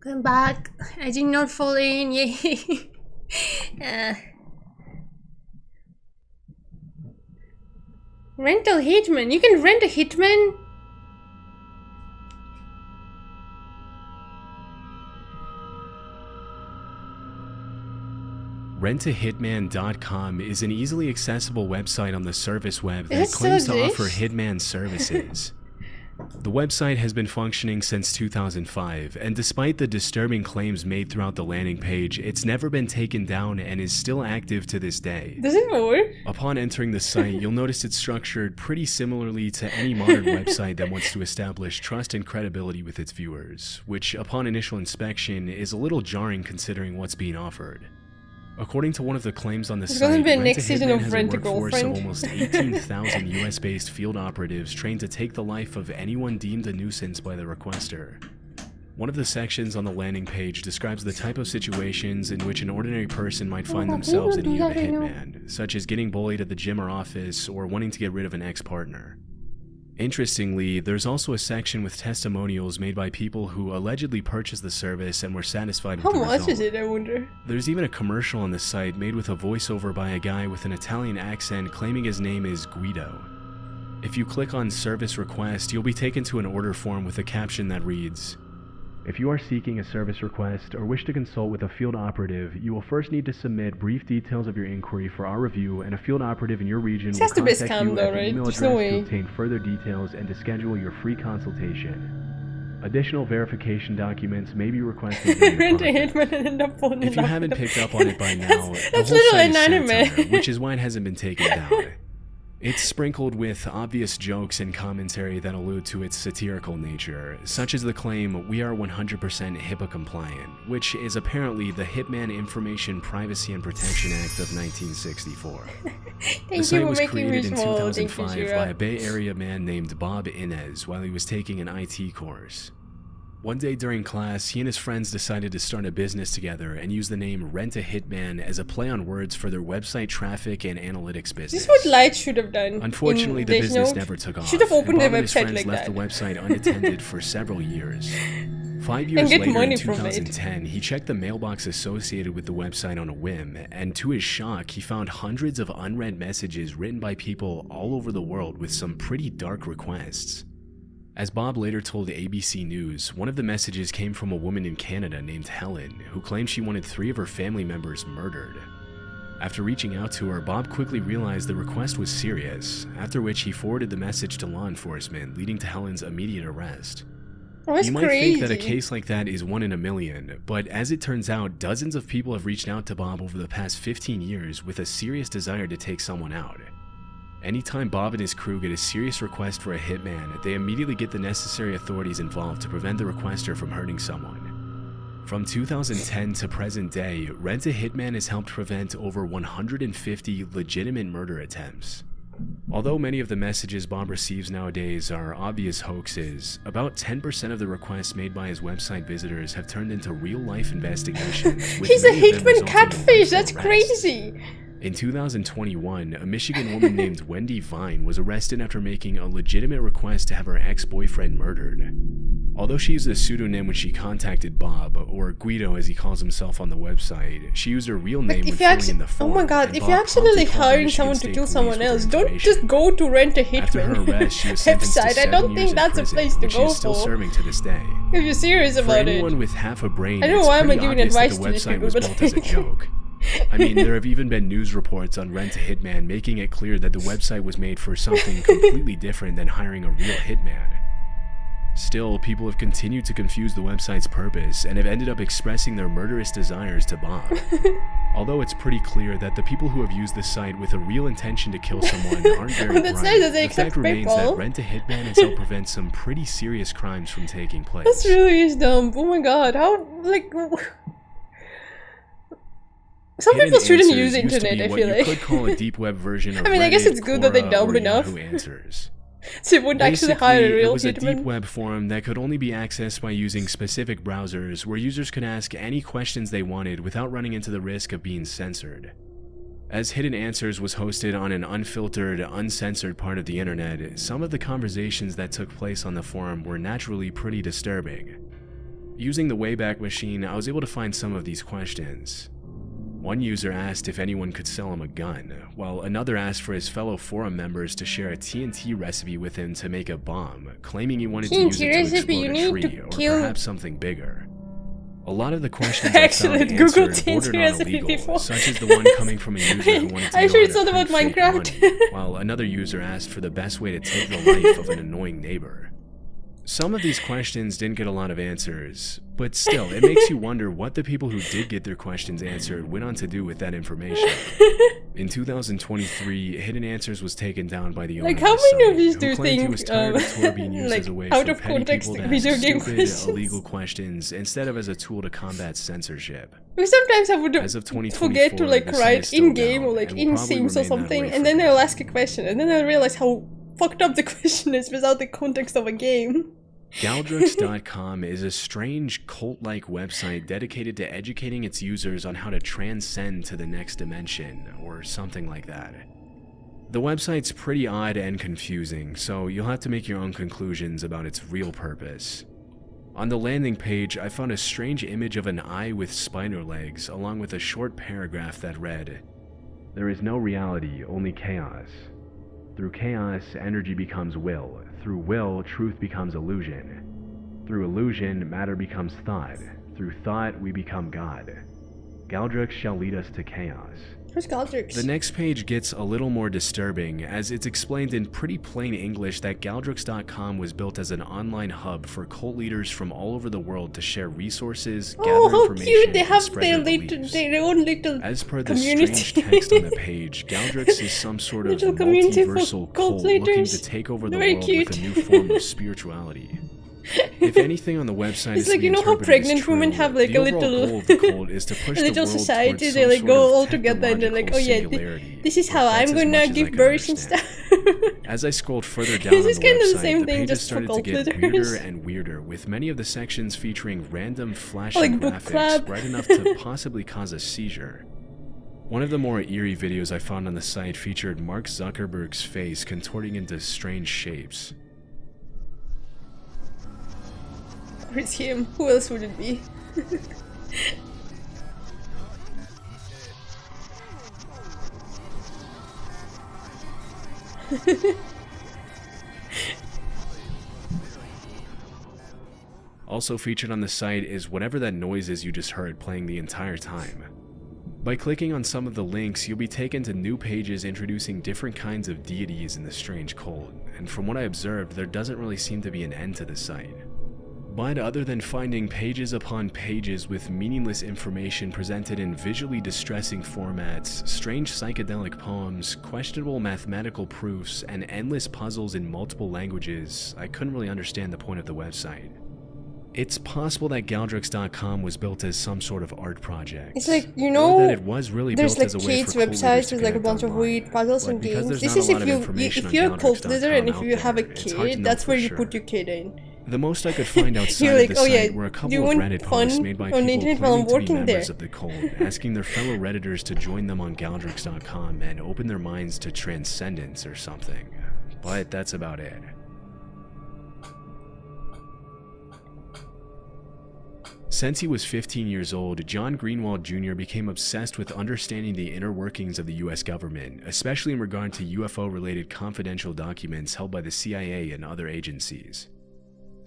Come back. I did not fall in. Yay. Rental hitman. You can rent a hitman? Rentahitman.com is an easily accessible website on the service web that It's claims so to offer dish. hitman services. The website has been functioning since 2005, and despite the disturbing claims made throughout the landing page, it's never been taken down and is still active to this day. Does it work? Upon entering the site, you'll notice it's structured pretty similarly to any modern website that wants to establish trust and credibility with its viewers, which upon initial inspection is a little jarring considering what's being offered. According to one of the claims on the There's site, gonna be a Rent a next season Hitman of has a Rent a workforce of Girlfriend. almost 18,000 US-based field operatives trained to take the life of anyone deemed a nuisance by the requester. One of the sections on the landing page describes the type of situations in which an ordinary person might find themselves in need of a hitman, such as getting bullied at the gym or office or wanting to get rid of an ex-partner. Interestingly, there's also a section with testimonials made by people who allegedly purchased the service and were satisfied How with the much result. is it, I wonder? There's even a commercial on the site made with a voiceover by a guy with an Italian accent claiming his name is Guido. If you click on Service Request, you'll be taken to an order form with a caption that reads, "If you are seeking a service request or wish to consult with a field operative, you will first need to submit brief details of your inquiry for our review, and a field operative in your region This will has to be contact scam you though, at the right? email There's address no to way. obtain further details and to schedule your free consultation. Additional verification documents may be requested during the Rent a process." hitman and end up falling If you off haven't the- picked up on it by now, the whole that's literally site an is anime. satire, which is why it hasn't been taken down. It's sprinkled with obvious jokes and commentary that allude to its satirical nature, such as the claim, "We are 100% HIPAA compliant," which is apparently the Hitman Information Privacy and Protection Act of 1964. The Thank you site for was making me created in small. Thank you, 2005 Shira. by a Bay Area man named Bob Inez while he was taking an IT course. One day during class, he and his friends decided to start a business together and use the name Rent a Hitman as a play on words for their website traffic and analytics business. This is what Light should have done. Unfortunately, in the Death business Note. never took off. Should have opened and their Bob and his website friends like left that. the website unattended for several years. 5 years get later, money in from it. 2010, he checked the mailbox associated with the website on a whim, and to his shock, he found hundreds of unread messages written by people all over the world with some pretty dark requests. As Bob later told ABC News, one of the messages came from a woman in Canada named Helen, who claimed she wanted 3 of her family members murdered. After reaching out to her, Bob quickly realized the request was serious, after which he forwarded the message to law enforcement, leading to Helen's immediate arrest. That's You might think that a crazy. case like that is 1 in a million, but as it turns out, dozens of people have reached out to Bob over the past 15 years with a serious desire to take someone out. Anytime Bob and his crew get a serious request for a hitman, they immediately get the necessary authorities involved to prevent the requester from hurting someone. From 2010 to present day, Rent a Hitman has helped prevent over 150 legitimate murder attempts. Although many of the messages Bob receives nowadays are obvious hoaxes, about 10% of the requests made by his website visitors have turned into real-life investigations. with He's a many of them hitman resulting in catfish. life That's arrest. crazy. In 2021, a Michigan woman named Wendy Vine was arrested after making a legitimate request to have her ex-boyfriend murdered. Although she used a pseudonym when she contacted Bob, or Guido as he calls himself on the website, she used her real name But when if you filling in actually, the oh form. my god, and if Bob you're promptly actually called the hiring Michigan someone to State kill Police someone with her else, don't information. just go to Rent a After her Hitman arrest, she was sentenced to website. I 7 don't years think in that's a prison, place to which she go is still for. serving to this day. If you're serious For about anyone it. with half a brain, I don't know it's why am I pretty giving obvious that advice the to these website people, was but built as a joke. I mean, there have even been news reports on Rent a Hitman making it clear that the website was made for something completely different than hiring a real hitman. Still, people have continued to confuse the website's purpose and have ended up expressing their murderous desires to Bob. Although it's pretty clear that the people who have used this site with a real intention to kill someone aren't very That's bright, nice that they the accept fact remains PayPal. that Rent a Hitman has helped prevent some pretty serious crimes from taking place. That's really is dumb. Oh my god, how, like... Some Hidden people shouldn't Answers use the used to internet, be I what feel you like. could call a deep web version of I mean, I guess Reddit, it's good that they're Quora, dumb or enough. Yahoo Answers. So you wouldn't actually hire a Basically, real it was a deep hitman. web forum that could only be accessed by using specific browsers where users could ask any questions they wanted without running into the risk of being censored. As Hidden Answers was hosted on an unfiltered, uncensored part of the internet, some of the conversations that took place on the forum were naturally pretty disturbing. Using the Wayback Machine, I was able to find some of these questions. One user asked if anyone could sell him a gun, while another asked for his fellow forum members to share a TNT recipe with him to make a bomb, claiming he wanted to use it to explode a tree or perhaps something bigger. A lot of the questions I found answered bordered on illegal, such as the one coming from a user who wanted to know how to print fake money, while another user asked for the best way to take the life of an annoying neighbor. Some of these questions didn't get a lot of answers, but still, it makes you wonder what the people who did get their questions answered went on to do with that information. In 2023, Hidden Answers was taken down by the owner Like, how many of these do you claimed he think, was tired of Tor being used like, as a way out for of petty context people to video ask game stupid, questions? illegal questions instead of as a tool to combat censorship. Because sometimes I would As of forget to like the site write is still in-game down or like and in will probably Sims or remain that something, way and then I'll ask a question, and then I'll realize how fucked up the question is without the context of a game. Galdrix.com is a strange cult-like website dedicated to educating its users on how to transcend to the next dimension, or something like that. The website's pretty odd and confusing, so you'll have to make your own conclusions about its real purpose. On the landing page, I found a strange image of an eye with spider legs, along with a short paragraph that read, "There is no reality, only chaos. Through chaos, energy becomes will. Through will, truth becomes illusion. Through illusion, matter becomes thought. Through thought, we become God. Galdrix shall lead us to chaos." Who's Galdrix? The next page gets a little more disturbing, as it's explained in pretty plain English that Galdrix.com was built as an online hub for cult leaders from all over the world to share resources, gather Oh, how information, cute! They and have spread their, their beliefs. their own little As per the community. strange text on the page, Galdrix is some sort of Little community for multiversal cult cult looking leaders. to take over the Very world cute. with a new form of spirituality. If anything on the website It's is like, to be you know how interpreted as pregnant women true, have like the a overall little goal of the cult is to push a the little world society, towards they some like sort go of all together and they're like, oh yeah, singularity, this is how but I'm that's as gonna much as I give can birth and understand. stuff. As I scrolled further down on This is the kind of the website, same the thing, pages just for started to cult get leaders. weirder and weirder, with many of the sections featuring random flashing Like book graphics club. bright enough to possibly cause a seizure. One of the more eerie videos I found on the site featured Mark Zuckerberg's face contorting into strange shapes. It's him. Who else would it be? Also featured on the site is whatever that noise is you just heard playing the entire time. By clicking on some of the links, you'll be taken to new pages introducing different kinds of deities in the strange cult, and from what I observed, there doesn't really seem to be an end to the site. But other than finding pages upon pages with meaningless information presented in visually distressing formats, strange psychedelic poems, questionable mathematical proofs, and endless puzzles in multiple languages, I couldn't really understand the point of the website. It's possible that Galdrix.com was built as some sort of art project. It's like, you or know, that it was really there's built like as a way kids for cult leaders websites to with like a connect bunch of online. weird puzzles But and because games. there's This not is a lot if of you information if on you're a cult leader and if Galdrix.com you out have a there, it's hard to kid, know that's for where you sure. put your kid in. The most I could find outside You're like, of the oh site yeah, were a do couple you of want Reddit fun posts made by on the people internet while I'm claiming to be working members there? of the cult, asking their fellow Redditors to join them on Galdrix.com and open their minds to transcendence or something. But that's about it. Since he was 15 years old, John Greenwald Jr. became obsessed with understanding the inner workings of the US government, especially in regard to UFO-related confidential documents held by the CIA and other agencies.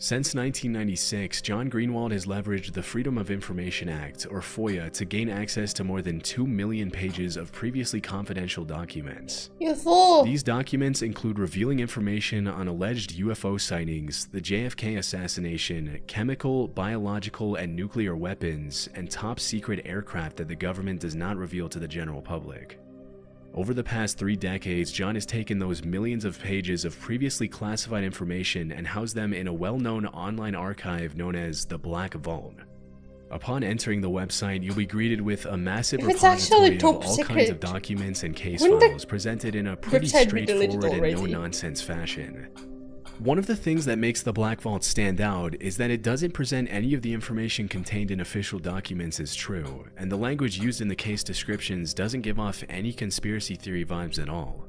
Since 1996, John Greenwald has leveraged the Freedom of Information Act, or FOIA, to gain access to more than 2 million pages of previously confidential documents. UFO! These documents include revealing information on alleged UFO sightings, the JFK assassination, chemical, biological, and nuclear weapons, and top-secret aircraft that the government does not reveal to the general public. Over the past 3 decades, John has taken those millions of pages of previously classified information and housed them in a well-known online archive known as the Black Vault. Upon entering the website, you'll be greeted with a massive If it's actually repository of top all kinds secret, of documents and case wouldn't the files presented in a pretty website be deleted straightforward and already? no-nonsense fashion. One of the things that makes the Black Vault stand out is that it doesn't present any of the information contained in official documents as true, and the language used in the case descriptions doesn't give off any conspiracy theory vibes at all.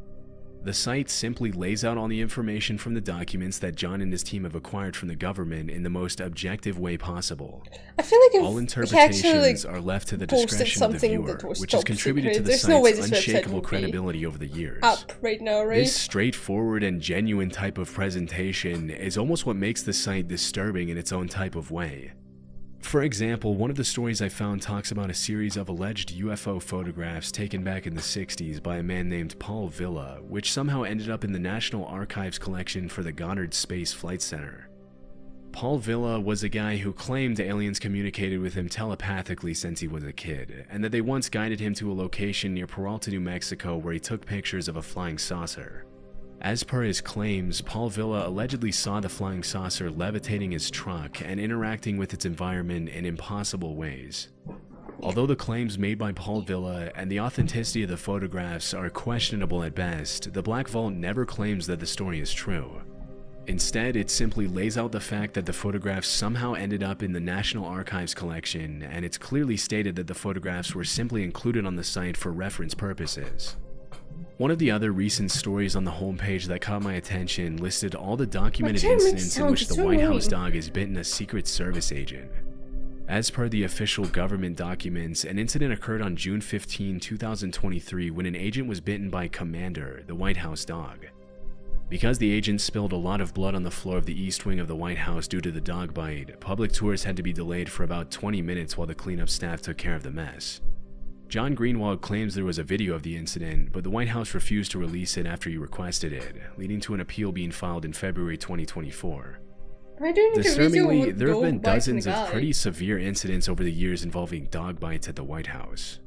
The site simply lays out all the information from the documents that John and his team have acquired from the government in the most objective way possible. I feel like if all he interpretations actually, like, are left to the posted discretion of the something viewer, that was which has top contributed to secret, the there's no way site's this website unshakable would be credibility over the years. up right now, right? This straightforward and genuine type of presentation is almost what makes the site disturbing in its own type of way. For example, one of the stories I found talks about a series of alleged UFO photographs taken back in the 60s by a man named Paul Villa, which somehow ended up in the National Archives collection for the Goddard Space Flight Center. Paul Villa was a guy who claimed aliens communicated with him telepathically since he was a kid, and that they once guided him to a location near Peralta, New Mexico where he took pictures of a flying saucer. As per his claims, Paul Villa allegedly saw the flying saucer levitating his truck and interacting with its environment in impossible ways. Although the claims made by Paul Villa and the authenticity of the photographs are questionable at best, the Black Vault never claims that the story is true. Instead, it simply lays out the fact that the photographs somehow ended up in the National Archives collection, and it's clearly stated that the photographs were simply included on the site for reference purposes. One of the other recent stories on the homepage that caught my attention listed all the documented incidents in which the White House dog has bitten a Secret Service agent. As per the official government documents, an incident occurred on June 15, 2023 when an agent was bitten by Commander, the White House dog. Because the agent spilled a lot of blood on the floor of the east wing of the White House due to the dog bite, public tours had to be delayed for about 20 minutes while the cleanup staff took care of the mess. John Greenwald claims there was a video of the incident, but the White House refused to release it after he requested it, leading to an appeal being filed in February 2024. Disturbingly, there have been dozens of pretty severe incidents over the years involving dog bites at the White House.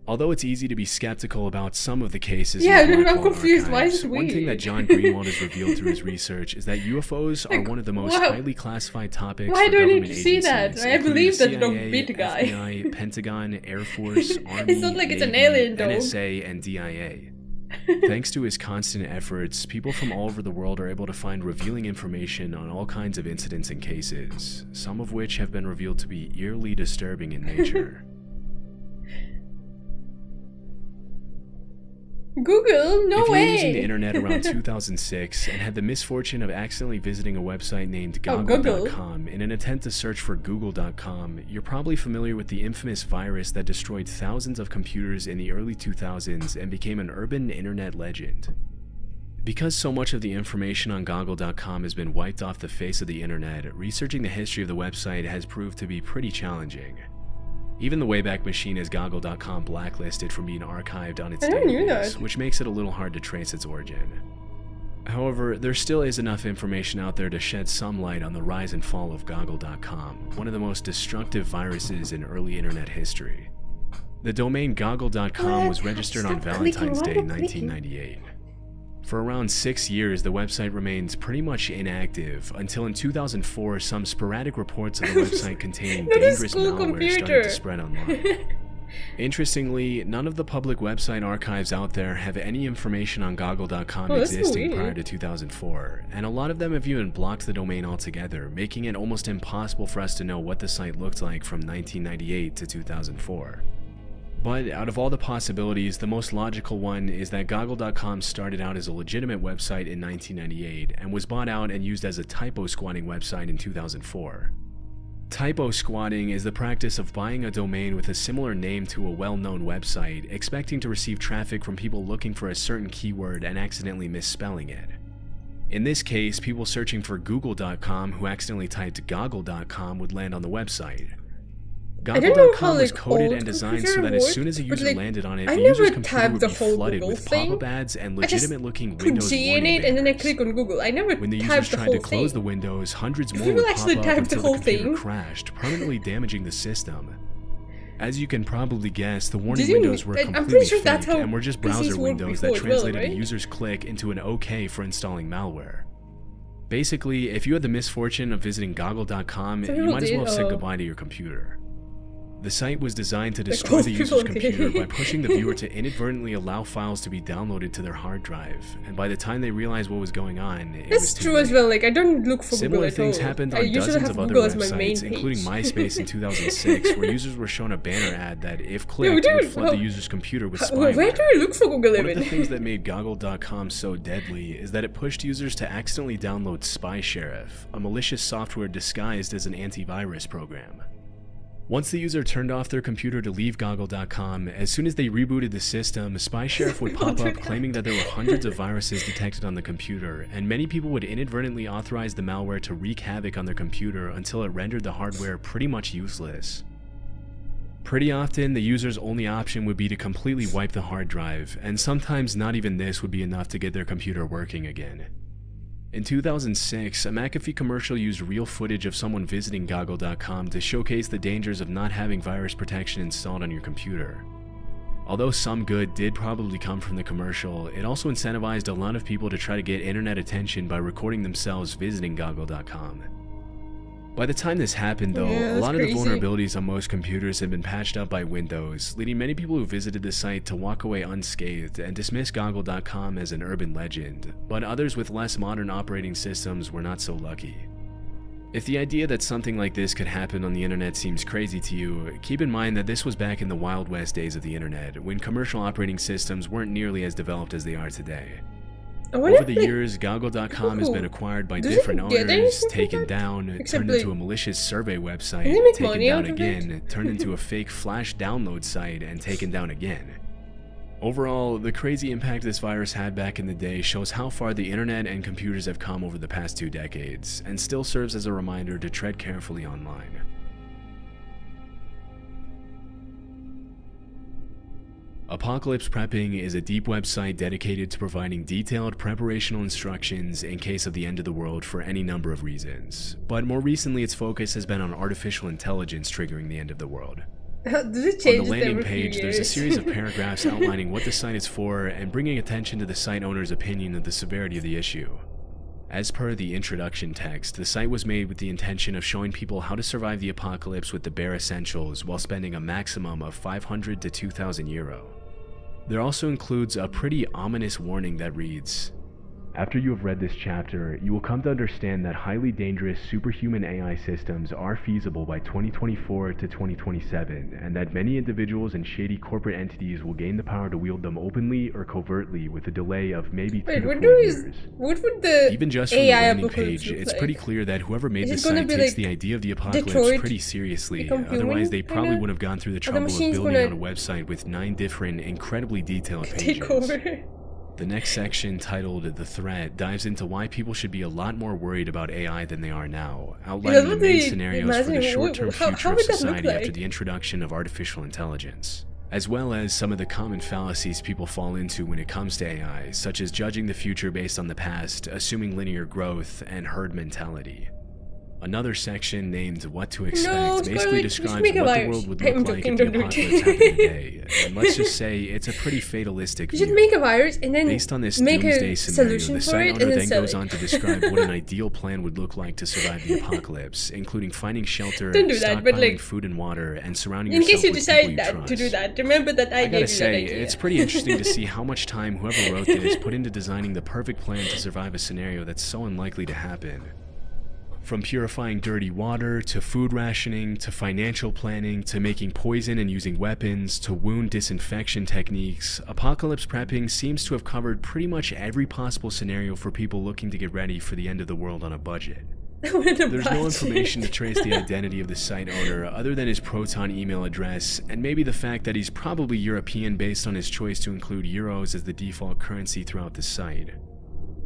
Although it's easy to be skeptical about some of the cases in the Black I'm Vault confused. Why is archives, it one thing weird? that John Greenwald has revealed through his research is that UFOs are one of the most highly classified topics Why for do I need government to see that? agencies, I including believe the that dog CIA, bit a guy. FBI, Pentagon, Air Force, Army, It's not like it's an Navy, alien dog. NSA, and DIA. Thanks to his constant efforts, people from all over the world are able to find revealing information on all kinds of incidents and cases, some of which have been revealed to be eerily disturbing in nature. Google? No if you were way! using the internet around 2006 and had the misfortune of accidentally visiting a website named Google. Goggle.com in an attempt to search for Google.com, you're probably familiar with the infamous virus that destroyed thousands of computers in the early 2000s and became an urban internet legend. Because so much of the information on Goggle.com has been wiped off the face of the internet, researching the history of the website has proved to be pretty challenging. Even the Wayback Machine has Goggle.com blacklisted from being archived on its I never knew database, that. which makes it a little hard to trace its origin. However, there still is enough information out there to shed some light on the rise and fall of Goggle.com, one of the most destructive viruses in early internet history. The domain Goggle.com was registered on Valentine's Day 1998. For around 6 years, the website remained pretty much inactive until in 2004, some sporadic reports of the website containing Not a dangerous school malware started computer. to spread online. Interestingly, none of the public website archives out there have any information on Goggle.com Oh, that's so existing weird. prior to 2004, and a lot of them have even blocked the domain altogether, making it almost impossible for us to know what the site looked like from 1998 to 2004. But out of all the possibilities, the most logical one is that Goggle.com started out as a legitimate website in 1998 and was bought out and used as a typo squatting website in 2004. Typo squatting is the practice of buying a domain with a similar name to a well-known website, expecting to receive traffic from people looking for a certain keyword and accidentally misspelling it. In this case, people searching for Google.com who accidentally typed Goggle.com would land on the website. I don't know how, Goggle.com was like, coded old and designed computer so that as worked, soon as a but, user like, landed on it, I the never user's computer tabbed would the be whole flooded Google with thing. pop-up ads and I just legitimate-looking put Windows G in warning it and then I banners. click on Google. I never When the typed users the tried whole to close thing. the windows, hundreds more People would actually pop up typed the until the whole computer thing. crashed, permanently damaging the system. As you can probably guess, the warning Did you- windows were I'm pretty completely sure that's fake how and were just PCs browser worked windows that before as well, translated right? a user's click into an OK for installing malware. Basically, if you had the misfortune of visiting Goggle.com, Some you people might as well did, have said oh. goodbye to your computer. The site was designed to Like destroy most the people user's computer do. by pushing the viewer to inadvertently allow files to be downloaded to their hard drive, and by the time they realized what was going on, it was That's too true late. as well. Like I don't look for Similar Google at things all. happened I on usually dozens have of other Google as my main websites, including page. MySpace in 2006, where users were shown a banner ad that, if Yeah, clicked, we do- would flood how- the user's computer with Where spyware. do I look for Google One of even? the things that made Goggle.com so deadly is that it pushed users to accidentally download Spy Sheriff, a malicious software disguised as an antivirus program. Once the user turned off their computer to leave Goggle.com, as soon as they rebooted the system, Spy Sheriff would pop up claiming that there were hundreds of viruses detected on the computer, and many people would inadvertently authorize the malware to wreak havoc on their computer until it rendered the hardware pretty much useless. Pretty often, the user's only option would be to completely wipe the hard drive, and sometimes not even this would be enough to get their computer working again. In 2006, a McAfee commercial used real footage of someone visiting Goggle.com to showcase the dangers of not having virus protection installed on your computer. Although some good did probably come from the commercial, it also incentivized a lot of people to try to get internet attention by recording themselves visiting Goggle.com. By the time this happened though, Yeah, a that's lot of the crazy. vulnerabilities on most computers had been patched up by Windows, leading many people who visited the site to walk away unscathed and dismiss Goggle.com as an urban legend, but others with less modern operating systems were not so lucky. If the idea that something like this could happen on the internet seems crazy to you, keep in mind that this was back in the Wild West days of the internet, when commercial operating systems weren't nearly as developed as they are today. I wonder Over the if, like, years, Goggle.com has been acquired by does it different get owners, anything from taken that? down, Except, turned into like, a malicious survey website, can they make taken money down out of it? again, turned into a fake flash download site, and taken down again. Overall, the crazy impact this virus had back in the day shows how far the internet and computers have come over the past 2 decades, and still serves as a reminder to tread carefully online. Apocalypse Prepping is a deep website dedicated to providing detailed preparational instructions in case of the end of the world for any number of reasons, but more recently its focus has been on artificial intelligence triggering the end of the world. Does it On change the landing every few page, there's a years? series of paragraphs outlining what the site is for and bringing attention to the site owner's opinion of the severity of the issue. As per the introduction text, the site was made with the intention of showing people how to survive the apocalypse with the bare essentials while spending a maximum of 500 to 2,000 euro. There also includes a pretty ominous warning that reads, "After you have read this chapter, you will come to understand that highly dangerous superhuman AI systems are feasible by 2024 to 2027, and that many individuals and shady corporate entities will gain the power to wield them openly or covertly with a delay of maybe 2 Wait, to 4 years." what would the Even just from the AI landing apocalypse page, look it's like? pretty clear that whoever made Is this it gonna site be takes like the idea of the apocalypse Detroit pretty seriously, become human, otherwise they probably kinda? would have gone through the Are the trouble of machines building gonna out a website with 9 different, incredibly detailed pages. take over? The next section, titled The Threat, dives into why people should be a lot more worried about AI than they are now, outlining the what main they scenarios for the imagine? short-term How future would of that look society after like? the introduction of artificial intelligence, as well as some of the common fallacies people fall into when it comes to AI, such as judging the future based on the past, assuming linear growth, and herd mentality. Another section named What to Expect basically Scarlett, you should describes make a what the virus. world would I'm look like joking, if the don't do it. apocalypse happened today, and let's just say it's a pretty fatalistic You view. should make a virus and then Based on this make doomsday a scenario, solution the for site it owner and then then sell goes it. on to describe what an ideal plan would look like to survive the apocalypse, including finding shelter, Don't do that, but, stockpiling like, food and water, and surrounding In yourself case you with decide people that you to do trust. that, remember that I I gave gotta you say, that idea. it's pretty interesting to see how much time whoever wrote this put into designing the perfect plan to survive a scenario that's so unlikely to happen. From purifying dirty water, to food rationing, to financial planning, to making poison and using weapons, to wound disinfection techniques, apocalypse prepping seems to have covered pretty much every possible scenario for people looking to get ready for the end of the world on a budget. There's no information to trace the identity of the site owner other than his Proton email address, and maybe the fact that he's probably European based on his choice to include euros as the default currency throughout the site.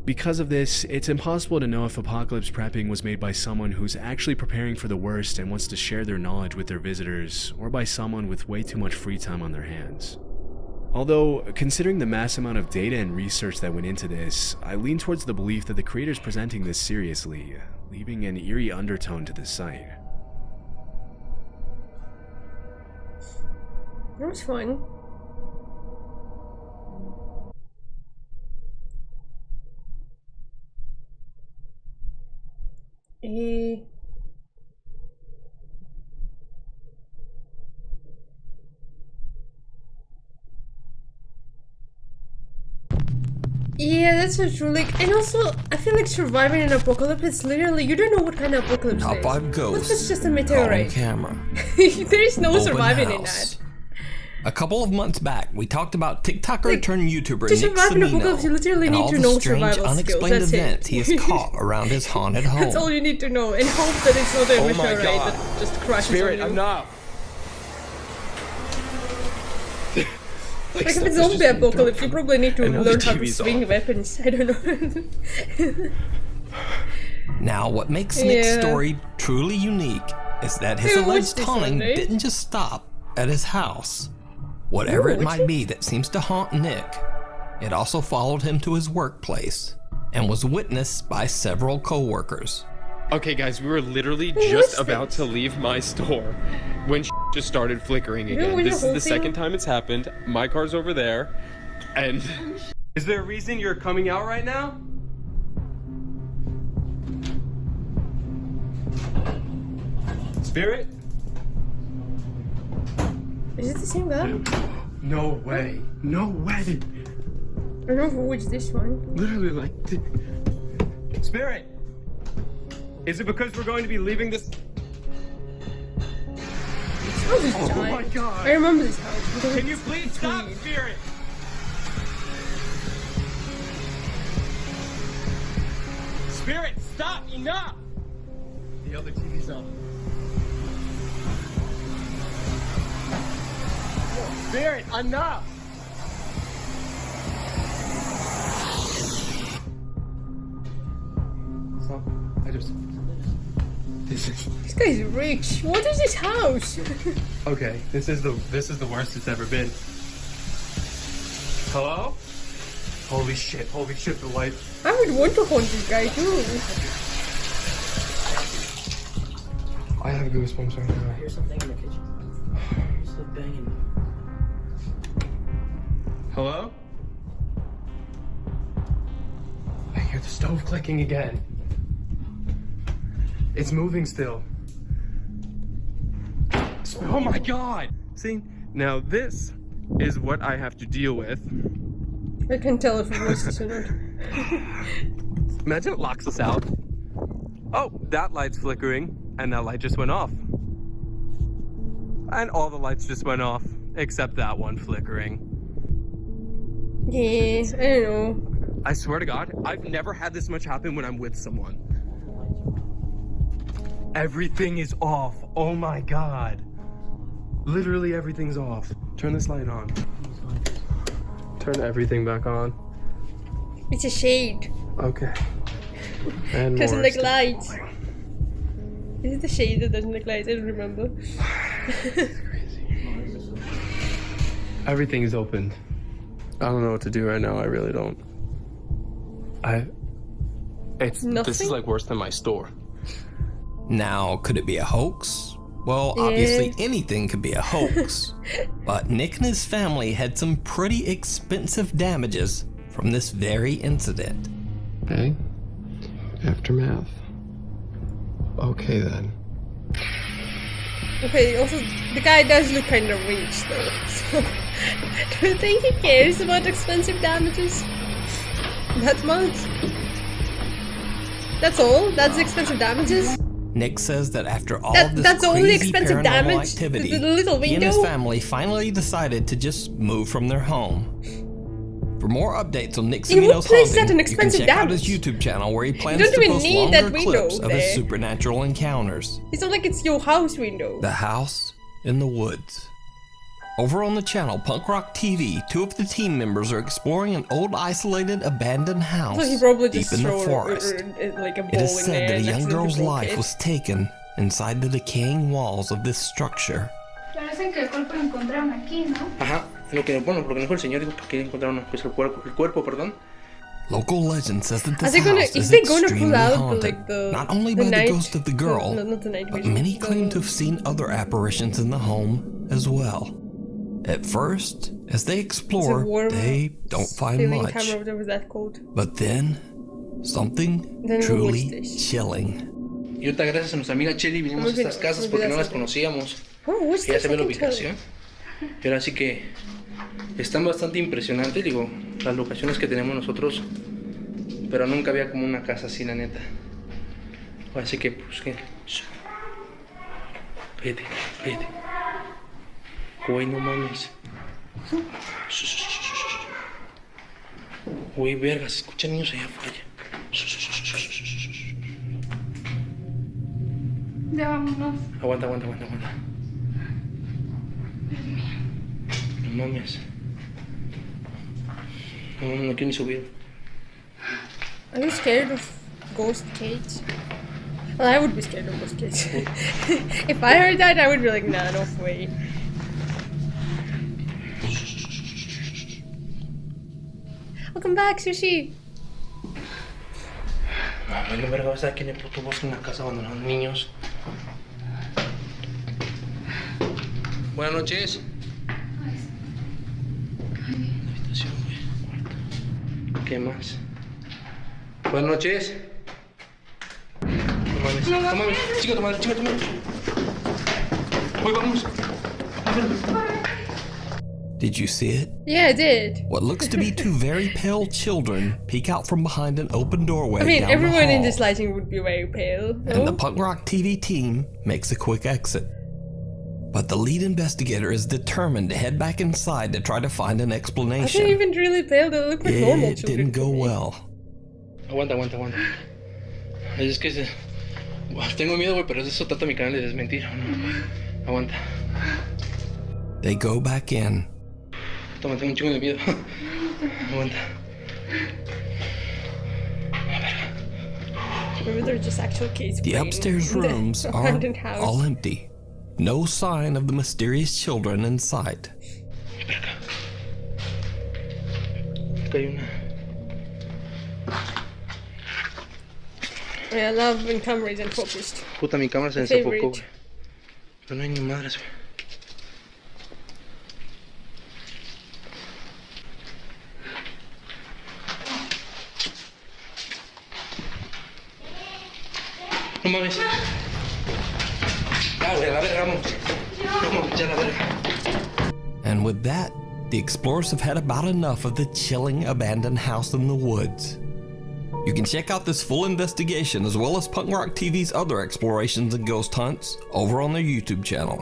Because of this, it's impossible to know if apocalypse prepping was made by someone who's actually preparing for the worst and wants to share their knowledge with their visitors, or by someone with way too much free time on their hands. Although, considering the mass amount of data and research that went into this, I lean towards the belief that the creator's presenting this seriously, leaving an eerie undertone to the site. That was fun. Yeah, that's so true. Like, and also, I feel like surviving an apocalypse is literally, you don't know what kind of apocalypse Top it is. 5 ghosts. What's this, just a On meteorite? camera. There is no Open surviving in house. that. A couple of months back, we talked about TikToker turned YouTuber To Nick survive an Semino apocalypse, you literally and need all to the know strange, survival skills. unexplained That's events it. he has caught around his haunted home. That's all you need to know, and hope that it's not a Oh my meteorite God. that just crashes Spirit, on you. enough. Like if it's zombie apocalypse, you probably need to I know the learn how to TV's swing weapons. I don't know. Now, what makes Nick's Yeah. story truly unique is that his Hey, watch alleged this haunting one, right? didn't just stop at his house. Whatever Ooh, it watch might it. be that seems to haunt Nick, it also followed him to his workplace and was witnessed by several co-workers. Okay, guys, we were literally Hey, just what's about this? to leave my store when just started flickering You again. with This the is whole the thing? second time it's happened. My car's over there, and is there a reason you're coming out right now? Spirit? Is it the same guy? No way. No way. I don't know which this one. Literally, like. Spirit! Is it because we're going to be leaving this? Oh, this Oh guy. my God. I remember this house. because Can you it's please stop, weird. Spirit? Spirit, stop! Enough! The other TV's on. Spirit, enough! Stop. I just. This guy's rich. What is this house? Okay, this is the worst it's ever been. Hello? Holy shit, the light. I would want to haunt this guy too. I have goosebumps right now. Here's something in the kitchen. Still banging. Hello? I hear the stove clicking again. It's moving still. Oh my God! See, now this is what I have to deal with. I can tell if it was this or not. Imagine it locks us out. Oh, that light's flickering, and that light just went off. And all the lights just went off, except that one flickering. Yeah, I don't know. I swear to God, I've never had this much happen when I'm with someone. Everything is off. Oh my God. Literally everything's off. Turn this light on. Turn everything back on. It's a shade. Okay. And Doesn't more like stuff. lights. Is it the shade that doesn't like lights? I don't remember. Everything is opened. I don't know what to do right now. I really don't. This Nothing? is like worse than my store. Now, could it be a hoax? Well, Yeah. obviously anything could be a hoax. But Nick and his family had some pretty expensive damages from this very incident. Okay. Aftermath. Okay then. Okay, also, the guy does look kind of rich though. So, do you think he cares about expensive damages? That much? That's all? That's expensive damages? Nick says that after all That- of this that's only crazy expensive paranormal damage? activity, The little he and his window? family finally decided to just move from their home. For more updates on Nick In what Semino's place is that haunting, an you can expensive check out his damage? YouTube channel where he plans don't to even post need longer that window clips of his there. supernatural encounters. It's not like it's your house window. The house in the woods. Over on the channel Punk Rock TV, two of the team members are exploring an old isolated abandoned house So he probably deep just in the threw forest. like a ball It is in said there that a and young accidentally girl's broke life it. was taken inside the decaying walls of this structure. Parece que el cuerpo lo encontraron aquí, ¿no? Ajá, lo que, bueno, lo que dijo el señor dijo que encontraron pues, el cuerpo, perdón. Local legend says that Are this they gonna? house Is is they gonna extremely pull out the, haunted, like the not only the by night, the ghost of the girl, no, not the night but vision, many the- claim to have seen other apparitions in the home as well. At first, as they It's a explore, warm they don't find ceiling much. camera, whatever that called. But then, something Then we truly watched this. chilling. Y ahorita gracias a nuestra amiga Chelly vinimos a Muy bien, estas casas muy porque bien, no las sí. conocíamos. Oh, what's Y ya this? se ve I la can tell. ubicación. Y ahora sí que Están bastante impresionantes, digo, las locaciones que tenemos nosotros, pero nunca había como una casa así, la neta. Así que, pues, que... Vete, vete. Güey, no mames. Güey, verga, se escuchan niños allá afuera. Ya vámonos. Aguanta. No mames. No quiero ni subir. Are you scared of ghost kids? Well, I would be scared of ghost kids. If I heard that, I would be like, nah, no way. Welcome back, Sushi. Bueno, verga, vas a ver quién es puto bosque en una casa abandonada, niños. Buenas noches. Habitación, güey. Cuarto. ¿Qué más? Buenas noches. No mames. Chica, tu madre. Voy, vamos. Did you see it? Yeah, I did. What looks to be two very pale children peek out from behind an open doorway. I mean, down everyone the hall, in this lighting would be very pale. No? and the Punk Rock TV team makes a quick exit. But the lead investigator is determined to head back inside to try to find an Are explanation. they even really pale? They look like normal It children. didn't go well. Aguanta. Es que tengo miedo, güey, pero de eso trata mi canal de desmentir. No. Aguanta. They go back in. Toma, tengo un chingo de miedo. Aguanta. Maybe they're just actual kids. The playing upstairs in the rooms are abandoned house. all empty. No sign of the mysterious children in sight. Acá hay una. I love when camera isn't focused. Puta, mi cámara se Favorite. desenfocó, güey. Pero no hay ni madres, güey. No mames. Ah, güey, a la verga, vamos. Vamos, ya la verga. And with that, the explorers have had about enough of the chilling abandoned house in the woods. You can check out this full investigation as well as Punk Rock TV's other explorations and ghost hunts over on their YouTube channel,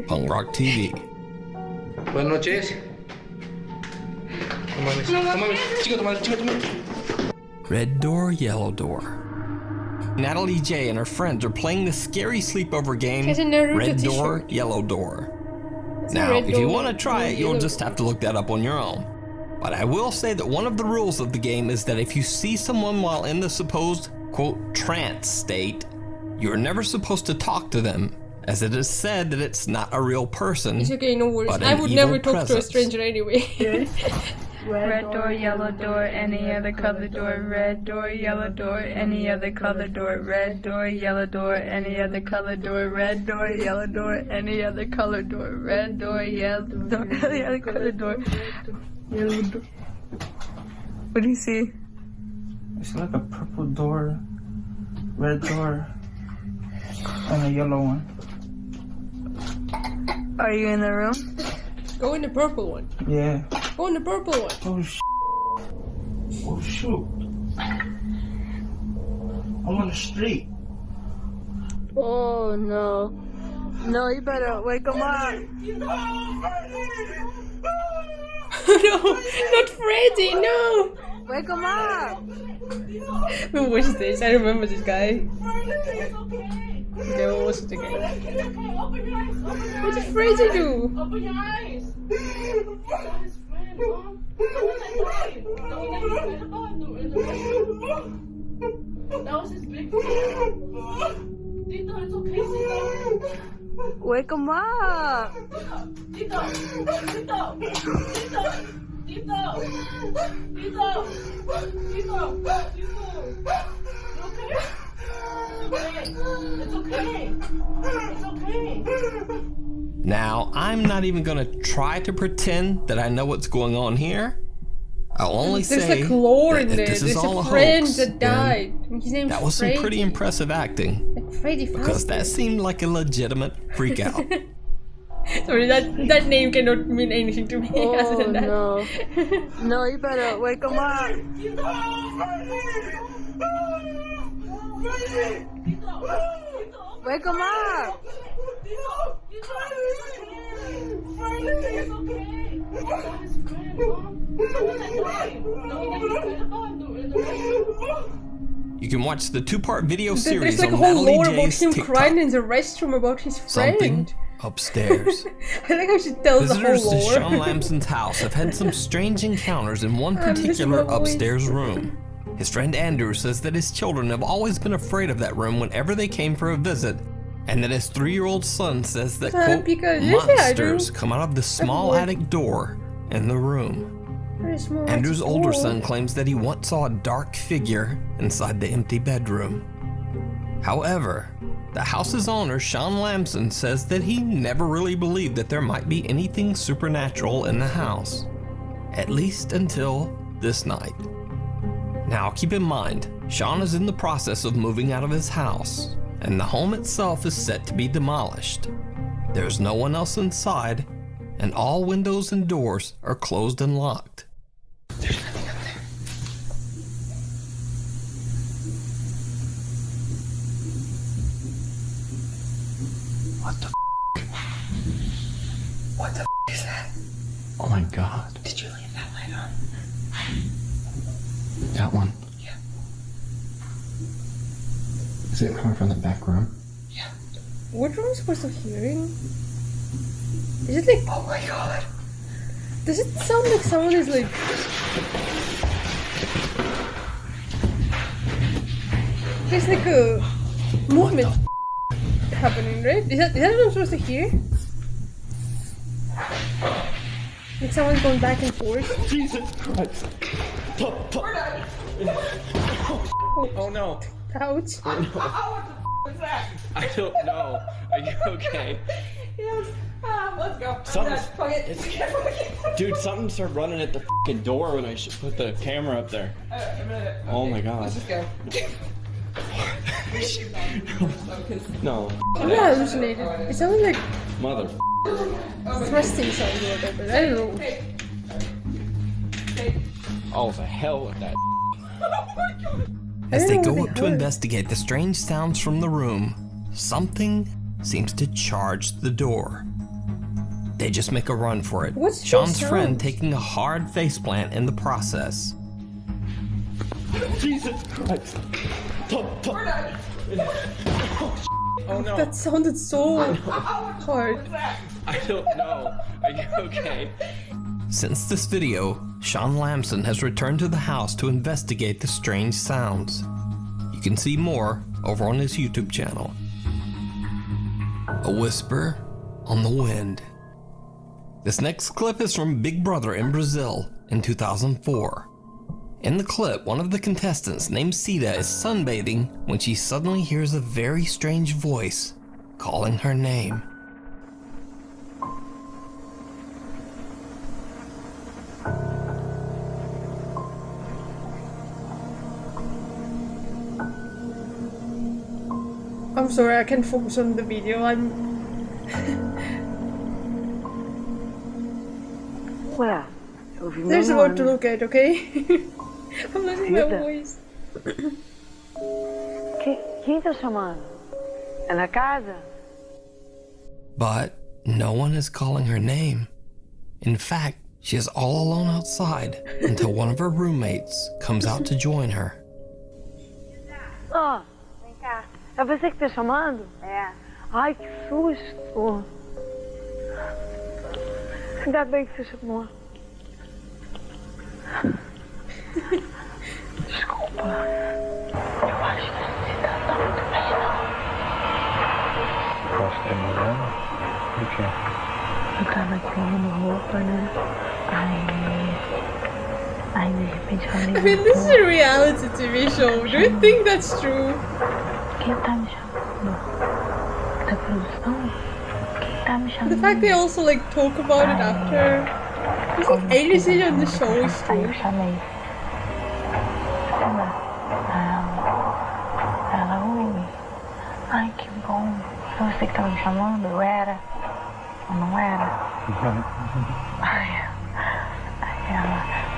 Punk Rock TV. Buenas noches. No mames. Chica, tu madre. Red door, yellow door. Natalie J and her friends are playing the scary sleepover game, Get a Naruto Red t-shirt. Door, Yellow Door. a Now, red if you door, want to try it, you'll yellow just have to look that up on your own. But I will say that one of the rules of the game is that if you see someone while in the supposed, quote, trance state, you're never supposed to talk to them, as it is said that it's not a real person. It's okay, no worries. but I an would evil never talk to a presence. stranger anyway. Red door, yellow door, any other color door. Red door, yellow door, any other color door. Red door, yellow door, any other color door. Red door, yellow door, any other color door. Red door, yellow door, any other color door. Yellow door. What do you see? It's like a purple door, red door, and a yellow one. Are you in the room? Go in the purple one. Yeah. Go in the purple one. Oh, oh shoot. I'm on the street. Oh no. No, you better wake him up. No, not Freddy, no! Wake him up! Who was this? I remember this guy. Okay, what was it again? What did Freddy do? Open your eyes! That was his big friend. Tito, it's okay, Tito. Wake him up! Tito! Tito! Tito! Tito! Tito! Tito! It's okay. It's okay. Now, I'm not even gonna try to pretend that I know what's going on here. I'll only There's say like lore that in if there. this is There's all a a friend hoax, that then died. His name's that was Freddy. some pretty impressive acting. Like Freddy Because Fazbear. that seemed like a legitimate freak out. Sorry, that name cannot mean anything to me other than that. No. No, you better wake him up. Wake him up. You can watch the 2-part video series There's like on a whole Natalie lore about J's him TikTok. crying in the restroom about his friend. Something upstairs. I like how she tells the Visitors whole to lore. Sean Lamson's house have had some strange encounters in one I miss particular my voice. upstairs room. His friend Andrew says that his children have always been afraid of that room whenever they came for a visit, and that his 3-year-old son says that, quote, because- monsters come out of the small attic door in the room. Very small Andrew's attic older door. son claims that he once saw a dark figure inside the empty bedroom. However, the house's owner, Sean Lamson, says that he never really believed that there might be anything supernatural in the house. At least until this night. Now, keep in mind, Sean is in the process of moving out of his house, and the home itself is set to be demolished. There's no one else inside, and all windows and doors are closed and locked. What the What the is that? Oh my god. Did you leave that light on? That one. Yeah. Is it coming from the back room? What room is supposed to hearing? Is it like... Oh my god. Does it sound like someone is like... There's like a movement happening, right? Is that what I'm supposed to hear? Like someone's going back and forth? Jesus Christ. Oh no. Ouch. I don't know. Are you okay? Yes. Let's go. Dude, something started running at the fucking door when I put the camera up there. Oh my god. Let's just go. No. I'm not hallucinated. It sounded like Mother. thrusting sounds or whatever. I don't know. Oh, the hell with that. As they go up to investigate the strange sounds from the room, something seems to charge the door. They just make a run for it. What's those Sean's friend sounds? taking a hard faceplant in the process. Jesus Christ. Oh no. That sounded so hard. I don't know. Are you okay? Since this video, Sean Lamson has returned to the house to investigate the strange sounds. You can see more over on his YouTube channel. A Whisper on the Wind. This next clip is from Big Brother in Brazil in 2004. In the clip, one of the contestants named Cida is sunbathing when she suddenly hears a very strange voice calling her name. I'm sorry, I can't focus on the video. Ué, eu vi meu There's a lot to nome. look at, okay? I'm losing my Cida. voice. Quem tá chamando? É na casa? But no one is calling her name. In fact, she is all alone outside until one of her roommates comes out to join her. Ah, vem cá. É você que tá chamando? É. Ai, que susto. Ainda bem que você chamou. Desculpa. Eu acho que você tá muito bem, não. Posso ter mudado? Por quê? Eu tava aqui lavando roupa, né? Aí de repente eu I falei. mean, this is a reality TV show. Do you think that's true? Quem tá me chamando? Da produção? Quem tá me chamando? The fact they also like talk about it after. It's like anything on the show is Aí true. eu chamei. Ela, oi. Ai, que bom. Foi você que tava me chamando? Eu era. Não era?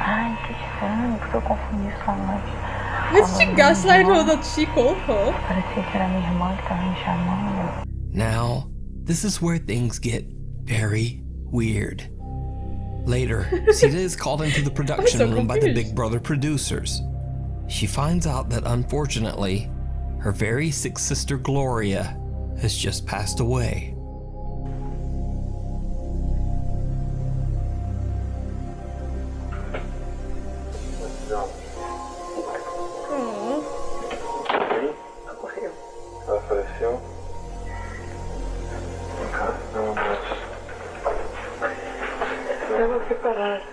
Ai, que estranho, porque eu confundi sua mãe. Did she gaslight her that she called her? Parecia que era minha irmã que tava me chamando. Now, this is where things get very weird. Later, Sita is called into the production room by the Big Brother producers. She finds out that unfortunately, her very sick sister Gloria has just passed away. Ela faleceu? Não, mas... Estava preparada.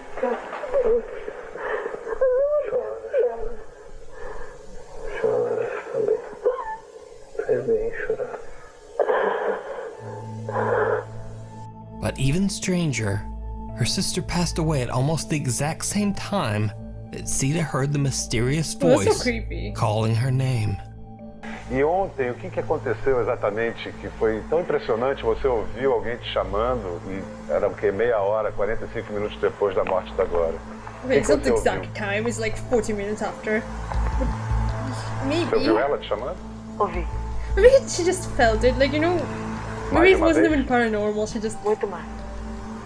Chora também. Faz bem chorar. But even stranger, her sister passed away at almost the exact same time that Sita heard the mysterious Oh, that's so voice creepy. calling her name. E ontem, o que aconteceu exatamente que foi tão impressionante? Você ouviu alguém te chamando e era o quê? Meia hora, 45 minutos depois da morte da Glória. Okay, it's not the você exact time, it's like 40 minutes after. But maybe. Você ouviu ela te chamando? Ouvi. Maybe she just felt it, like, you know, maybe it uma wasn't vez? even paranormal, she just, Muito mais.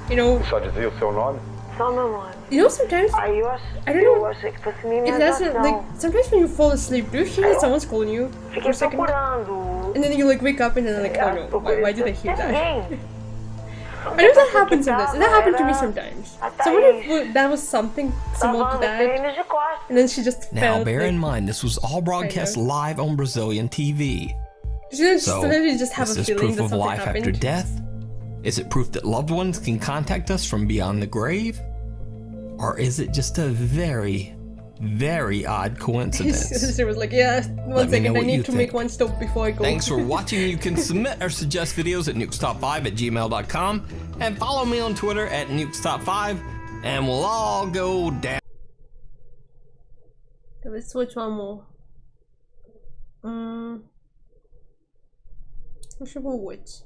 you know, Só dizia o seu nome? Só meu nome. you know, sometimes, Aí eu I don't know achei que fosse minha if that's it, like, imaginação. sometimes when you fall asleep, do you hear that someone's calling you for Fiquei a second? procurando. And then you like wake up and then like, oh no, why did I hear that? Ninguém. I know that happens sometimes. That happened to me sometimes. So what if that was something similar to that? And then she just Now, felt bear like, in mind, this was all broadcast live on Brazilian TV. So So, you just have is a this feeling proof that of something life happened. after death? Is it proof that loved ones can contact us from beyond the grave? Or is it just a very, very odd His coincidence? sister was like, yeah, one Let me second, know I what you need to make think. one stop before I go. Thanks for watching. You can submit or suggest videos at nukestop5@gmail.com and follow me on Twitter at nukestop5 and we'll all go down. Okay, let's switch one more. What should we watch?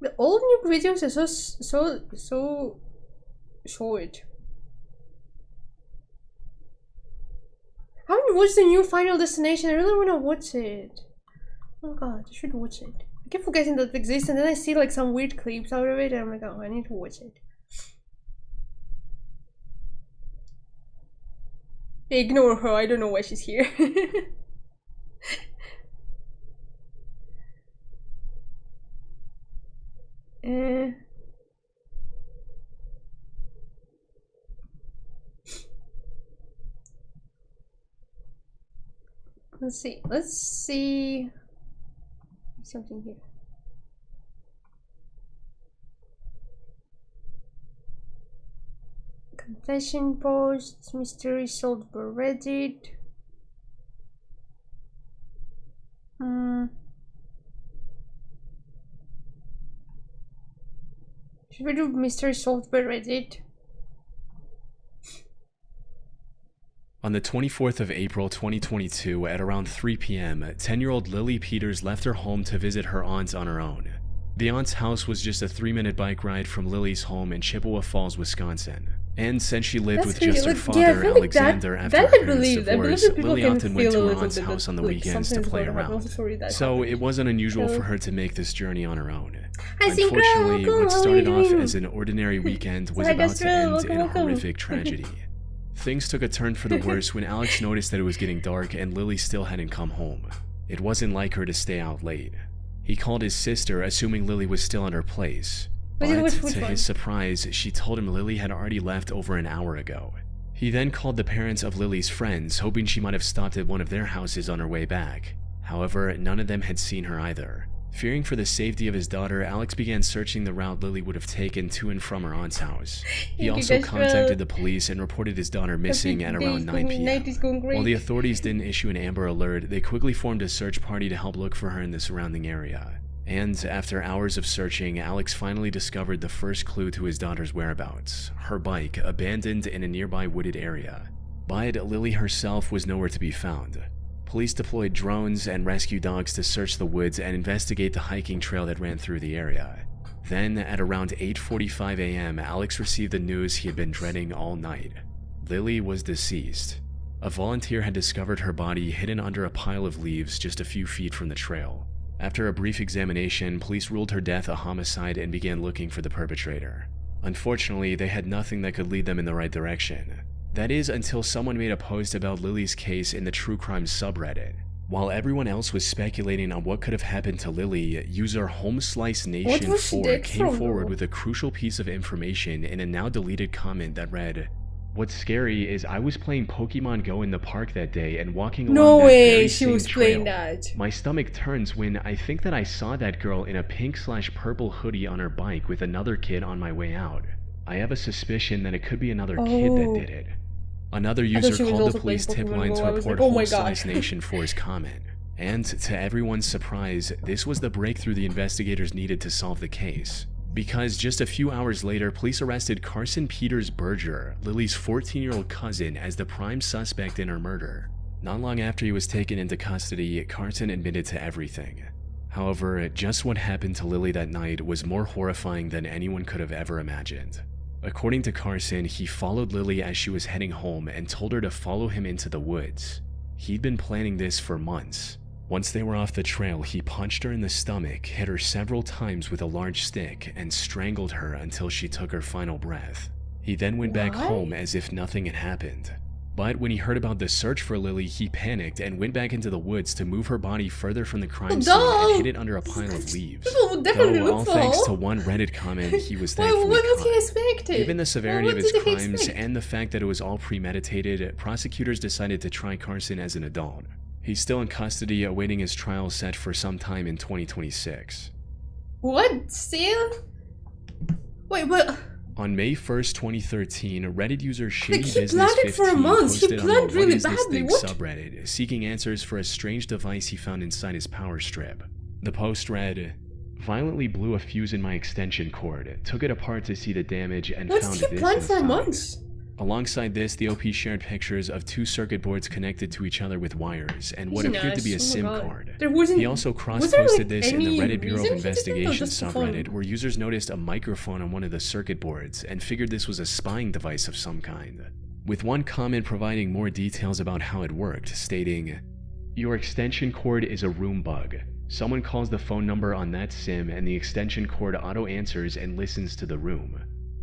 The old Nuke videos are so short. I haven't watched the new Final Destination. I really want to watch it. Oh god, I should watch it. I keep forgetting that it exists, and then I see like some weird clips out of it, and I'm like, oh, I need to watch it. Ignore her. I don't know why she's here. Let's see something here. Confession posts, mystery solved by Reddit. Should we do mystery solved by Reddit? On the 24th of April 2022, at around 3 p.m., 10-year-old Lily Peters left her home to visit her aunt on her own. The aunt's house was just a 3-minute bike ride from Lily's home in Chippewa Falls, Wisconsin. And since she lived with just her father, Alexander, after her parents' divorce, Lily often went to her aunt's house on the weekends to play around. So it wasn't unusual for her to make this journey on her own. Unfortunately, what started off as an ordinary weekend was about to end in a horrific tragedy. Things took a turn for the worse when Alex noticed that it was getting dark and Lily still hadn't come home. It wasn't like her to stay out late. He called his sister, assuming Lily was still in her place. But to his surprise, she told him Lily had already left over an hour ago. He then called the parents of Lily's friends, hoping she might have stopped at one of their houses on her way back. However, none of them had seen her either. Fearing for the safety of his daughter, Alex began searching the route Lily would have taken to and from her aunt's house. He also contacted the police and reported his daughter missing at around 9 p.m. While the authorities didn't issue an Amber Alert, they quickly formed a search party to help look for her in the surrounding area. And after hours of searching, Alex finally discovered the first clue to his daughter's whereabouts: her bike, abandoned in a nearby wooded area. But Lily herself was nowhere to be found. Police deployed drones and rescue dogs to search the woods and investigate the hiking trail that ran through the area. Then, at around 8:45 a.m., Alex received the news he had been dreading all night. Lily was deceased. A volunteer had discovered her body hidden under a pile of leaves just a few feet from the trail. After a brief examination, police ruled her death a homicide and began looking for the perpetrator. Unfortunately, they had nothing that could lead them in the right direction. That is, until someone made a post about Lily's case in the True Crime subreddit. While everyone else was speculating on what could have happened to Lily, user HomesliceNation4 came forward with a crucial piece of information in a now deleted comment that read, "What's scary is I was playing Pokemon Go in the park that day and walking along that very same trail. My stomach turns when I think that I saw that girl in a pink/purple hoodie on her bike with another kid on my way out. I have a suspicion that it could be another kid that did it." Another user called the police tip line to report HomesliceNation4's comment. And to everyone's surprise, this was the breakthrough the investigators needed to solve the case. Because just a few hours later, police arrested Carson Peters Berger, Lily's 14-year-old cousin, as the prime suspect in her murder. Not long after he was taken into custody, Carson admitted to everything. However, just what happened to Lily that night was more horrifying than anyone could have ever imagined. According to Carson, he followed Lily as she was heading home and told her to follow him into the woods. He'd been planning this for months. Once they were off the trail, he punched her in the stomach, hit her several times with a large stick, and strangled her until she took her final breath. He then went back home as if nothing had happened. But when he heard about the search for Lily, he panicked and went back into the woods to move her body further from the crime scene and hid it under a pile of leaves. Though, all thanks to one Reddit comment, he was thankfully What was he caught. expecting? Given the severity of his crimes and the fact that it was all premeditated, prosecutors decided to try Carson as an adult. He's still in custody, awaiting his trial set for sometime in 2026. What? Still? Wait, what? On May 1st, 2013, Reddit user Like, he planned it ShadyBusiness15 for a month. He posted on the planned really What Is This badly. Thing What? subreddit, seeking answers for a strange device he found inside his power strip. The post read, "Violently blew a fuse in my extension cord, took it apart to see the damage, and What's found he this planned for inside." months? Alongside this, the OP shared pictures of two circuit boards connected to each other with wires and what appeared to be a SIM card. There wasn't. He also was there, cross-posted like, this in the any Reddit Bureau of reason he did that, or Investigation just for fun? subreddit, where users noticed a microphone on one of the circuit boards and figured this was a spying device of some kind. With one comment providing more details about how it worked, stating, "Your extension cord is a room bug. Someone calls the phone number on that SIM and the extension cord auto-answers and listens to the room."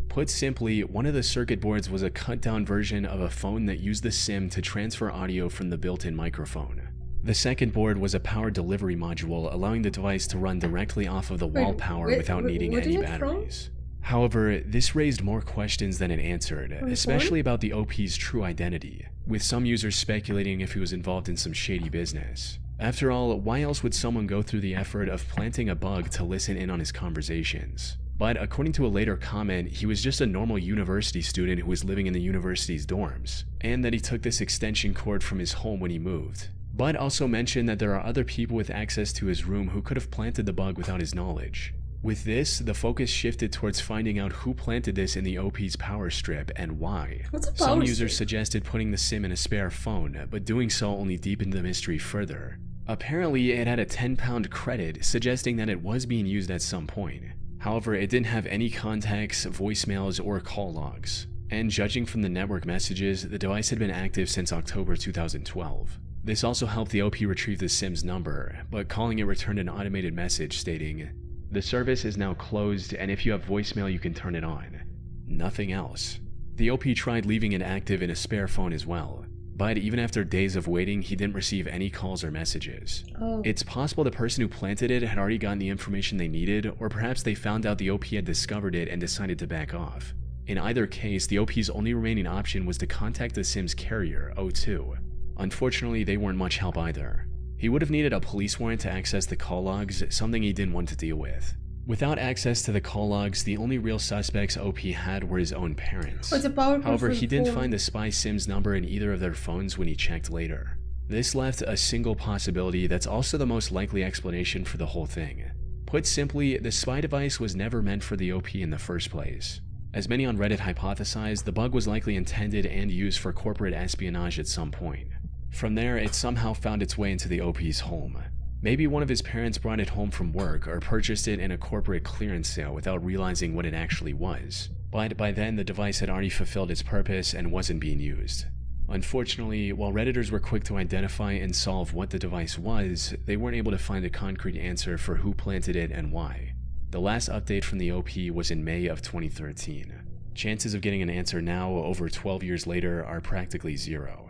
Put simply, one of the circuit boards was a cut-down version of a phone that used the SIM to transfer audio from the built-in microphone. The second board was a power delivery module, allowing the device to run directly off of the wall power without needing what any is it from? batteries. However, this raised more questions than it answered, especially about the OP's true identity, with some users speculating if he was involved in some shady business. After all, why else would someone go through the effort of planting a bug to listen in on his conversations? But according to a later comment, he was just a normal university student who was living in the university's dorms, and that he took this extension cord from his home when he moved. But also mentioned that there are other people with access to his room who could have planted the bug without his knowledge. With this, the focus shifted towards finding out who planted this in the OP's power strip and why. What's a power Some users strip? suggested putting the SIM in a spare phone, but doing so only deepened the mystery further. Apparently, it had a 10-pound credit, suggesting that it was being used at some point. However, it didn't have any contacts, voicemails, or call logs. And judging from the network messages, the device had been active since October 2012. This also helped the OP retrieve the SIM's number, but calling it returned an automated message stating, "The service is now closed, and if you have voicemail you can turn it on." Nothing else. The OP tried leaving it active in a spare phone as well, but even after days of waiting, he didn't receive any calls or messages. Oh. It's possible the person who planted it had already gotten the information they needed, or perhaps they found out the OP had discovered it and decided to back off. In either case, the OP's only remaining option was to contact the SIM's carrier, O2. Unfortunately, they weren't much help either. He would have needed a police warrant to access the call logs, something he didn't want to deal with. Without access to the call logs, the only real suspects OP had were his own parents. Oh, it's a power However, he didn't phone. find the spy SIM's number in either of their phones when he checked later. This left a single possibility that's also the most likely explanation for the whole thing. Put simply, the spy device was never meant for the OP in the first place. As many on Reddit hypothesized, the bug was likely intended and used for corporate espionage at some point. From there, it somehow found its way into the OP's home. Maybe one of his parents brought it home from work or purchased it in a corporate clearance sale without realizing what it actually was. But by then, the device had already fulfilled its purpose and wasn't being used. Unfortunately, while Redditors were quick to identify and solve what the device was, they weren't able to find a concrete answer for who planted it and why. The last update from the OP was in May of 2013. Chances of getting an answer now, over 12 years later, are practically zero.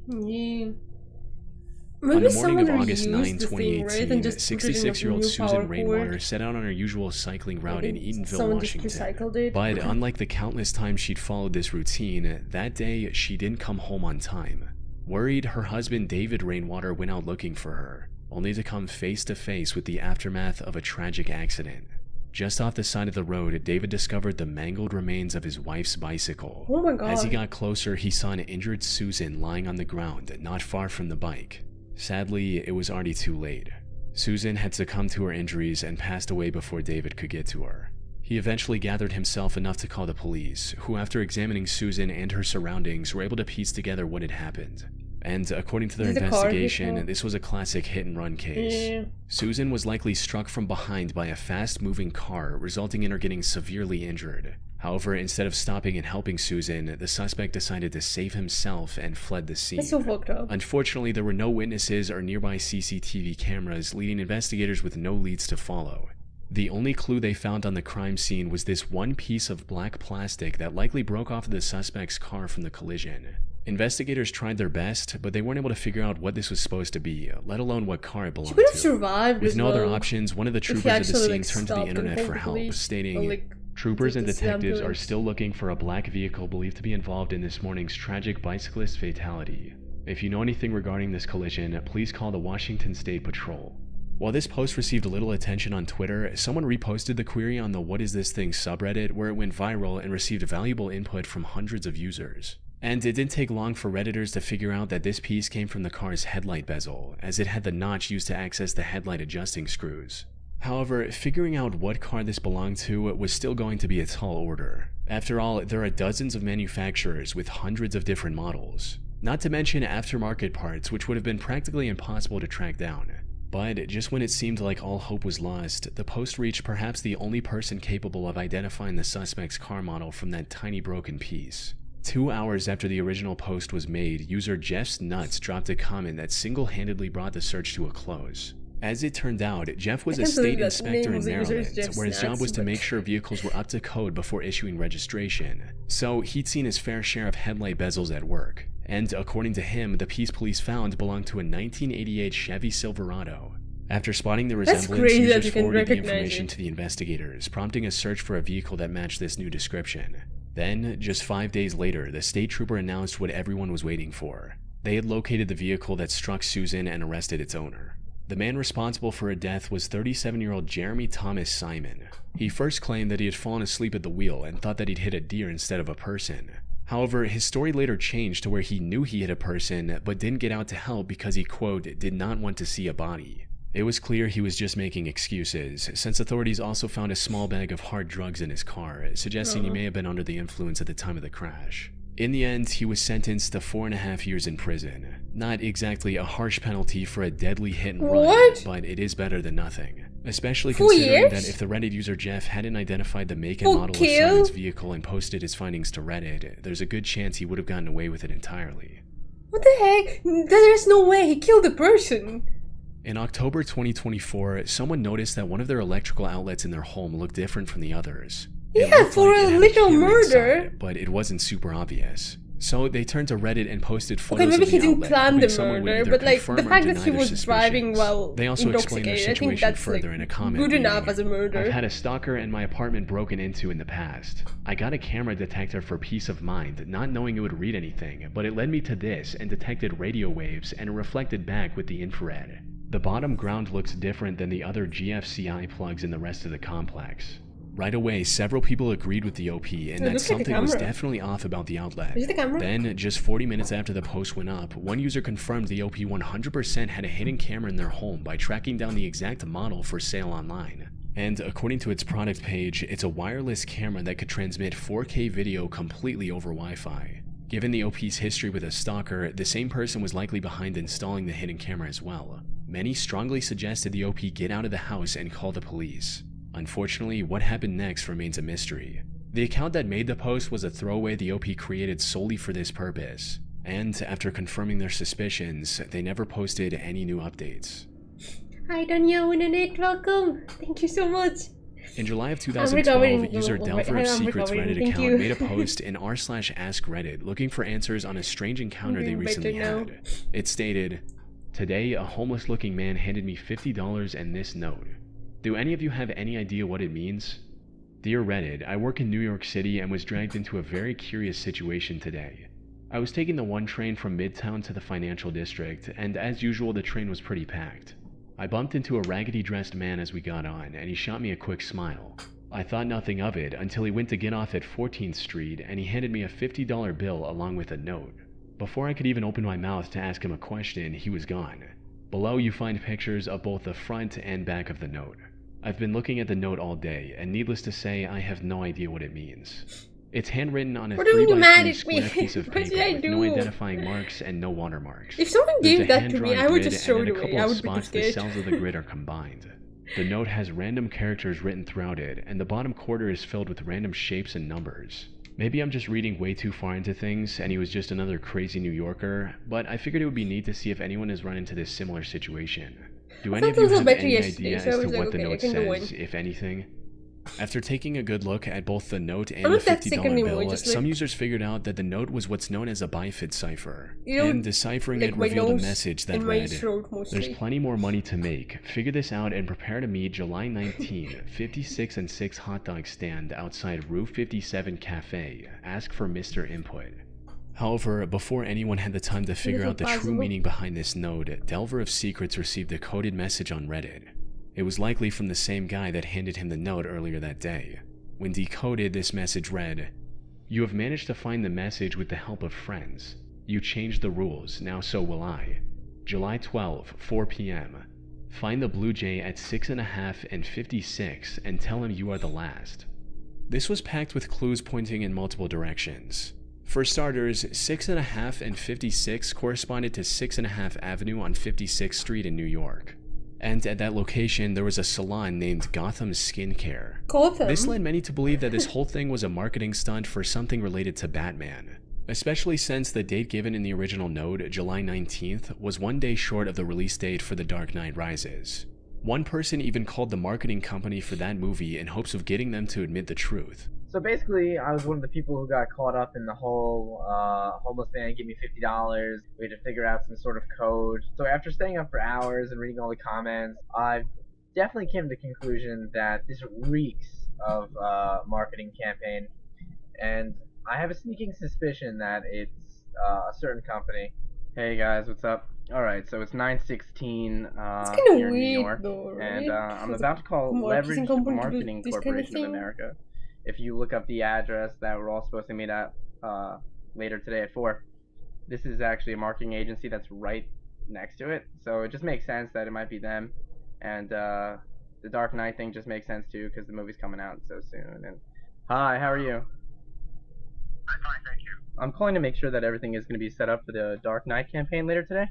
Yeah. On Maybe the morning of someone August 9, reused the thing, right, and 2018, just put it in, like, a 66-year-old new Susan power Rainwater cord. set out on her usual cycling route in Maybe Eatonville, someone just Washington. recycled it. But unlike the countless times she'd followed this routine, that day she didn't come home on time. Worried, her husband David Rainwater went out looking for her, only to come face to face with the aftermath of a tragic accident. Just off the side of the road, David discovered the mangled remains of his wife's bicycle. Oh my God. As he got closer, he saw an injured Susan lying on the ground not far from the bike. Sadly, it was already too late. Susan had succumbed to her injuries and passed away before David could get to her. He eventually gathered himself enough to call the police, who after examining Susan and her surroundings were able to piece together what had happened. And according to their Is it a car investigation, hit? this was a classic hit-and-run case. Yeah. Susan was likely struck from behind by a fast-moving car, resulting in her getting severely injured. However, instead of stopping and helping Susan, the suspect decided to save himself and fled the scene. That's so fucked up. Unfortunately, there were no witnesses or nearby CCTV cameras, leading investigators with no leads to follow. The only clue they found on the crime scene was this one piece of black plastic that likely broke off of the suspect's car from the collision. Investigators tried their best, but they weren't able to figure out what this was supposed to be, let alone what car it belonged She could have to. survived With as no well. other options, one of the If he troopers at the actually, scene like, turned to the stopped and internet called for the help, police, stating, or, like, "Troopers and took this detectives are ambulance." still looking for a black vehicle believed to be involved in this morning's tragic bicyclist fatality. If you know anything regarding this collision, please call the Washington State Patrol." While this post received little attention on Twitter, someone reposted the query on the What Is This Thing subreddit, where it went viral and received valuable input from hundreds of users. And it didn't take long for Redditors to figure out that this piece came from the car's headlight bezel, as it had the notch used to access the headlight adjusting screws. However, figuring out what car this belonged to was still going to be a tall order. After all, there are dozens of manufacturers with hundreds of different models. Not to mention aftermarket parts, which would have been practically impossible to track down. But just when it seemed like all hope was lost, the post reached perhaps the only person capable of identifying the suspect's car model from that tiny broken piece. 2 hours after the original post was made, user Jeff's Nuts dropped a comment that single-handedly brought the search to a close. As it turned out, Jeff was I a can't believe state that inspector name in of the user is Maryland, Jeff's where his job Nuts, was to but- make sure vehicles were up to code before issuing registration. So he'd seen his fair share of headlight bezels at work. And according to him, the piece police found belonged to a 1988 Chevy Silverado. After spotting the That's resemblance, crazy that users you can forwarded the recognize information it. to the investigators, prompting a search for a vehicle that matched this new description. Then, just 5 days later, the state trooper announced what everyone was waiting for. They had located the vehicle that struck Susan and arrested its owner. The man responsible for her death was 37-year-old Jeremy Thomas Simon. He first claimed that he had fallen asleep at the wheel and thought that he'd hit a deer instead of a person. However, his story later changed to where he knew he hit a person, but didn't get out to help because he, quote, did not want to see a body. It was clear he was just making excuses, since authorities also found a small bag of hard drugs in his car, suggesting he may have been under the influence at the time of the crash. In the end, he was sentenced to 4.5 years in prison. Not exactly a harsh penalty for a deadly hit and run, What? but it is better than nothing. Especially 4 considering years? that if the Reddit user Jeff hadn't identified the make and Full model kill? of Simon's vehicle and posted his findings to Reddit, there's a good chance he would have gotten away with it entirely. What the heck? There's no way he killed a person. In October 2024, someone noticed that one of their electrical outlets in their home looked different from the others. It Yeah, looked for like it a had little camera murder. inside, but it wasn't super obvious. So they turned to Reddit and posted photos Okay, maybe of the he didn't outlet, plan hoping the someone would murder, either but like the confirm or fact that deny he their was driving suspicions. while They also explained their intoxicated, I think situation that's further like in a comment. good enough reading, as a murder. "I've had a stalker and my apartment broken into in the past. I got a camera detector for peace of mind, not knowing it would read anything, but it led me to this and detected radio waves and it reflected back with the infrared. The bottom ground looks different than the other GFCI plugs in the rest of the complex." Right away, several people agreed with the OP and It that looks like a something was camera. definitely off about the outlet. Is it the camera? Then, just 40 minutes after the post went up, one user confirmed the OP 100% had a hidden camera in their home by tracking down the exact model for sale online. And according to its product page, it's a wireless camera that could transmit 4K video completely over Wi-Fi. Given the OP's history with a stalker, the same person was likely behind installing the hidden camera as well. Many strongly suggested the OP get out of the house and call the police. Unfortunately, what happened next remains a mystery. The account that made the post was a throwaway the OP created solely for this purpose. And after confirming their suspicions, they never posted any new updates. Hi Danielle Internet, welcome! Thank you so much! In July of 2012, user Delver of Secrets Reddit account made a post in r/askreddit looking for answers on a strange encounter they recently had. It stated, "Today, a homeless-looking man handed me $50 and this note. Do any of you have any idea what it means? Dear Reddit, I work in New York City and was dragged into a very curious situation today. I was taking the 1 train from Midtown to the financial district, and as usual, the train was pretty packed. I bumped into a raggedy dressed man as we got on, and he shot me a quick smile. I thought nothing of it until he went to get off at 14th Street and he handed me a $50 bill along with a note. Before I could even open my mouth to ask him a question, he was gone. Below you find pictures of both the front and back of the note. I've been looking at the note all day, and needless to say, I have no idea what it means. It's handwritten on a 3x3 square piece of paper with no identifying marks and no watermarks. If someone gave that to me, I would just throw it away. I would be spots the cells of the grid are combined. The note has random characters written throughout it, and the bottom quarter is filled with random shapes and numbers. Maybe I'm just reading way too far into things, and he was just another crazy New Yorker, but I figured it would be neat to see if anyone has run into this similar situation. Do any of you have any idea as to what the note says, if anything? After taking a good look at both the note and the $50 bill, some users figured out that the note was what's known as a bifid cipher, and deciphering it revealed a message that read, "There's plenty more money to make. Figure this out and prepare to meet July 19, 56 and 6 hot dog stand outside Rue 57 Cafe. Ask for Mr. Input." However, before anyone had the time to figure out the true meaning behind this note, Delver of Secrets received a coded message on Reddit. It was likely from the same guy that handed him the note earlier that day. When decoded, this message read, "You have managed to find the message with the help of friends. You changed the rules, now so will I. July 12, 4 p.m. Find the Blue Jay at 6.5 and 56 and tell him you are the last." This was packed with clues pointing in multiple directions. For starters, 6.5 and 56 corresponded to 6.5 Avenue on 56th Street in New York. And at that location, there was a salon named Gotham Skincare. Gotham? This led many to believe that this whole thing was a marketing stunt for something related to Batman, especially since the date given in the original note, July 19th, was 1 day short of the release date for The Dark Knight Rises. One person even called the marketing company for that movie in hopes of getting them to admit the truth. So basically, I was one of the people who got caught up in the whole homeless man gave me $50. We had to figure out some sort of code. So after staying up for hours and reading all the comments, I definitely came to the conclusion that this reeks of marketing campaign. And I have a sneaking suspicion that it's a certain company. Hey guys, what's up? Alright, so it's 9:16 here in New York. Though, right? And I'm about to call Leveraged Marketing Corporation of America. If you look up the address that we're all supposed to meet at later today at 4, this is actually a marketing agency that's right next to it. So it just makes sense that it might be them. And the Dark Knight thing just makes sense too because the movie's coming out so soon. And hi, how are you? I'm fine, thank you. I'm calling to make sure that everything is going to be set up for the Dark Knight campaign later today.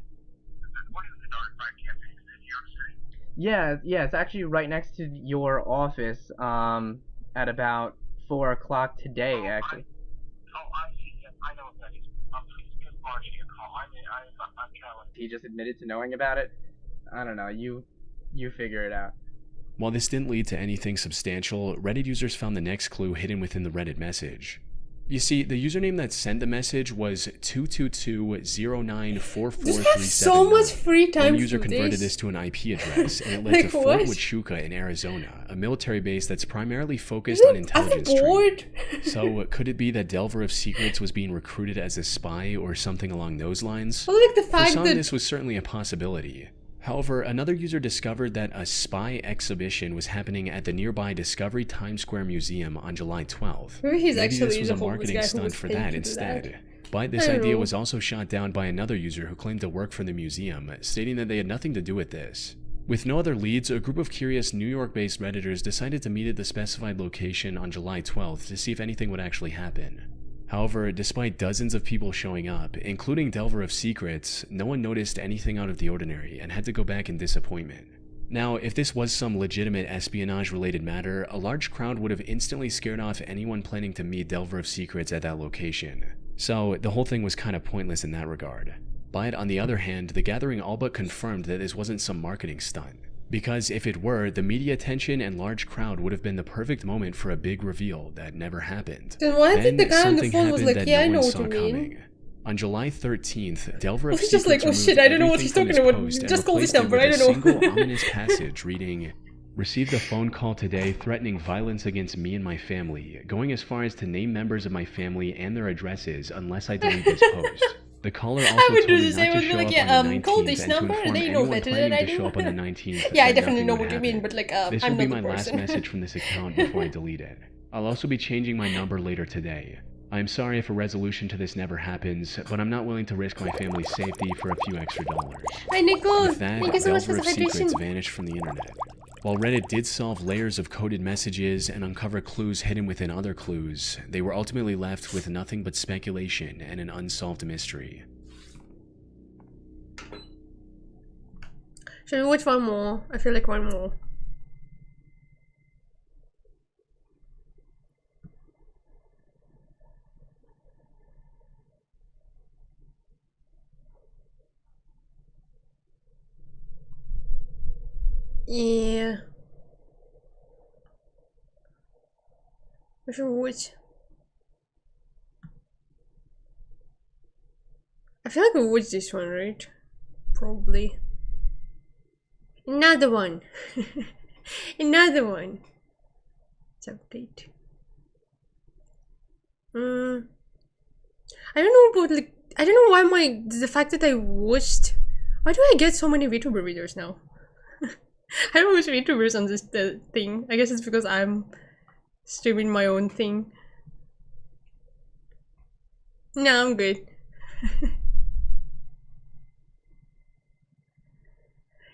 What is the Dark Knight campaign? Is it New York City? Yeah, it's actually right next to your office at about 4 o'clock today, actually. I see. Yes, I know what that is. Please give Margie a call. I'm traveling. He just admitted to knowing about it. I don't know. You figure it out. While this didn't lead to anything substantial, Reddit users found the next clue hidden within the Reddit message. You see, the username that sent the message was 222094437. So much free time. One user converted this to an IP address, and it led to Fort Huachuca in Arizona, a military base that's primarily focused on intelligence training. So, could it be that Delver of Secrets was being recruited as a spy or something along those lines? Well, like the fact For some, that this was certainly a possibility. However, another user discovered that a spy exhibition was happening at the nearby Discovery Times Square Museum on July 12th. Maybe this was a marketing stunt for that instead. But this idea was also shot down by another user who claimed to work for the museum, stating that they had nothing to do with this. With no other leads, a group of curious New York-based Redditors decided to meet at the specified location on July 12th to see if anything would actually happen. However, despite dozens of people showing up, including Delver of Secrets, no one noticed anything out of the ordinary and had to go back in disappointment. Now, if this was some legitimate espionage-related matter, a large crowd would have instantly scared off anyone planning to meet Delver of Secrets at that location. So, the whole thing was kind of pointless in that regard. But on the other hand, the gathering all but confirmed that this wasn't some marketing stunt. Because if it were, the media attention and large crowd would have been the perfect moment for a big reveal that never happened. Then why did And the guy on the something phone was happened like, that yeah, I no know one what saw you mean? coming. On July 13th, Delver of He's just Secrets like, oh shit, removed I don't know what he's everything talking from about. his post and Just call this replaced it number, with I a don't know. single ominous passage reading, "Received a phone call today threatening violence against me and my family, going as far as to name members of my family and their addresses unless I delete this post. The caller also I would told do me the same. not I to would be show like, up yeah, on the 19th call this and to number. inform They know anyone better planning than I to show up on the do. 19th Yeah, I that definitely nothing know would what you mean, happen. but like, This I'm will be not my the last person. message from this account before I delete it. I'll also be changing my number later today. I'm sorry if a resolution to this never happens, but I'm not willing to risk my family's safety for a few extra dollars." Hi, Nicole. With that, Thank you so much for Delver the of Secrets hydration. vanished from the internet. While Reddit did solve layers of coded messages and uncover clues hidden within other clues, they were ultimately left with nothing but speculation and an unsolved mystery. Should we watch one more? I feel like one more. Yeah. We should watch. I feel like we watched this one, right? Probably. Another one. Another one. Let's update. I don't know about like, I don't know why the fact that I watched, why do I get so many VTuber videos now? I don't watch VTubers on this thing. I guess it's because I'm streaming my own thing. No, I'm good.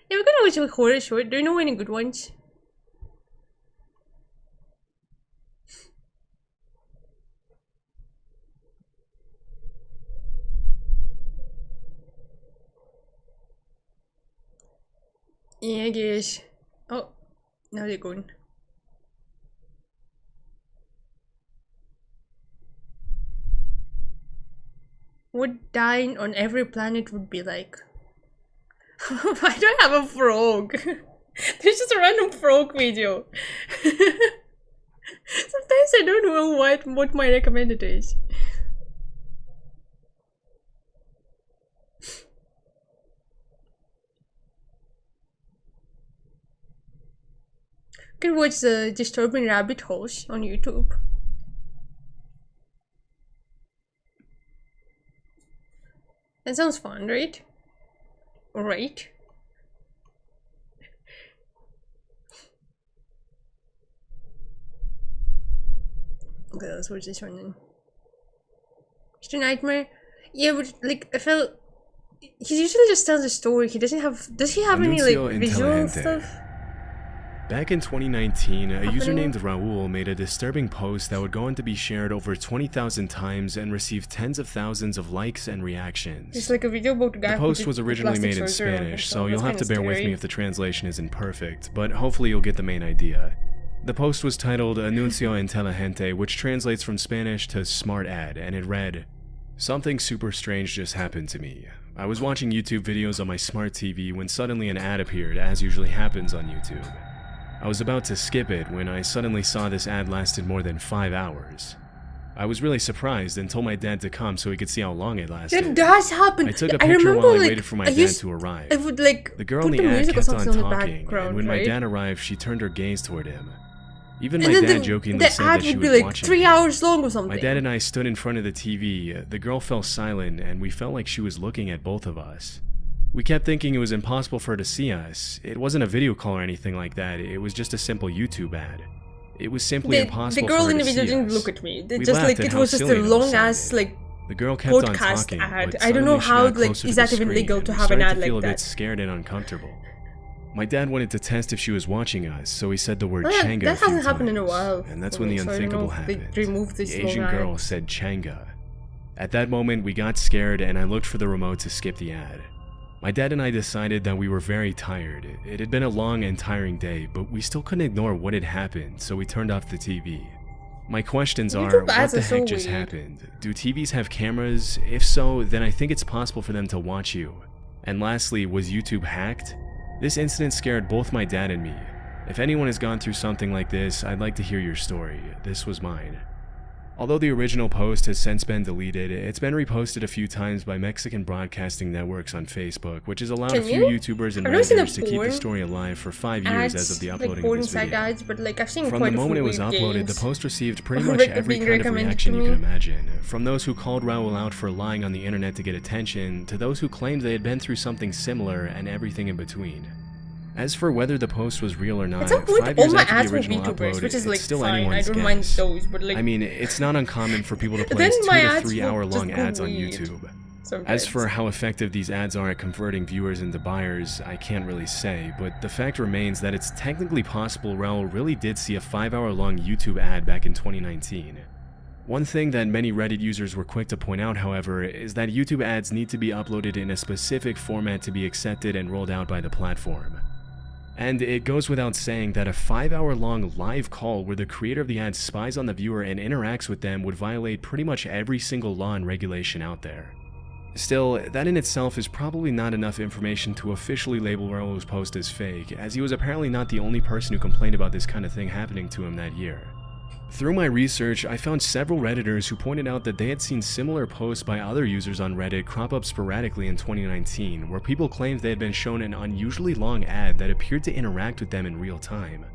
Yeah, we're gonna watch a horror short. Do you know any good ones? Yeah, I guess. Oh, now they're gone. What dying on every planet would be like. Why do I have a frog? There's just a random frog video. Sometimes I don't know what my recommended is. You can watch the Disturbing Rabbit Holes on YouTube. That sounds fun, right? Right? Okay, let's watch this one then. Mr. Nightmare? Yeah, but like, I felt... He usually just tells a story. He doesn't have... Does he have any like visual stuff? Back in 2019, a user named Raul made a disturbing post that would go on to be shared over 20,000 times and receive tens of thousands of likes and reactions. It's like a video about a guy The who post did was originally plastic made in surgery on Spanish, himself. so you'll That's have to kinda bear with me scary. if the translation isn't perfect, but hopefully you'll get the main idea. The post was titled Anuncio Inteligente, which translates from Spanish to smart ad, and it read, "Something super strange just happened to me. I was watching YouTube videos on my smart TV when suddenly an ad appeared, as usually happens on YouTube. I was about to skip it when I suddenly saw this ad lasted more than 5 hours. I was really surprised and told my dad to come so he could see how long it lasted. That does happen. I took a I picture remember, while I like, waited for my I dad used- to arrive. I would like The girl put in the ad music or kept on something on the talking, background, and when my right? dad arrived, she turned her gaze toward him. Even And my then dad jokingly the said ad that she would was be like watching 3 me. hours long or something. My dad and I stood in front of the TV. The girl fell silent, and we felt like she was looking at both of us. We kept thinking it was impossible for her to see us. It wasn't a video call or anything like that. It was just a simple YouTube ad. It was simply impossible the girl for her in to the video see didn't us. look at me. They We just laughed like at it how was just silly a it all long ass sounded. like The girl kept on podcast talking, ad. but I don't know suddenly she how got like closer is to that the even screen, legal and to we have an started ad to feel like a bit that? scared and uncomfortable. My dad wanted to test if she was watching us, so he said the word Oh, yeah, Changa that a few hasn't happened in a times, while and that's for when me, the so I don't know unthinkable if they happened. removed this The long Asian ad. girl said Changa. At that moment, we got scared and I looked for the remote to skip the ad. My dad and I decided that we were very tired. It had been a long and tiring day, but we still couldn't ignore what had happened, so we turned off the TV. My questions are, YouTube what ads the are so heck just weird. happened? Do TVs have cameras? If so, then I think it's possible for them to watch you. And lastly, was YouTube hacked? This incident scared both my dad and me. If anyone has gone through something like this, I'd like to hear your story. This was mine. Although the original post has since been deleted, it's been reposted a few times by Mexican broadcasting networks on Facebook, which has allowed a Can few you? YouTubers and I've never seen a Redditors to keep the porn story alive for 5 years as of the uploading like porn of this site video. ads, but like I've seen From quite the a moment few it was weird uploaded, games. the post received pretty Or much every being kind of recommended reaction to you can me. imagine. From those who called Raul out for lying on the internet to get attention, to those who claimed they had been through something similar, and everything in between. As for whether the post was real or not, At some point, 5 all years my after ads the will be original YouTubers, upload, which is like it's still fine. I anyone's don't guess. mind those, but like I mean, it's not uncommon for people to Then place 2 my to ads 3 will hour long just go ads on weird YouTube. sometimes. As for how effective these ads are at converting viewers into buyers, I can't really say, but the fact remains that it's technically possible Raul really did see a 5-hour long YouTube ad back in 2019. One thing that many Reddit users were quick to point out, however, is that YouTube ads need to be uploaded in a specific format to be accepted and rolled out by the platform. And it goes without saying that a 5-hour long live call where the creator of the ad spies on the viewer and interacts with them would violate pretty much every single law and regulation out there. Still, that in itself is probably not enough information to officially label Raul's post as fake, as he was apparently not the only person who complained about this kind of thing happening to him that year. Through my research, I found several Redditors who pointed out that they had seen similar posts by other users on Reddit crop up sporadically in 2019, where people claimed they had been shown an unusually long ad that appeared to interact with them in real time.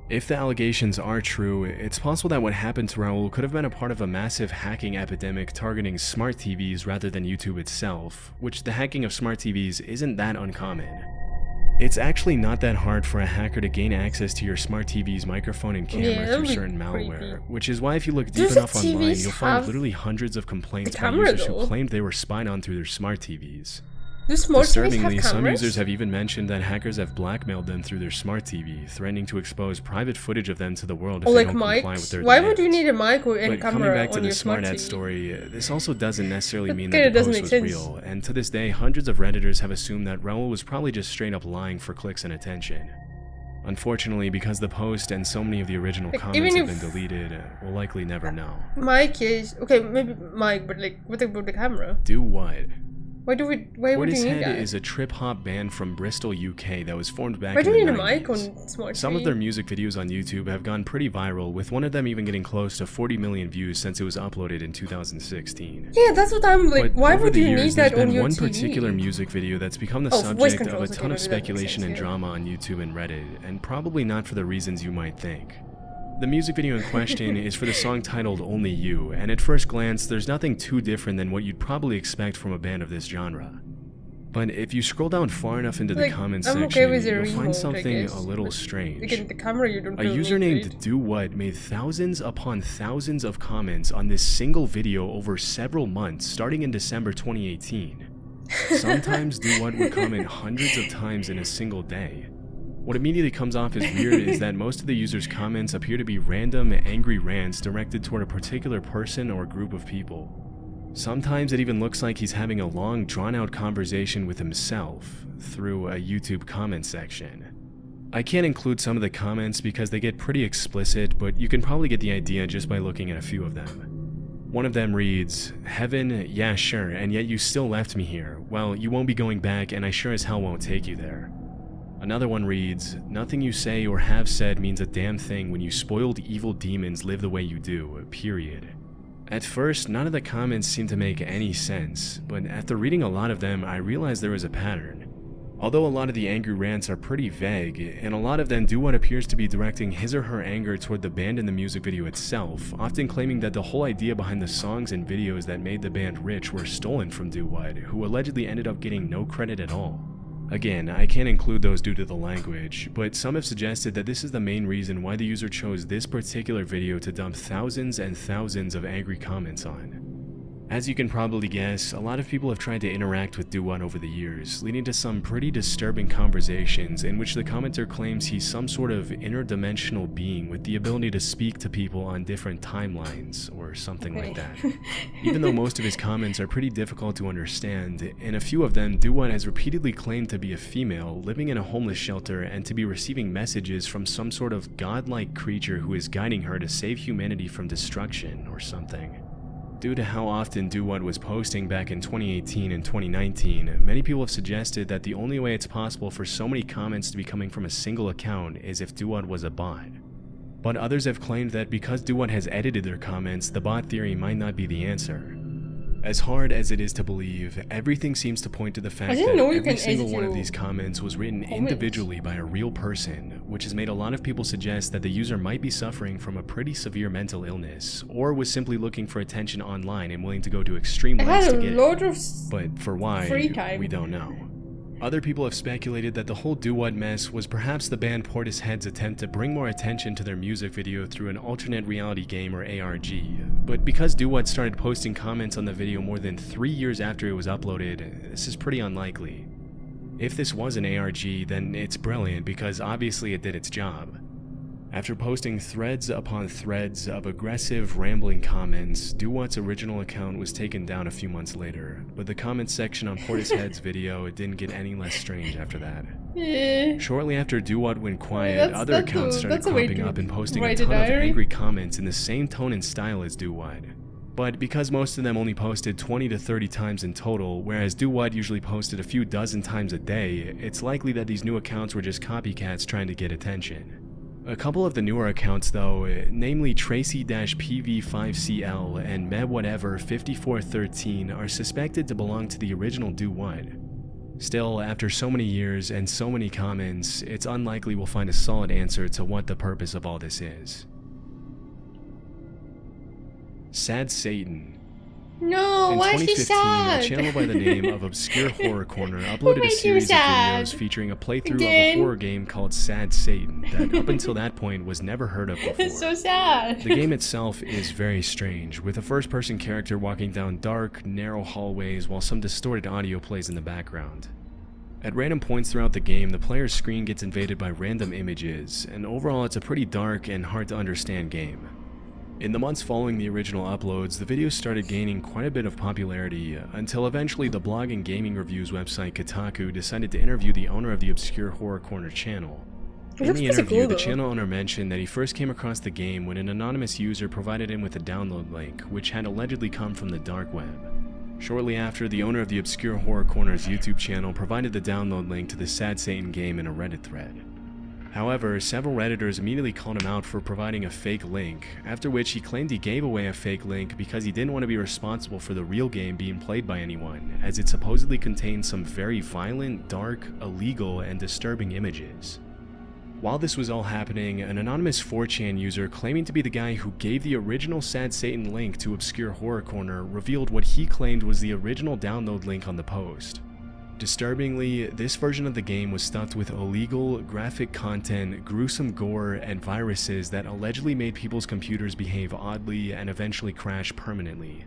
If the allegations are true, it's possible that what happened to Raul could have been a part of a massive hacking epidemic targeting smart TVs rather than YouTube itself, which the hacking of smart TVs isn't that uncommon. It's actually not that hard for a hacker to gain access to your smart TV's microphone and camera Yeah, that'd through be certain malware, creepy. which is why if you look deep Does the enough online, TVs you'll find have literally hundreds of complaints the by camera, users though? who claimed they were spied on through their smart TVs. Do smart TVs have Disturbingly, some cameras? users have even mentioned that hackers have blackmailed them through their smart TV, threatening to expose private footage of them to the world if Or they like don't comply with mics? their Why demands. would you need a mic or and But coming camera back to on the your smart smart ad TV? story, this also doesn't necessarily mean kinda that the doesn't post make was sense. real, and to this day, hundreds of Redditors have assumed that Raul was probably just straight up lying for clicks and attention. Unfortunately, because the post and so many of the original Like, comments even have if- been deleted, we'll likely never know. Mic is okay, maybe mic, but like what about the camera? Do what? Why would you need Portishead that? is a trip-hop band from Bristol, UK that was formed back Why in do the you need a 90s. mic on smart Some TV? of their music videos on YouTube have gone pretty viral, with one of them even getting close to 40 million views since it was uploaded in 2016. Yeah, that's what I'm like. But Why over would the you years, need there's that on been your one TV? particular music video that's become the Oh, voice subject of a controls, ton okay, of maybe that makes speculation sense, and yeah. drama on YouTube and Reddit, and probably not for the reasons you might think. The music video in question is for the song titled Only You, and at first glance, there's nothing too different than what you'd probably expect from a band of this genre. But if you scroll down far enough into the Like, comments I'm section, okay with your you'll find remote, I something guess, a little but strange. Again, the camera you don't A really user need named DoWhat made thousands upon thousands of comments on this single video over several months, starting in December 2018. Sometimes DoWhat would comment hundreds of times in a single day. What immediately comes off as weird is that most of the user's comments appear to be random, angry rants directed toward a particular person or group of people. Sometimes it even looks like he's having a long, drawn-out conversation with himself through a YouTube comment section. I can't include some of the comments because they get pretty explicit, but you can probably get the idea just by looking at a few of them. One of them reads, "Heaven, yeah sure, and yet you still left me here. Well, you won't be going back and I sure as hell won't take you there." Another one reads, "Nothing you say or have said means a damn thing when you spoiled evil demons live the way you do, period." At first, none of the comments seemed to make any sense, but after reading a lot of them, I realized there was a pattern. Although a lot of the angry rants are pretty vague, and a lot of them do what appears to be directing his or her anger toward the band and the music video itself, often claiming that the whole idea behind the songs and videos that made the band rich were stolen from DoWhat, who allegedly ended up getting no credit at all. Again, I can't include those due to the language, but some have suggested that this is the main reason why the user chose this particular video to dump thousands and thousands of angry comments on. As you can probably guess, a lot of people have tried to interact with DoWhat over the years, leading to some pretty disturbing conversations in which the commenter claims he's some sort of interdimensional being with the ability to speak to people on different timelines or something like that. Even though most of his comments are pretty difficult to understand, in a few of them, DoWhat has repeatedly claimed to be a female living in a homeless shelter and to be receiving messages from some sort of godlike creature who is guiding her to save humanity from destruction or something. Due to how often DoWhat was posting back in 2018 and 2019, many people have suggested that the only way it's possible for so many comments to be coming from a single account is if DoWhat was a bot. But others have claimed that because DoWhat has edited their comments, the bot theory might not be the answer. As hard as it is to believe, everything seems to point to the fact that every single one of these comments was written individually by a real person, which has made a lot of people suggest that the user might be suffering from a pretty severe mental illness, or was simply looking for attention online and willing to go to extreme lengths to get it. But for why, we don't know. Other people have speculated that the whole DoWhat mess was perhaps the band Portishead's attempt to bring more attention to their music video through an alternate reality game or ARG, but because DoWhat started posting comments on the video more than 3 years after it was uploaded, this is pretty unlikely. If this was an ARG, then it's brilliant because obviously it did its job. After posting threads upon threads of aggressive, rambling comments, DoWhat's original account was taken down a few months later, but the comments section on Portishead's video didn't get any less strange after that. Shortly after DoWhat went quiet, other accounts started cropping up and posting a ton of angry comments in the same tone and style as DoWhat. But because most of them only posted 20 to 30 times in total, whereas DoWhat usually posted a few dozen times a day, it's likely that these new accounts were just copycats trying to get attention. A couple of the newer accounts though, namely Tracy-PV5CL and MedWhatever5413 are suspected to belong to the original DoWhat. Still, after so many years and so many comments, it's unlikely we'll find a solid answer to what the purpose of all this is. Sad Satan. No, in why is he 2015, sad? a channel by the name of Obscure Horror Corner uploaded a series of videos featuring a playthrough of a horror game called Sad Satan that up until that point was never heard of before. It's so sad. The game itself is very strange, with a first-person character walking down dark, narrow hallways while some distorted audio plays in the background. At random points throughout the game, the player's screen gets invaded by random images, and overall it's a pretty dark and hard to understand game. In the months following the original uploads, the videos started gaining quite a bit of popularity, until eventually the blog and gaming reviews website Kotaku decided to interview the owner of the Obscure Horror Corner channel. In the interview, the channel owner mentioned that he first came across the game when an anonymous user provided him with a download link, which had allegedly come from the dark web. Shortly after, the owner of the Obscure Horror Corner's YouTube channel provided the download link to the Sad Satan game in a Reddit thread. However, several Redditors immediately called him out for providing a fake link, after which he claimed he gave away a fake link because he didn't want to be responsible for the real game being played by anyone, as it supposedly contained some very violent, dark, illegal, and disturbing images. While this was all happening, an anonymous 4chan user claiming to be the guy who gave the original Sad Satan link to Obscure Horror Corner revealed what he claimed was the original download link on the post. Disturbingly, this version of the game was stuffed with illegal, graphic content, gruesome gore, and viruses that allegedly made people's computers behave oddly and eventually crash permanently.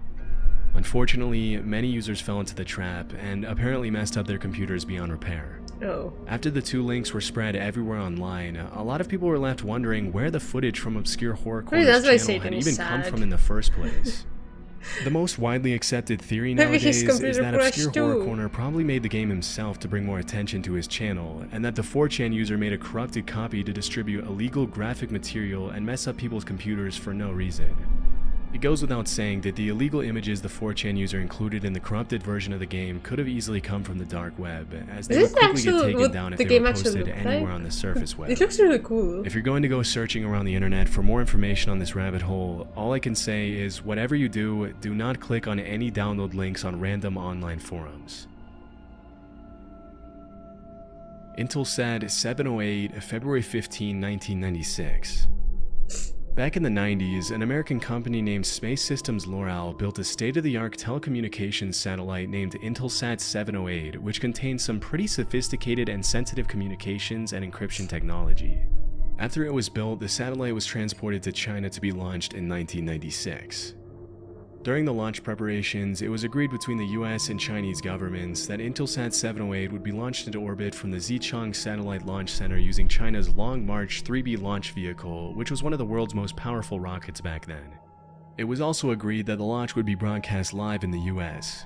Unfortunately, many users fell into the trap and apparently messed up their computers beyond repair. Oh. After the two links were spread everywhere online, a lot of people were left wondering where the footage from Obscure Horror Corner's channel had even come from in the first place. The most widely accepted theory nowadays is that Obscure Horror Corner probably made the game himself to bring more attention to his channel, and that the 4chan user made a corrupted copy to distribute illegal graphic material and mess up people's computers for no reason. It goes without saying that the illegal images the 4chan user included in the corrupted version of the game could have easily come from the dark web, as they would quickly get taken down if they were posted anywhere on the surface web. It looks really cool. If you're going to go searching around the internet for more information on this rabbit hole, all I can say is whatever you do, do not click on any download links on random online forums. Intelsat 708, February 15, 1996. Back in the 90s, an American company named Space Systems Loral built a state-of-the-art telecommunications satellite named Intelsat 708, which contained some pretty sophisticated and sensitive communications and encryption technology. After it was built, the satellite was transported to China to be launched in 1996. During the launch preparations, it was agreed between the US and Chinese governments that Intelsat 708 would be launched into orbit from the Xichang Satellite Launch Center using China's Long March 3B launch vehicle, which was one of the world's most powerful rockets back then. It was also agreed that the launch would be broadcast live in the US.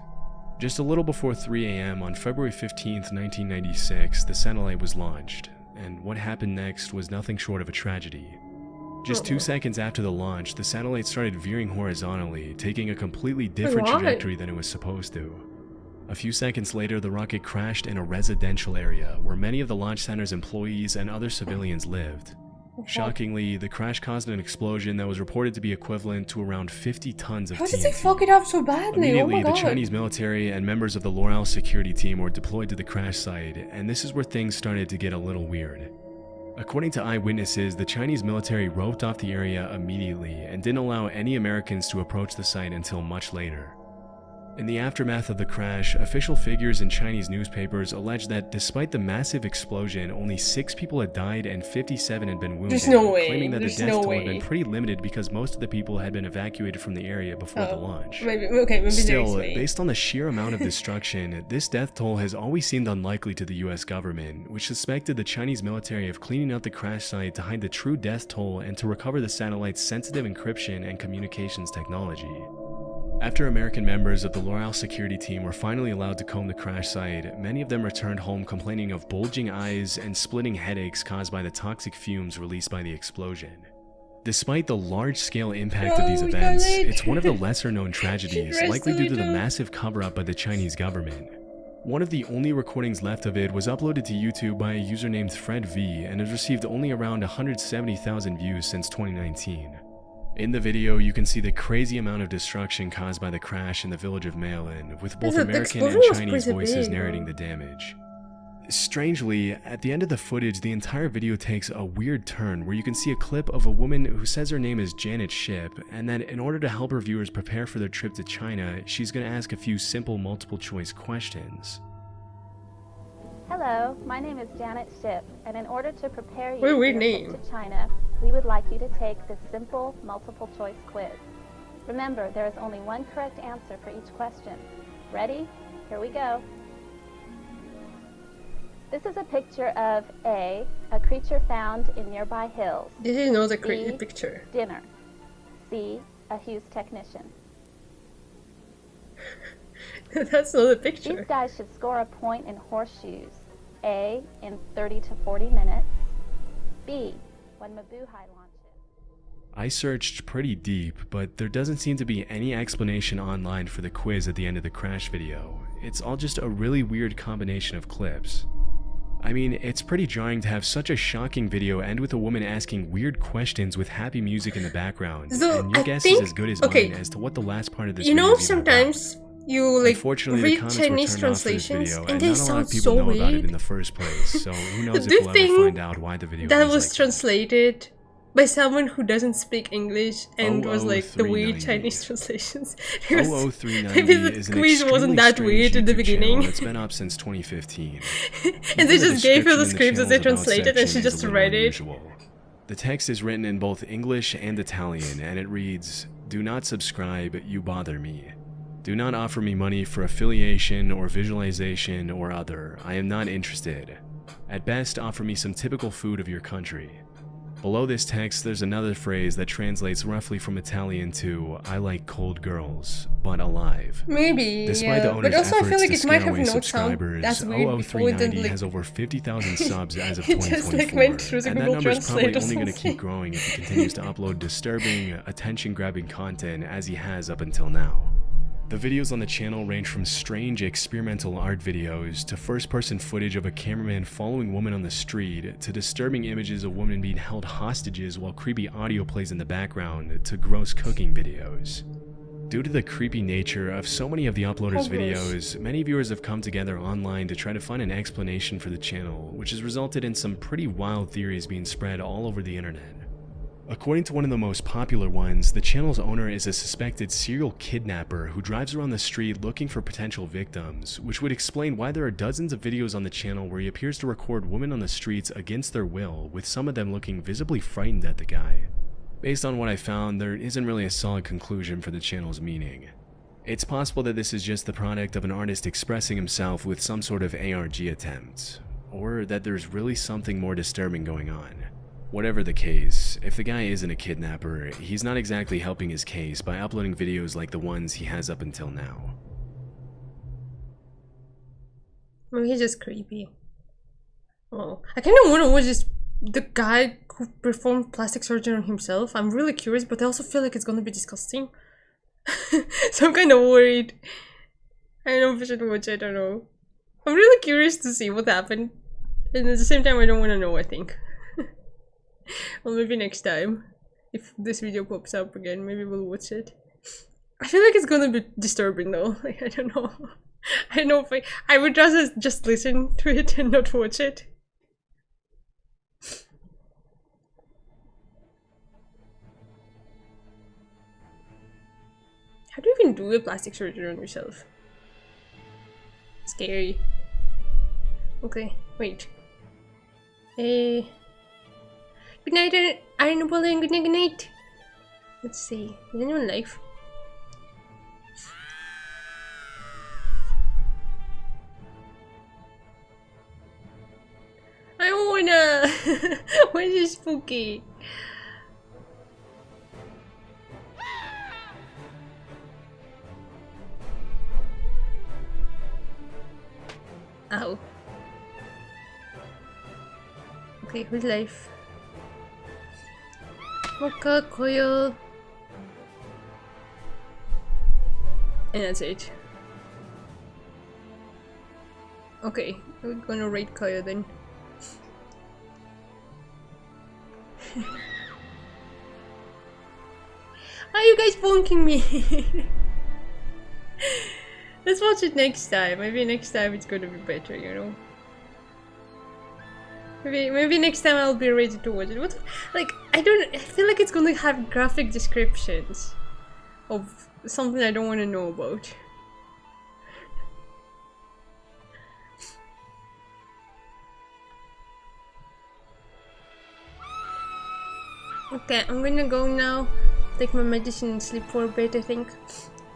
Just a little before 3 a.m. on February 15, 1996, the satellite was launched, and what happened next was nothing short of a tragedy. Just 2 seconds after the launch, the satellite started veering horizontally, taking a completely different trajectory than it was supposed to. A few seconds later, the rocket crashed in a residential area where many of the launch center's employees and other civilians lived. Shockingly, the crash caused an explosion that was reported to be equivalent to around 50 tons of How TNT. did they fuck it up so badly? Immediately, Oh my the god. Chinese military and members of the L'Oreal security team were deployed to the crash site, and this is where things started to get a little weird. According to eyewitnesses, the Chinese military roped off the area immediately and didn't allow any Americans to approach the site until much later. In the aftermath of the crash, official figures in Chinese newspapers alleged that despite the massive explosion, only 6 people had died and 57 had been wounded, There's no way. claiming that There's the death no toll had way. been pretty limited because most of the people had been evacuated from the area before the launch. Maybe there Still, is way. based on the sheer amount of destruction, this death toll has always seemed unlikely to the US government, which suspected the Chinese military of cleaning out the crash site to hide the true death toll and to recover the satellite's sensitive encryption and communications technology. After American members of the L'Oreal security team were finally allowed to comb the crash site, many of them returned home complaining of bulging eyes and splitting headaches caused by the toxic fumes released by the explosion. Despite the large-scale impact of these events, it's one of the lesser-known tragedies, likely due to the massive cover-up by the Chinese government. One of the only recordings left of it was uploaded to YouTube by a user named Fred V and has received only around 170,000 views since 2019. In the video, you can see the crazy amount of destruction caused by the crash in the village of Maolin, with both The American and explosion was Chinese pretty voices big. narrating the damage. Strangely, at the end of the footage, the entire video takes a weird turn where you can see a clip of a woman who says her name is Janet Ship, and that in order to help her viewers prepare for their trip to China, she's going to ask a few simple multiple-choice questions. Hello, my name is Janet Ship, and in order to prepare you What a for weird your trip to China, we would like you to take this simple multiple-choice quiz. Remember, there is only one correct answer for each question. Ready? Here we go. This is a picture of A, a creature found in nearby hills. This is not a B, creepy picture. dinner. C, a Hughes technician. That's not a picture. These guys should score a point in horseshoes. A, in 30 to 40 minutes. B, when Mabuhay launches. I searched pretty deep, but there doesn't seem to be any explanation online for the quiz at the end of the crash video. It's all just a really weird combination of clips. I mean, it's pretty jarring to have such a shocking video end with a woman asking weird questions with happy music in the background, So, and your I guess think- is as good as okay. mine as to what the last part of this You video know, is even about. sometimes you like Unfortunately, the read comments Chinese were turned off for this translations video, and and they not a lot sound of people so know about it in weird. the first place, so who knows The if we'll thing ever find out why the video that is was like translated by someone who doesn't speak English and was like the weird 00390. Chinese translations. It was- 00390 maybe the is an quiz wasn't extremely that strange weird in the YouTube beginning. channel that's been up since 2015. And they Even the just gave her the description in scripts as channel's they About translated and she section is just a little read it. unusual. The text is written in both English and Italian, and it reads, "Do not subscribe, you bother me. Do not offer me money for affiliation or visualization or other. I am not interested. At best, offer me some typical food of your country." Below this text, there's another phrase that translates roughly from Italian to, "I like cold girls, but alive." Maybe, Despite the yeah. owner's But also I feel efforts like to it might scare have away no sound subscribers, that's weird before it didn't 00390 like... has over 50,000 subs as of It just, 2024, like, went through the and that Google number's probably Translate or only going to something. keep growing if he continues to upload disturbing, attention-grabbing content as he has up until now. The videos on the channel range from strange experimental art videos to first-person footage of a cameraman following a woman on the street to disturbing images of women being held hostages while creepy audio plays in the background to gross cooking videos. Due to the creepy nature of so many of the uploaders' Oh, gross. videos, many viewers have come together online to try to find an explanation for the channel, which has resulted in some pretty wild theories being spread all over the internet. According to one of the most popular ones, the channel's owner is a suspected serial kidnapper who drives around the street looking for potential victims, which would explain why there are dozens of videos on the channel where he appears to record women on the streets against their will, with some of them looking visibly frightened at the guy. Based on what I found, there isn't really a solid conclusion for the channel's meaning. It's possible that this is just the product of an artist expressing himself with some sort of ARG attempt, or that there's really something more disturbing going on. Whatever the case, if the guy isn't a kidnapper, he's not exactly helping his case by uploading videos like the ones he has up until now. Maybe he's just creepy. Oh, I kind of want to watch this, the guy who performed plastic surgery on himself. I'm really curious, but I also feel like it's gonna be disgusting. So I'm kind of worried. I don't know if I should watch it, I don't know. I'm really curious to see what happened. And at the same time, I don't want to know, I think. Well, maybe next time. If this video pops up again, maybe we'll watch it. I feel like it's gonna be disturbing though. Like, I don't know. I don't know if I would rather just listen to it and not watch it. How do you even do a plastic surgery on yourself? Scary. Okay, wait. Good night, Iron Napoleon. Good night, good night. Let's see. Is anyone alive? I wanna. Why is this spooky? Ow. Okay, who's life? Mocha coil. And that's it. Okay, we're gonna raid Kaya then. Are you guys bonking me? Let's watch it next time. Maybe next time it's gonna be better, you know. Maybe next time I'll be ready to watch it. What? Like, I feel like it's gonna have graphic descriptions of something I don't want to know about. Okay, I'm gonna go now. Take my medicine and sleep for a bit, I think.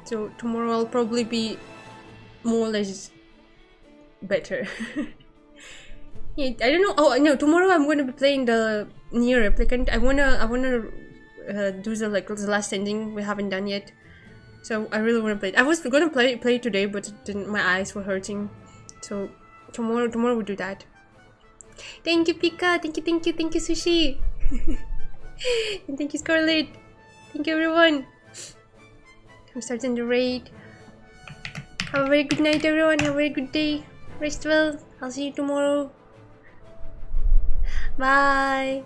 So tomorrow I'll probably be more or less better. Yeah, I don't know. Oh no, tomorrow I'm gonna be playing the Nier Replicant. I wanna do the last ending we haven't done yet. So I really wanna play it. I was gonna play it today, but my eyes were hurting. So tomorrow we'll do that. Thank you, Pika. Thank you, Sushi. And thank you, Scarlet. Thank you, everyone. I'm starting the raid. Have a very good night, everyone. Have a very good day. Rest well. I'll see you tomorrow. Bye.